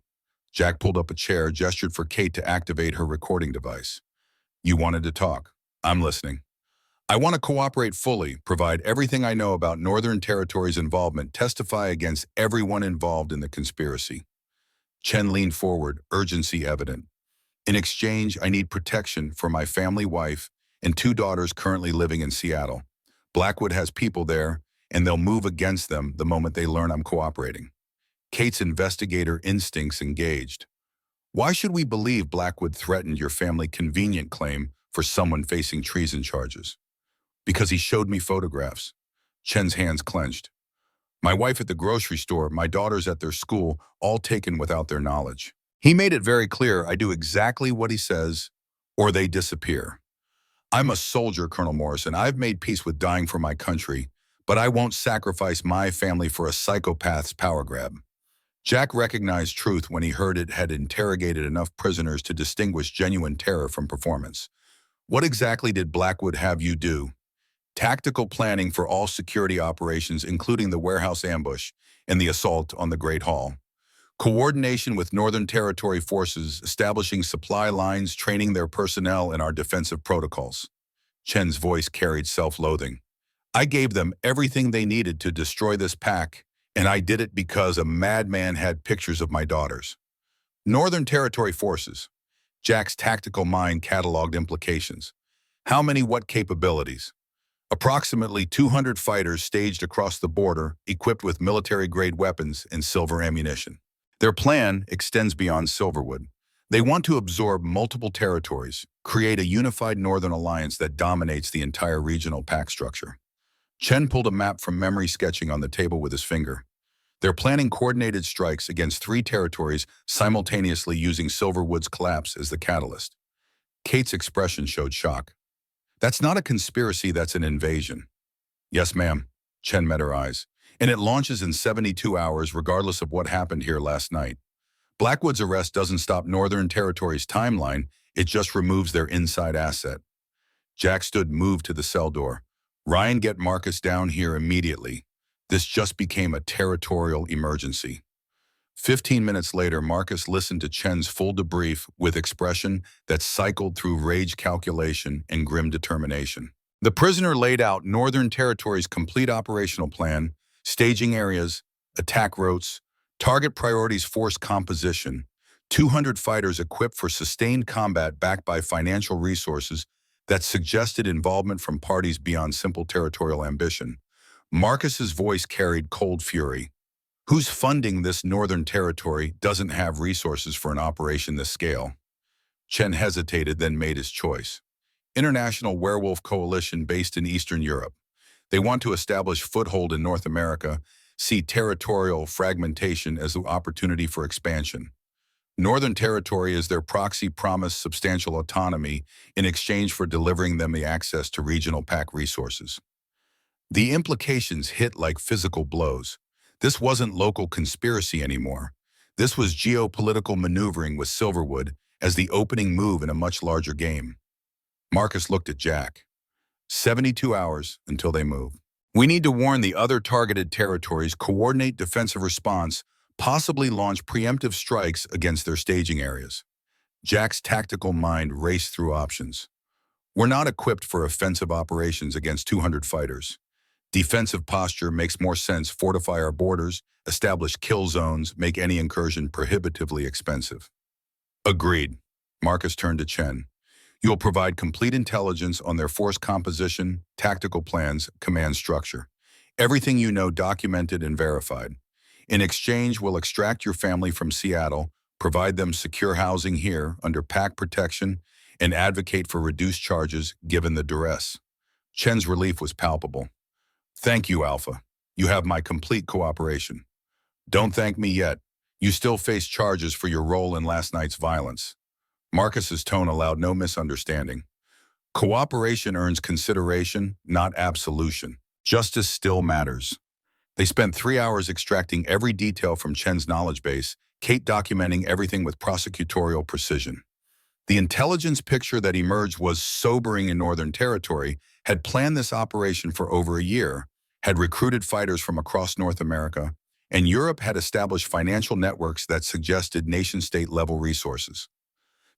Jack pulled up a chair, gestured for Kate to activate her recording device. "You wanted to talk. I'm listening." "I want to cooperate fully, provide everything I know about Northern Territory's involvement, testify against everyone involved in the conspiracy." Chen leaned forward, urgency evident. "In exchange, I need protection for my family, wife, and 2 daughters currently living in Seattle. Blackwood has people there, and they'll move against them the moment they learn I'm cooperating." Kate's investigator instincts engaged. "Why should we believe Blackwood threatened your family?" Convenient claim for someone facing treason charges. "Because he showed me photographs." Chen's hands clenched. "My wife at the grocery store, my daughters at their school, all taken without their knowledge. He made it very clear I do exactly what he says, or they disappear. I'm a soldier, Colonel Morrison. I've made peace with dying for my country, but I won't sacrifice my family for a psychopath's power grab." Jack recognized truth when he heard it had interrogated enough prisoners to distinguish genuine terror from performance. "What exactly did Blackwood have you do?" "Tactical planning for all security operations, including the warehouse ambush and the assault on the Great Hall. Coordination with Northern Territory forces, establishing supply lines, training their personnel in our defensive protocols." Chen's voice carried self-loathing. "I gave them everything they needed to destroy this pack, and I did it because a madman had pictures of my daughters." Northern Territory forces. Jack's tactical mind cataloged implications. How many, what capabilities? Approximately 200 fighters staged across the border, equipped with military-grade weapons and silver ammunition. Their plan extends beyond Silverwood. They want to absorb multiple territories, create a unified Northern alliance that dominates the entire regional pack structure. Chen pulled a map from memory, sketching on the table with his finger. They're planning coordinated strikes against 3 territories simultaneously, using Silverwood's collapse as the catalyst. Kate's expression showed shock. "That's not a conspiracy, that's an invasion." "Yes, ma'am." Chen met her eyes. "And it launches in 72 hours, regardless of what happened here last night. Blackwood's arrest doesn't stop Northern Territory's timeline, it just removes their inside asset." Jack stood, moved to the cell door. "Ryan, get Marcus down here immediately. This just became a territorial emergency." 15 minutes later, Marcus listened to Chen's full debrief with expression that cycled through rage, calculation, and grim determination. The prisoner laid out Northern Territory's complete operational plan, staging areas, attack routes, target priorities, force composition, 200 fighters equipped for sustained combat backed by financial resources that suggested involvement from parties beyond simple territorial ambition. Marcus's voice carried cold fury. Who's funding this northern territory doesn't have resources for an operation this scale. Chen hesitated, then made his choice. International Werewolf Coalition based in Eastern Europe. They want to establish foothold in North America, see territorial fragmentation as the opportunity for expansion. Northern Territory is their proxy promise substantial autonomy in exchange for delivering them the access to regional pack resources. The implications hit like physical blows. This wasn't local conspiracy anymore. This was geopolitical maneuvering with Silverwood as the opening move in a much larger game. Marcus looked at Jack. 72 hours until they move. We need to warn the other targeted territories, coordinate defensive response, possibly launch preemptive strikes against their staging areas. Jack's tactical mind raced through options. We're not equipped for offensive operations against 200 fighters. Defensive posture makes more sense. Fortify our borders, establish kill zones, make any incursion prohibitively expensive. Agreed. Marcus turned to Chen. You'll provide complete intelligence on their force composition, tactical plans, command structure. Everything you know documented and verified. In exchange, we'll extract your family from Seattle, provide them secure housing here under PAC protection, and advocate for reduced charges given the duress. Chen's relief was palpable. Thank you, Alpha. You have my complete cooperation. Don't thank me yet. You still face charges for your role in last night's violence. Marcus's tone allowed no misunderstanding. Cooperation earns consideration, not absolution. Justice still matters. They spent 3 hours extracting every detail from Chen's knowledge base, Kate documenting everything with prosecutorial precision. The intelligence picture that emerged was sobering. In Northern Territory, had planned this operation for over a year, had recruited fighters from across North America, and Europe had established financial networks that suggested nation-state level resources.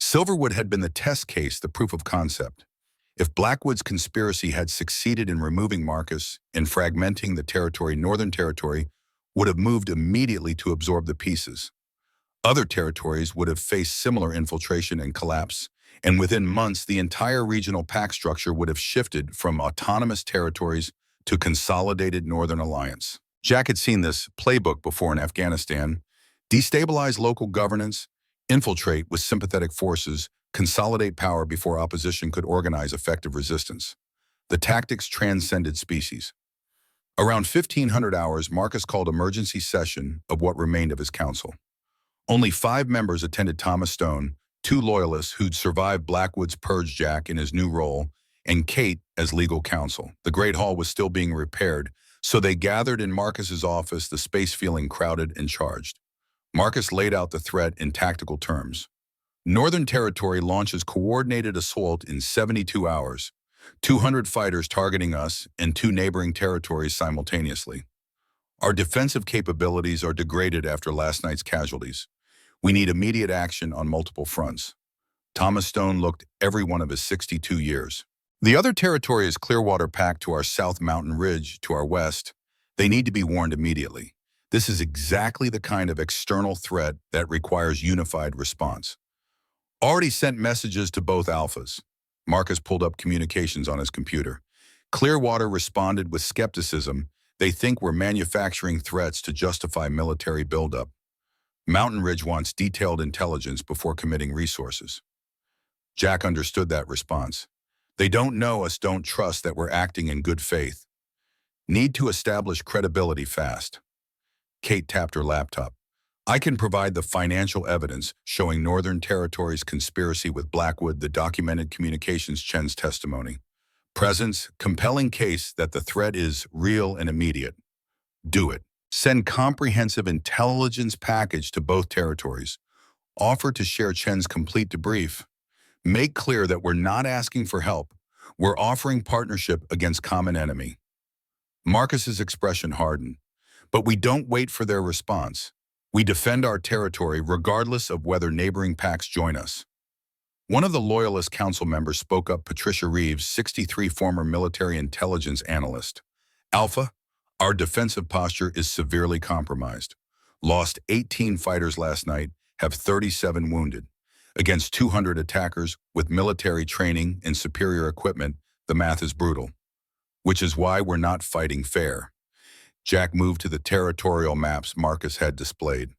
Silverwood had been the test case, the proof of concept. If Blackwood's conspiracy had succeeded in removing Marcus and fragmenting the territory, Northern Territory would have moved immediately to absorb the pieces. Other territories would have faced similar infiltration and collapse, and within months the entire regional pack structure would have shifted from autonomous territories to consolidated Northern Alliance. Jack had seen this playbook before in Afghanistan: destabilize local governance, infiltrate with sympathetic forces, consolidate power before opposition could organize effective resistance. The tactics transcended species. Around 1500 hours, Marcus called emergency session of what remained of his council. Only 5 members attended: Thomas Stone, 2 loyalists who'd survived Blackwood's purge, Jack in his new role, and Kate as legal counsel. The Great Hall was still being repaired, so they gathered in Marcus's office, the space feeling crowded and charged. Marcus laid out the threat in tactical terms. Northern Territory launches coordinated assault in 72 hours, 200 fighters targeting us and 2 neighboring territories simultaneously. Our defensive capabilities are degraded after last night's casualties. We need immediate action on multiple fronts. Thomas Stone looked every one of his 62 years. The other territory is Clearwater Pack to our south, Mountain Ridge to our west. They need to be warned immediately. This is exactly the kind of external threat that requires unified response. Already sent messages to both alphas. Marcus pulled up communications on his computer. Clearwater responded with skepticism. They think we're manufacturing threats to justify military buildup. Mountain Ridge wants detailed intelligence before committing resources. Jack understood that response. They don't know us, don't trust that we're acting in good faith. Need to establish credibility fast. Kate tapped her laptop. I can provide the financial evidence showing Northern Territory's conspiracy with Blackwood, the documented communications, Chen's testimony. Presence, compelling case that the threat is real and immediate. Do it. Send comprehensive intelligence package to both territories. Offer to share Chen's complete debrief. Make clear that we're not asking for help. We're offering partnership against common enemy. Marcus's expression hardened. But we don't wait for their response. We defend our territory regardless of whether neighboring packs join us. One of the Loyalist Council members spoke up, Patricia Reeves, 63, former military intelligence analyst. Alpha, Our defensive posture is severely compromised. Lost 18 fighters last night, have 37 wounded. Against 200 attackers with military training and superior equipment, the math is brutal. Which is why we're not fighting fair. Jack moved to the territorial maps Marcus had displayed.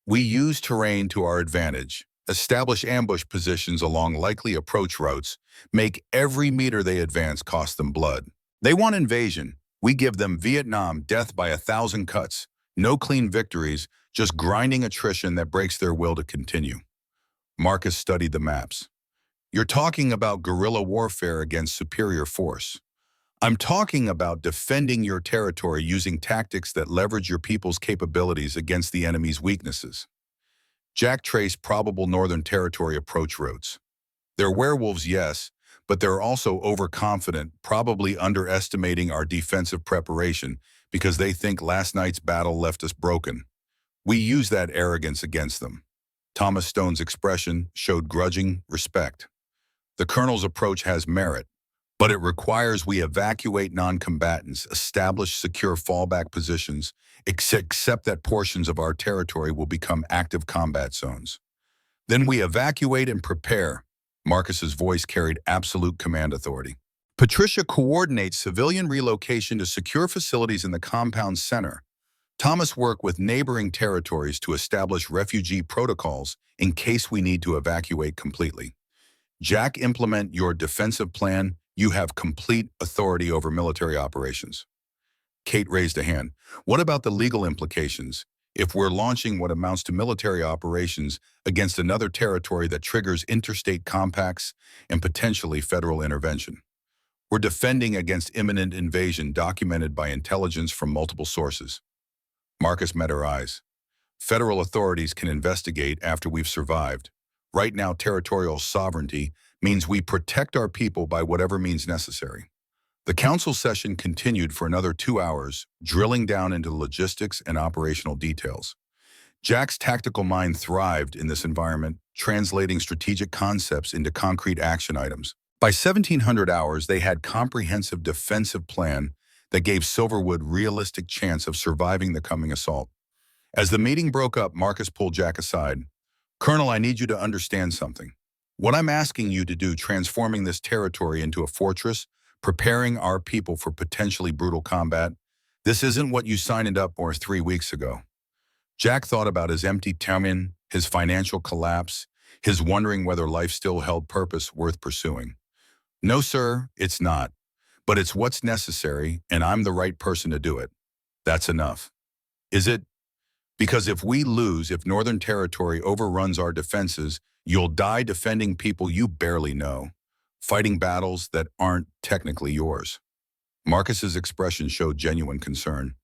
We use terrain to our advantage, establish ambush positions along likely approach routes, make every meter they advance cost them blood. They want invasion. We give them Vietnam, death by 1,000 cuts. No clean victories, just grinding attrition that breaks their will to continue. Marcus studied the maps. You're talking about guerrilla warfare against superior force. I'm talking about defending your territory using tactics that leverage your people's capabilities against the enemy's weaknesses. Jack traced probable Northern Territory approach routes. They're werewolves, yes, but they're also overconfident, probably underestimating our defensive preparation because they think last night's battle left us broken. We use that arrogance against them. Thomas Stone's expression showed grudging respect. The colonel's approach has merit, but it requires we evacuate non-combatants, establish secure fallback positions, except that portions of our territory will become active combat zones. Then we evacuate and prepare. Marcus's voice carried absolute command authority. Patricia coordinates civilian relocation to secure facilities in the compound center. Thomas work with neighboring territories to establish refugee protocols in case we need to evacuate completely. Jack, implement your defensive plan. You have complete authority over military operations. Kate raised a hand. What about the legal implications? If we're launching what amounts to military operations against another territory that triggers interstate compacts and potentially federal intervention. We're defending against imminent invasion documented by intelligence from multiple sources. Marcus met her eyes. Federal authorities can investigate after we've survived. Right now, territorial sovereignty means we protect our people by whatever means necessary. The council session continued for another 2 hours, drilling down into logistics and operational details. Jack's tactical mind thrived in this environment, translating strategic concepts into concrete action items. By 1700 hours, they had comprehensive defensive plan that gave Silverwood realistic chance of surviving the coming assault. As the meeting broke up, Marcus pulled Jack aside. Colonel, I need you to understand something. What I'm asking you to do, transforming this territory into a fortress, preparing our people for potentially brutal combat, this isn't what you signed up for 3 weeks ago. Jack thought about his empty tummy, his financial collapse, his wondering whether life still held purpose worth pursuing. No, sir, it's not. But it's what's necessary, and I'm the right person to do it. That's enough. Is it? Because if we lose, if Northern Territory overruns our defenses, you'll die defending people you barely know, fighting battles that aren't technically yours. Marcus's expression showed genuine concern.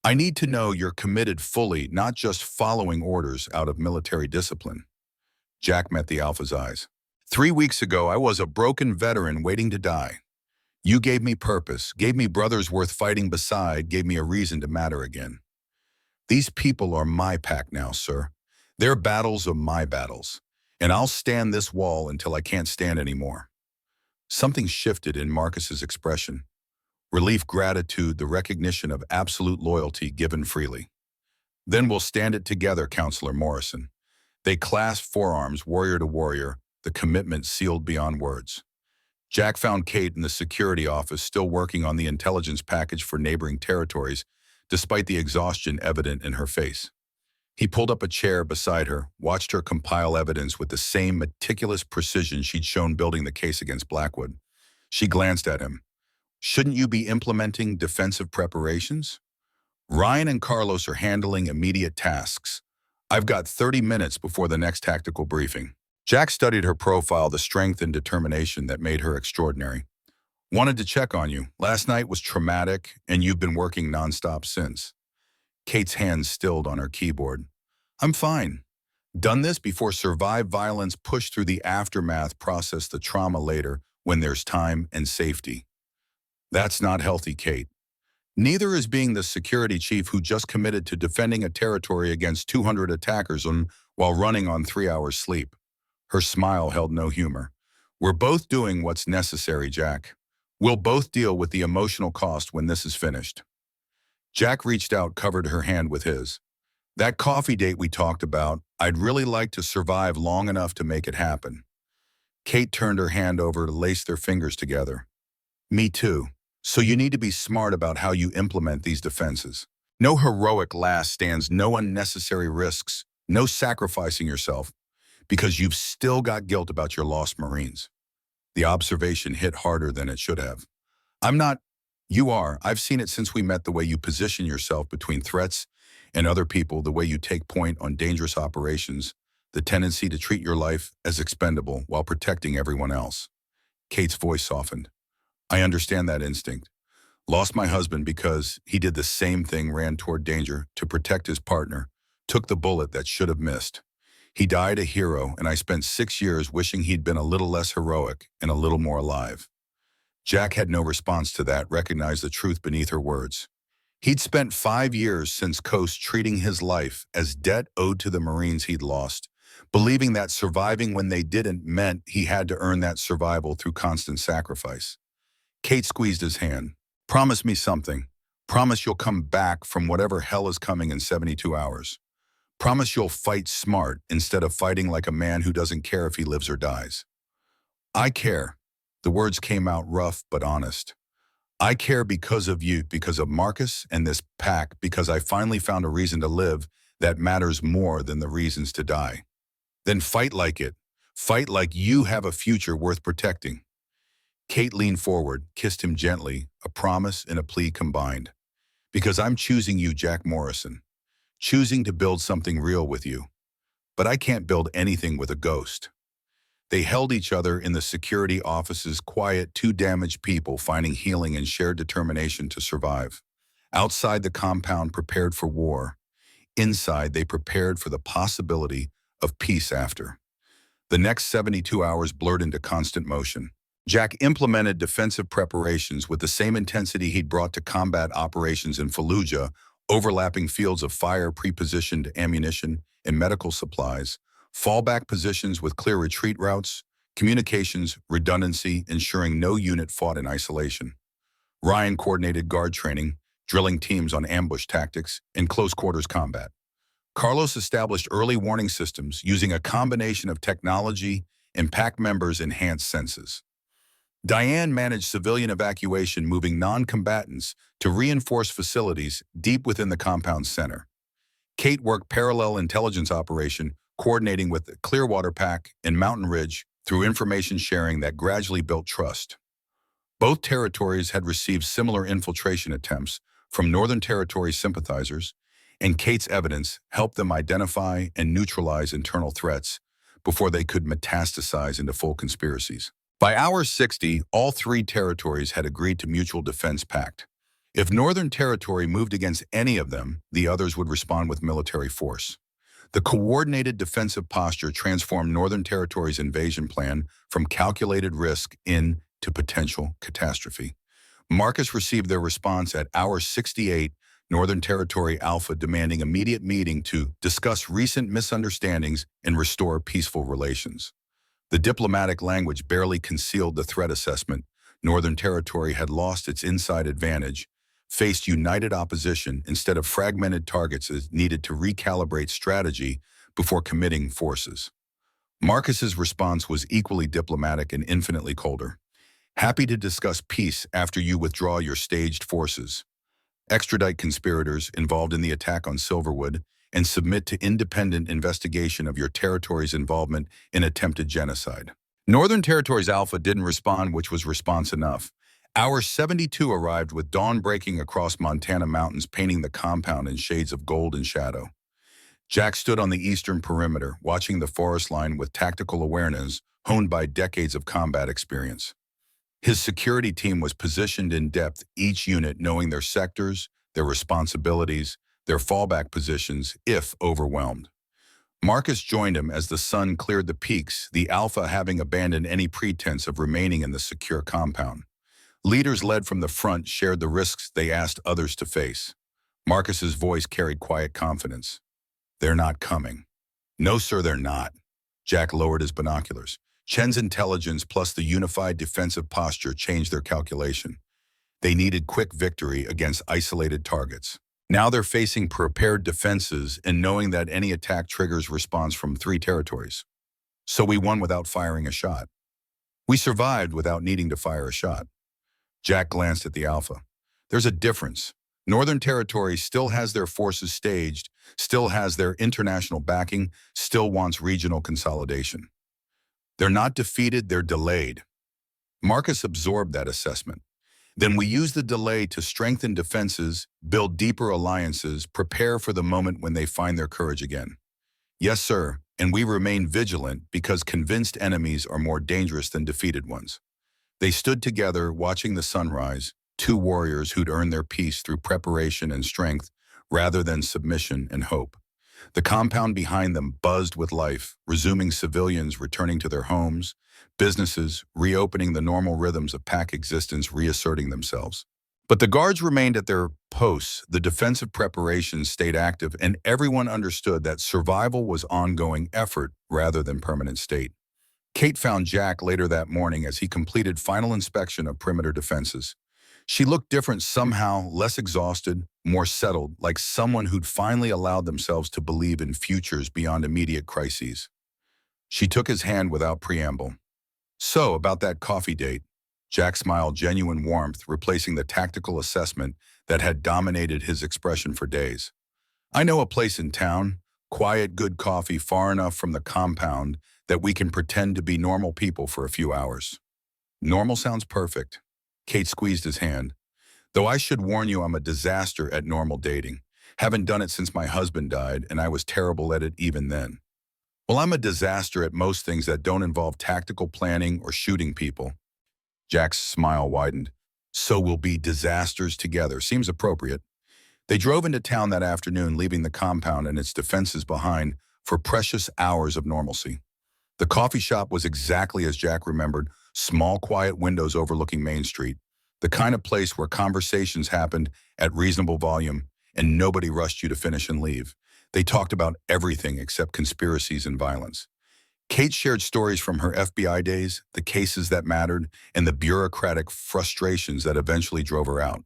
I need to know you're committed fully, not just following orders out of military discipline. Jack met the Alpha's eyes. 3 weeks ago, I was a broken veteran waiting to die. You gave me purpose, gave me brothers worth fighting beside, gave me a reason to matter again. These people are my pack now, sir. Their battles are my battles, and I'll stand this wall until I can't stand anymore. Something shifted in Marcus's expression. Relief, gratitude, the recognition of absolute loyalty given freely. Then we'll stand it together, Counselor Morrison. They clasped forearms, warrior to warrior, the commitment sealed beyond words. Jack found Kate in the security office still working on the intelligence package for neighboring territories, despite the exhaustion evident in her face. He pulled up a chair beside her, watched her compile evidence with the same meticulous precision she'd shown building the case against Blackwood. She glanced at him. Shouldn't you be implementing defensive preparations? Ryan and Carlos are handling immediate tasks. I've got 30 minutes before the next tactical briefing. Jack studied her profile, the strength and determination that made her extraordinary. Wanted to check on you. Last night was traumatic, and you've been working nonstop since. Kate's hands stilled on her keyboard. I'm fine. Done this before, survive violence, push through the aftermath, process the trauma later when there's time and safety. That's not healthy, Kate. Neither is being the security chief who just committed to defending a territory against 200 attackers while running on 3 hours sleep. Her smile held no humor. We're both doing what's necessary, Jack. We'll both deal with the emotional cost when this is finished. Jack reached out, covered her hand with his. That coffee date we talked about, I'd really like to survive long enough to make it happen. Kate turned her hand over to lace their fingers together. Me too. So you need to be smart about how you implement these defenses. No heroic last stands, no unnecessary risks, no sacrificing yourself, because you've still got guilt about your lost Marines. The observation hit harder than it should have. I'm not. You are. I've seen it since we met, the way you position yourself between threats and other people, the way you take point on dangerous operations, the tendency to treat your life as expendable while protecting everyone else. Kate's voice softened. I understand that instinct. Lost my husband because he did the same thing, ran toward danger to protect his partner, took the bullet that should have missed. He died a hero, and I spent 6 years wishing he'd been a little less heroic and a little more alive. Jack had no response to that, recognized the truth beneath her words. He'd spent 5 years since Coast treating his life as debt owed to the Marines he'd lost, believing that surviving when they didn't meant he had to earn that survival through constant sacrifice. Kate squeezed his hand. Promise me something. Promise you'll come back from whatever hell is coming in 72 hours. Promise you'll fight smart instead of fighting like a man who doesn't care if he lives or dies. I care. The words came out rough but honest. I care because of you, because of Marcus and this pack, because I finally found a reason to live that matters more than the reasons to die. Then fight like it. Fight like you have a future worth protecting. Kate leaned forward, kissed him gently, a promise and a plea combined. Because I'm choosing you, Jack Morrison. Choosing to build something real with you. But I can't build anything with a ghost. They held each other in the security offices, quiet, two damaged people finding healing and shared determination to survive. Outside the compound, prepared for war. Inside, they prepared for the possibility of peace after. The next 72 hours blurred into constant motion. Jack implemented defensive preparations with the same intensity he'd brought to combat operations in Fallujah, overlapping fields of fire, pre-positioned ammunition, and medical supplies, fallback positions with clear retreat routes, communications, redundancy, ensuring no unit fought in isolation. Ryan coordinated guard training, drilling teams on ambush tactics, and close-quarters combat. Carlos established early warning systems using a combination of technology and pack members' enhanced senses. Diane managed civilian evacuation, moving non-combatants to reinforced facilities deep within the compound's center. Kate worked parallel intelligence operation, coordinating with the Clearwater Pack and Mountain Ridge through information sharing that gradually built trust. Both territories had received similar infiltration attempts from Northern Territory sympathizers, and Kate's evidence helped them identify and neutralize internal threats before they could metastasize into full conspiracies. By hour 60, all 3 territories had agreed to mutual defense pact. If Northern Territory moved against any of them, the others would respond with military force. The coordinated defensive posture transformed Northern Territory's invasion plan from calculated risk into potential catastrophe. Marcus received their response at hour 68, Northern Territory Alpha demanding immediate meeting to discuss recent misunderstandings and restore peaceful relations. The diplomatic language barely concealed the threat assessment. Northern Territory had lost its inside advantage, faced united opposition instead of fragmented targets as needed to recalibrate strategy before committing forces. Marcus's response was equally diplomatic and infinitely colder. Happy to discuss peace after you withdraw your staged forces. Extradite conspirators involved in the attack on Silverwood and submit to independent investigation of your territory's involvement in attempted genocide. Northern Territory's Alpha didn't respond, which was response enough. Hour 72 arrived with dawn breaking across Montana mountains, painting the compound in shades of gold and shadow. Jack stood on the eastern perimeter, watching the forest line with tactical awareness honed by decades of combat experience. His security team was positioned in depth, each unit knowing their sectors, their responsibilities, their fallback positions if overwhelmed. Marcus joined him as the sun cleared the peaks, the Alpha having abandoned any pretense of remaining in the secure compound. Leaders led from the front shared the risks they asked others to face. Marcus's voice carried quiet confidence. They're not coming. No, sir, they're not. Jack lowered his binoculars. Chen's intelligence plus the unified defensive posture changed their calculation. They needed quick victory against isolated targets. Now they're facing prepared defenses and knowing that any attack triggers response from 3 territories. So we won without firing a shot. We survived without needing to fire a shot. Jack glanced at the Alpha. There's a difference. Northern Territory still has their forces staged, still has their international backing, still wants regional consolidation. They're not defeated, they're delayed. Marcus absorbed that assessment. Then we use the delay to strengthen defenses, build deeper alliances, prepare for the moment when they find their courage again. Yes, sir, and we remain vigilant because convinced enemies are more dangerous than defeated ones. They stood together, watching the sunrise, 2 warriors who'd earned their peace through preparation and strength rather than submission and hope. The compound behind them buzzed with life, resuming civilians returning to their homes, businesses reopening the normal rhythms of pack existence reasserting themselves. But the guards remained at their posts, the defensive preparations stayed active, and everyone understood that survival was ongoing effort rather than permanent state. Kate found Jack later that morning as he completed final inspection of perimeter defenses. She looked different somehow, less exhausted, more settled, like someone who'd finally allowed themselves to believe in futures beyond immediate crises. She took his hand without preamble. So, about that coffee date, Jack smiled, genuine warmth replacing the tactical assessment that had dominated his expression for days. I know a place in town, quiet, good coffee far enough from the compound that we can pretend to be normal people for a few hours. Normal sounds perfect. Kate squeezed his hand. Though I should warn you, I'm a disaster at normal dating. Haven't done it since my husband died, and I was terrible at it even then. Well, I'm a disaster at most things that don't involve tactical planning or shooting people. Jack's smile widened. So we'll be disasters together. Seems appropriate. They drove into town that afternoon, leaving the compound and its defenses behind for precious hours of normalcy. The coffee shop was exactly as Jack remembered, small, quiet windows overlooking Main Street, the kind of place where conversations happened at reasonable volume and nobody rushed you to finish and leave. They talked about everything except conspiracies and violence. Kate shared stories from her FBI days, the cases that mattered, and the bureaucratic frustrations that eventually drove her out.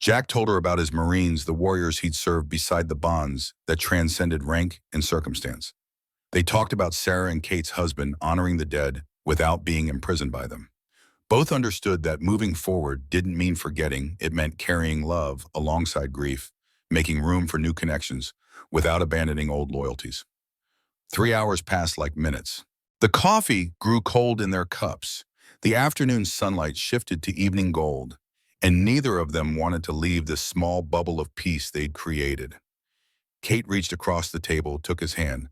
Jack told her about his Marines, the warriors he'd served beside the bonds that transcended rank and circumstance. They talked about Sarah and Kate's husband honoring the dead without being imprisoned by them. Both understood that moving forward didn't mean forgetting, it meant carrying love alongside grief, making room for new connections without abandoning old loyalties. 3 hours passed like minutes. The coffee grew cold in their cups. The afternoon sunlight shifted to evening gold, and neither of them wanted to leave this small bubble of peace they'd created. Kate reached across the table, took his hand.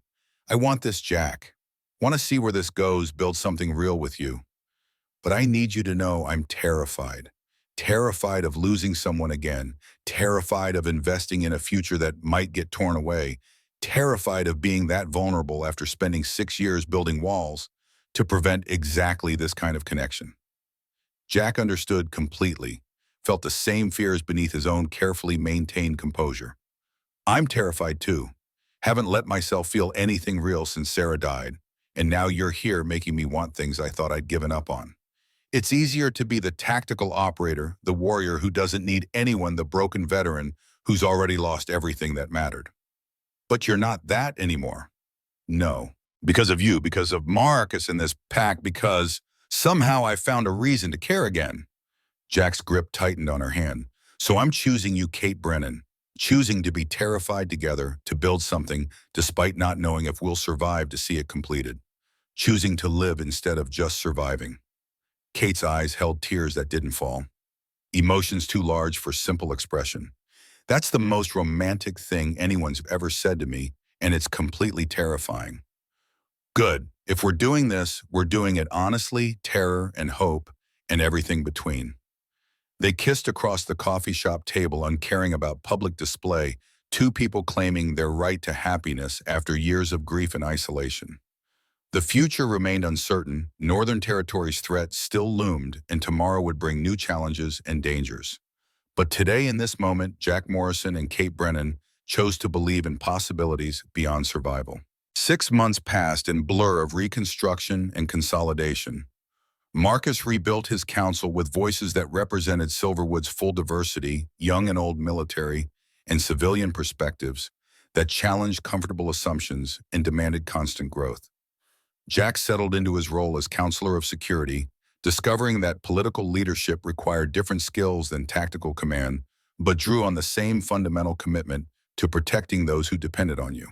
I want this, Jack. Want to see where this goes, build something real with you. But I need you to know I'm terrified. Terrified of losing someone again. Terrified of investing in a future that might get torn away. Terrified of being that vulnerable after spending 6 years building walls to prevent exactly this kind of connection. Jack understood completely, felt the same fears beneath his own carefully maintained composure. I'm terrified too. Haven't let myself feel anything real since Sarah died, and now you're here making me want things I thought I'd given up on. It's easier to be the tactical operator, the warrior who doesn't need anyone, the broken veteran who's already lost everything that mattered. But you're not that anymore. No. Because of you, because of Marcus and this pack, because somehow I found a reason to care again. Jack's grip tightened on her hand. So I'm choosing you, Kate Brennan. Choosing to be terrified together, to build something despite not knowing if we'll survive to see it completed. Choosing to live instead of just surviving. Kate's eyes held tears that didn't fall. Emotions too large for simple expression. That's the most romantic thing anyone's ever said to me, and it's completely terrifying. Good. If we're doing this, we're doing it honestly, terror and hope, and everything between. They kissed across the coffee shop table, uncaring about public display, 2 people claiming their right to happiness after years of grief and isolation. The future remained uncertain, Northern Territory's threat still loomed, and tomorrow would bring new challenges and dangers. But today, in this moment, Jack Morrison and Kate Brennan chose to believe in possibilities beyond survival. 6 months passed in blur of reconstruction and consolidation. Marcus rebuilt his council with voices that represented Silverwood's full diversity, young and old military, and civilian perspectives that challenged comfortable assumptions and demanded constant growth. Jack settled into his role as counselor of security, discovering that political leadership required different skills than tactical command, but drew on the same fundamental commitment to protecting those who depended on you.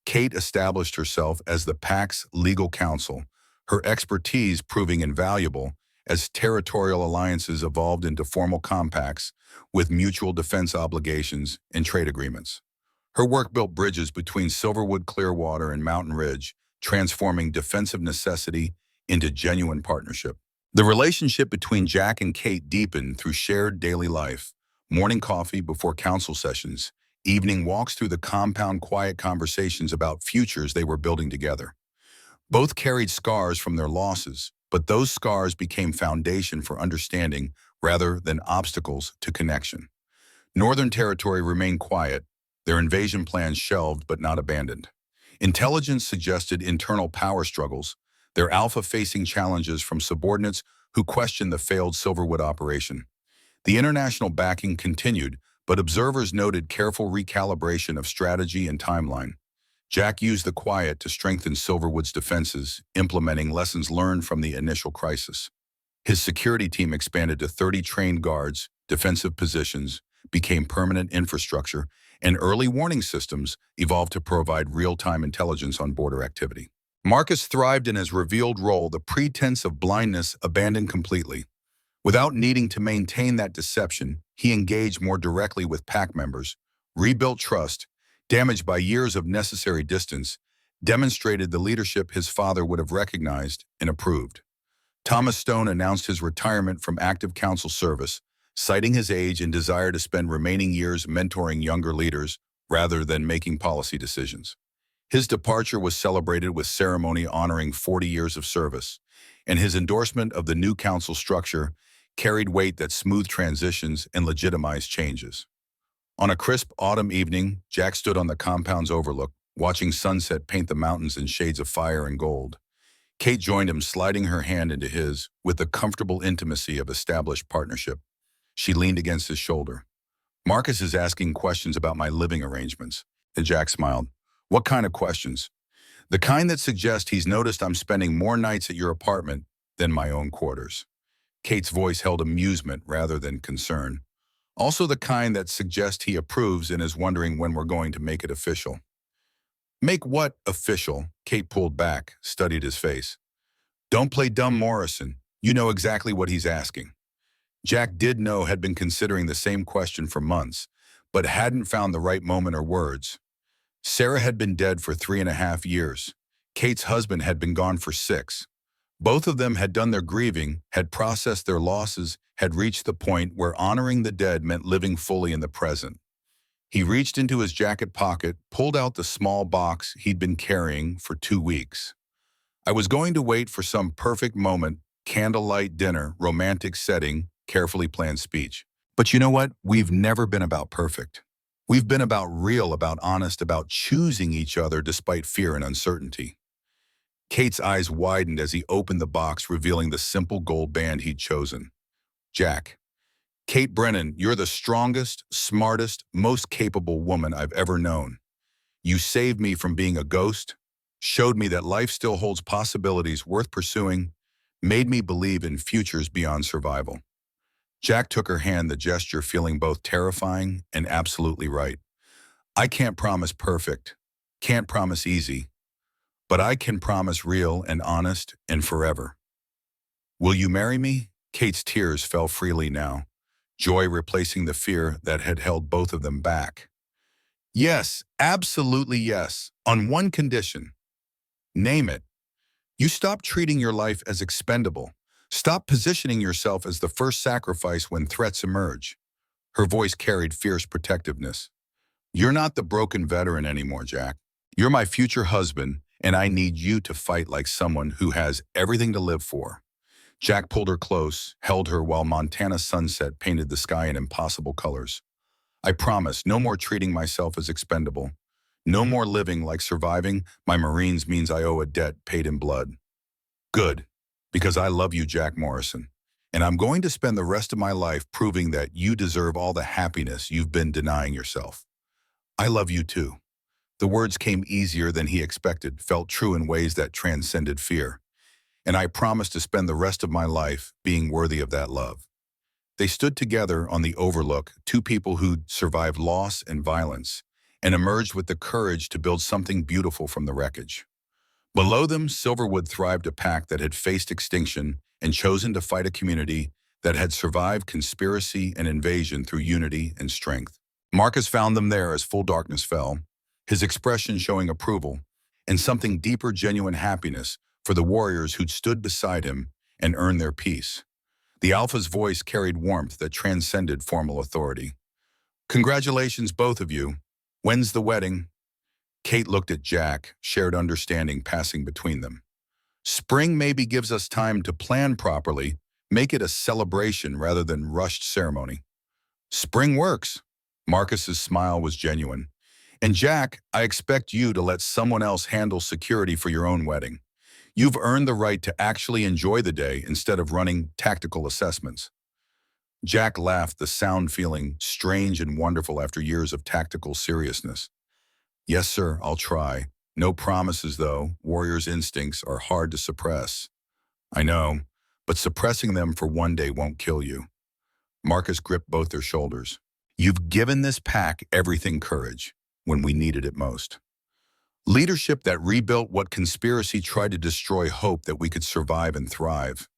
Kate established herself as the PAC's legal counsel, her expertise proving invaluable as territorial alliances evolved into formal compacts with mutual defense obligations and trade agreements. Her work built bridges between Silverwood, Clearwater, and Mountain Ridge, transforming defensive necessity into genuine partnership. The relationship between Jack and Kate deepened through shared daily life, morning coffee before council sessions, evening walks through the compound, quiet conversations about futures they were building together. Both carried scars from their losses, but those scars became foundation for understanding rather than obstacles to connection. Northern Territory remained quiet, their invasion plans shelved but not abandoned. Intelligence suggested internal power struggles, their Alpha facing challenges from subordinates who questioned the failed Silverwood operation. The international backing continued, but observers noted careful recalibration of strategy and timeline. Jack used the quiet to strengthen Silverwood's defenses, implementing lessons learned from the initial crisis. His security team expanded to 30 trained guards, defensive positions, became permanent infrastructure, and early warning systems evolved to provide real-time intelligence on border activity. Marcus thrived in his revealed role, the pretense of blindness abandoned completely. Without needing to maintain that deception, he engaged more directly with PAC members, rebuilt trust, damaged by years of necessary distance, demonstrated the leadership his father would have recognized and approved. Thomas Stone announced his retirement from active council service, citing his age and desire to spend remaining years mentoring younger leaders rather than making policy decisions. His departure was celebrated with ceremony honoring 40 years of service, and his endorsement of the new council structure carried weight that smoothed transitions and legitimized changes. On a crisp autumn evening, Jack stood on the compound's overlook, watching sunset paint the mountains in shades of fire and gold. Kate joined him, sliding her hand into his with the comfortable intimacy of established partnership. She leaned against his shoulder. "Marcus is asking questions about my living arrangements." And Jack smiled. "What kind of questions?" "The kind that suggest he's noticed I'm spending more nights at your apartment than my own quarters." Kate's voice held amusement rather than concern. "Also the kind that suggests he approves and is wondering when we're going to make it official." "Make what official?" Kate pulled back, studied his face. "Don't play dumb, Morrison. You know exactly what he's asking." Jack did know had been considering the same question for months, but hadn't found the right moment or words. Sarah had been dead for 3.5 years. Kate's husband had been gone for 6. Both of them had done their grieving, had processed their losses, had reached the point where honoring the dead meant living fully in the present. He reached into his jacket pocket, pulled out the small box he'd been carrying for 2 weeks. "I was going to wait for some perfect moment, candlelight dinner, romantic setting, carefully planned speech. But you know what? We've never been about perfect. We've been about real, about honest, about choosing each other despite fear and uncertainty." Kate's eyes widened as he opened the box, revealing the simple gold band he'd chosen. "Jack, Kate Brennan, you're the strongest, smartest, most capable woman I've ever known. You saved me from being a ghost, showed me that life still holds possibilities worth pursuing, made me believe in futures beyond survival." Jack took her hand, the gesture feeling both terrifying and absolutely right. "I can't promise perfect, can't promise easy, but I can promise real and honest and forever. Will you marry me?" Kate's tears fell freely now, joy replacing the fear that had held both of them back. "Yes, absolutely yes, on one condition." "Name it." "You stop treating your life as expendable. Stop positioning yourself as the first sacrifice when threats emerge." Her voice carried fierce protectiveness. "You're not the broken veteran anymore, Jack. You're my future husband, and I need you to fight like someone who has everything to live for." Jack pulled her close, held her while Montana sunset painted the sky in impossible colors. "I promise, no more treating myself as expendable. No more living like surviving my Marines means I owe a debt paid in blood." "Good, because I love you, Jack Morrison, and I'm going to spend the rest of my life proving that you deserve all the happiness you've been denying yourself." I love you too. The words came easier than he expected, felt true in ways that transcended fear. And I promise to spend the rest of my life being worthy of that love. They stood together on the Overlook, two people who'd survived loss and violence, and emerged with the courage to build something beautiful from the wreckage. Below them, Silverwood thrived a pack that had faced extinction and chosen to fight a community that had survived conspiracy and invasion through unity and strength. Marcus found them there as full darkness fell, his expression showing approval and something deeper, genuine happiness for the warriors who'd stood beside him and earned their peace. The Alpha's voice carried warmth that transcended formal authority. Congratulations, both of you. When's the wedding? Kate looked at Jack, shared understanding passing between them. Spring maybe gives us time to plan properly, make it a celebration rather than rushed ceremony. Spring works. Marcus's smile was genuine. And Jack, I expect you to let someone else handle security for your own wedding. You've earned the right to actually enjoy the day instead of running tactical assessments. Jack laughed, the sound feeling strange and wonderful after years of tactical seriousness. Yes, sir, I'll try. No promises, though. Warriors' instincts are hard to suppress. I know, but suppressing them for one day won't kill you. Marcus gripped both their shoulders. You've given this pack everything courage when we needed it most. Leadership that rebuilt what conspiracy tried to destroy, hope that we could survive and thrive.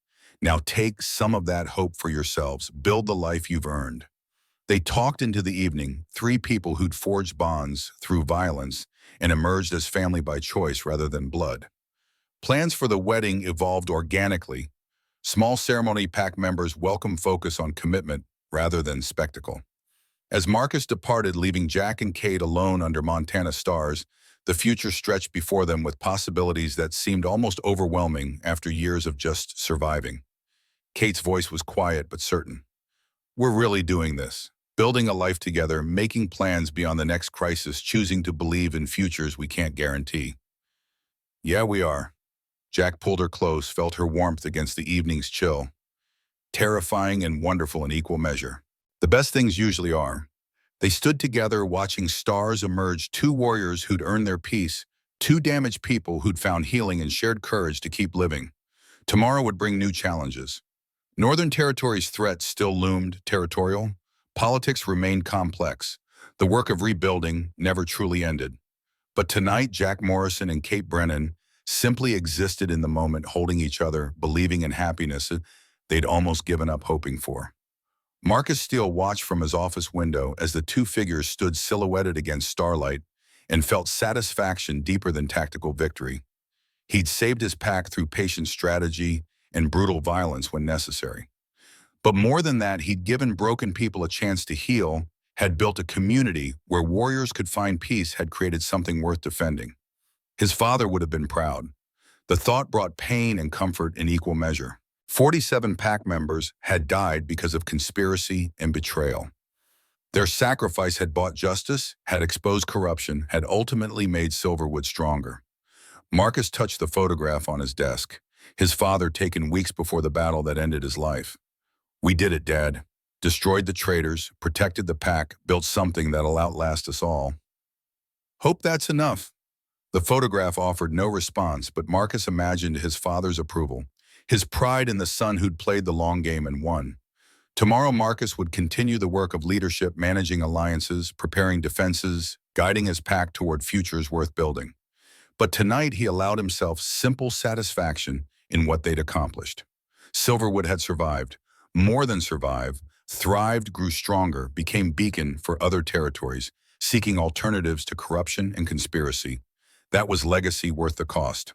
Now take some of that hope for yourselves. Build the life you've earned. They talked into the evening, three people who'd forged bonds through violence and emerged as family by choice rather than blood. Plans for the wedding evolved organically. Small ceremony pack members welcome focus on commitment rather than spectacle. As Marcus departed, leaving Jack and Kate alone under Montana stars, the future stretched before them with possibilities that seemed almost overwhelming after years of just surviving. Kate's voice was quiet but certain. We're really doing this. Building a life together, making plans beyond the next crisis, choosing to believe in futures we can't guarantee. Yeah, we are. Jack pulled her close, felt her warmth against the evening's chill. Terrifying and wonderful in equal measure. The best things usually are. They stood together watching stars emerge, two warriors who'd earned their peace, two damaged people who'd found healing and shared courage to keep living. Tomorrow would bring new challenges. Northern Territory's threat still loomed territorial. Politics remained complex. The work of rebuilding never truly ended. But tonight, Jack Morrison and Kate Brennan simply existed in the moment, holding each other, believing in happiness they'd almost given up hoping for. Marcus Steele watched from his office window as the two figures stood silhouetted against starlight and felt satisfaction deeper than tactical victory. He'd saved his pack through patient strategy and brutal violence when necessary. But more than that, he'd given broken people a chance to heal, had built a community where warriors could find peace, had created something worth defending. His father would have been proud. The thought brought pain and comfort in equal measure. 47 pack members had died because of conspiracy and betrayal. Their sacrifice had bought justice, had exposed corruption, had ultimately made Silverwood stronger. Marcus touched the photograph on his desk, his father taken weeks before the battle that ended his life. We did it, Dad. Destroyed the traitors, protected the pack, built something that'll outlast us all. Hope that's enough. The photograph offered no response, but Marcus imagined his father's approval, his pride in the son who'd played the long game and won. Tomorrow, Marcus would continue the work of leadership, managing alliances, preparing defenses, guiding his pack toward futures worth building. But tonight, he allowed himself simple satisfaction in what they'd accomplished. Silverwood had survived, more than survived, thrived, grew stronger, became beacon for other territories, seeking alternatives to corruption and conspiracy. That was legacy worth the cost.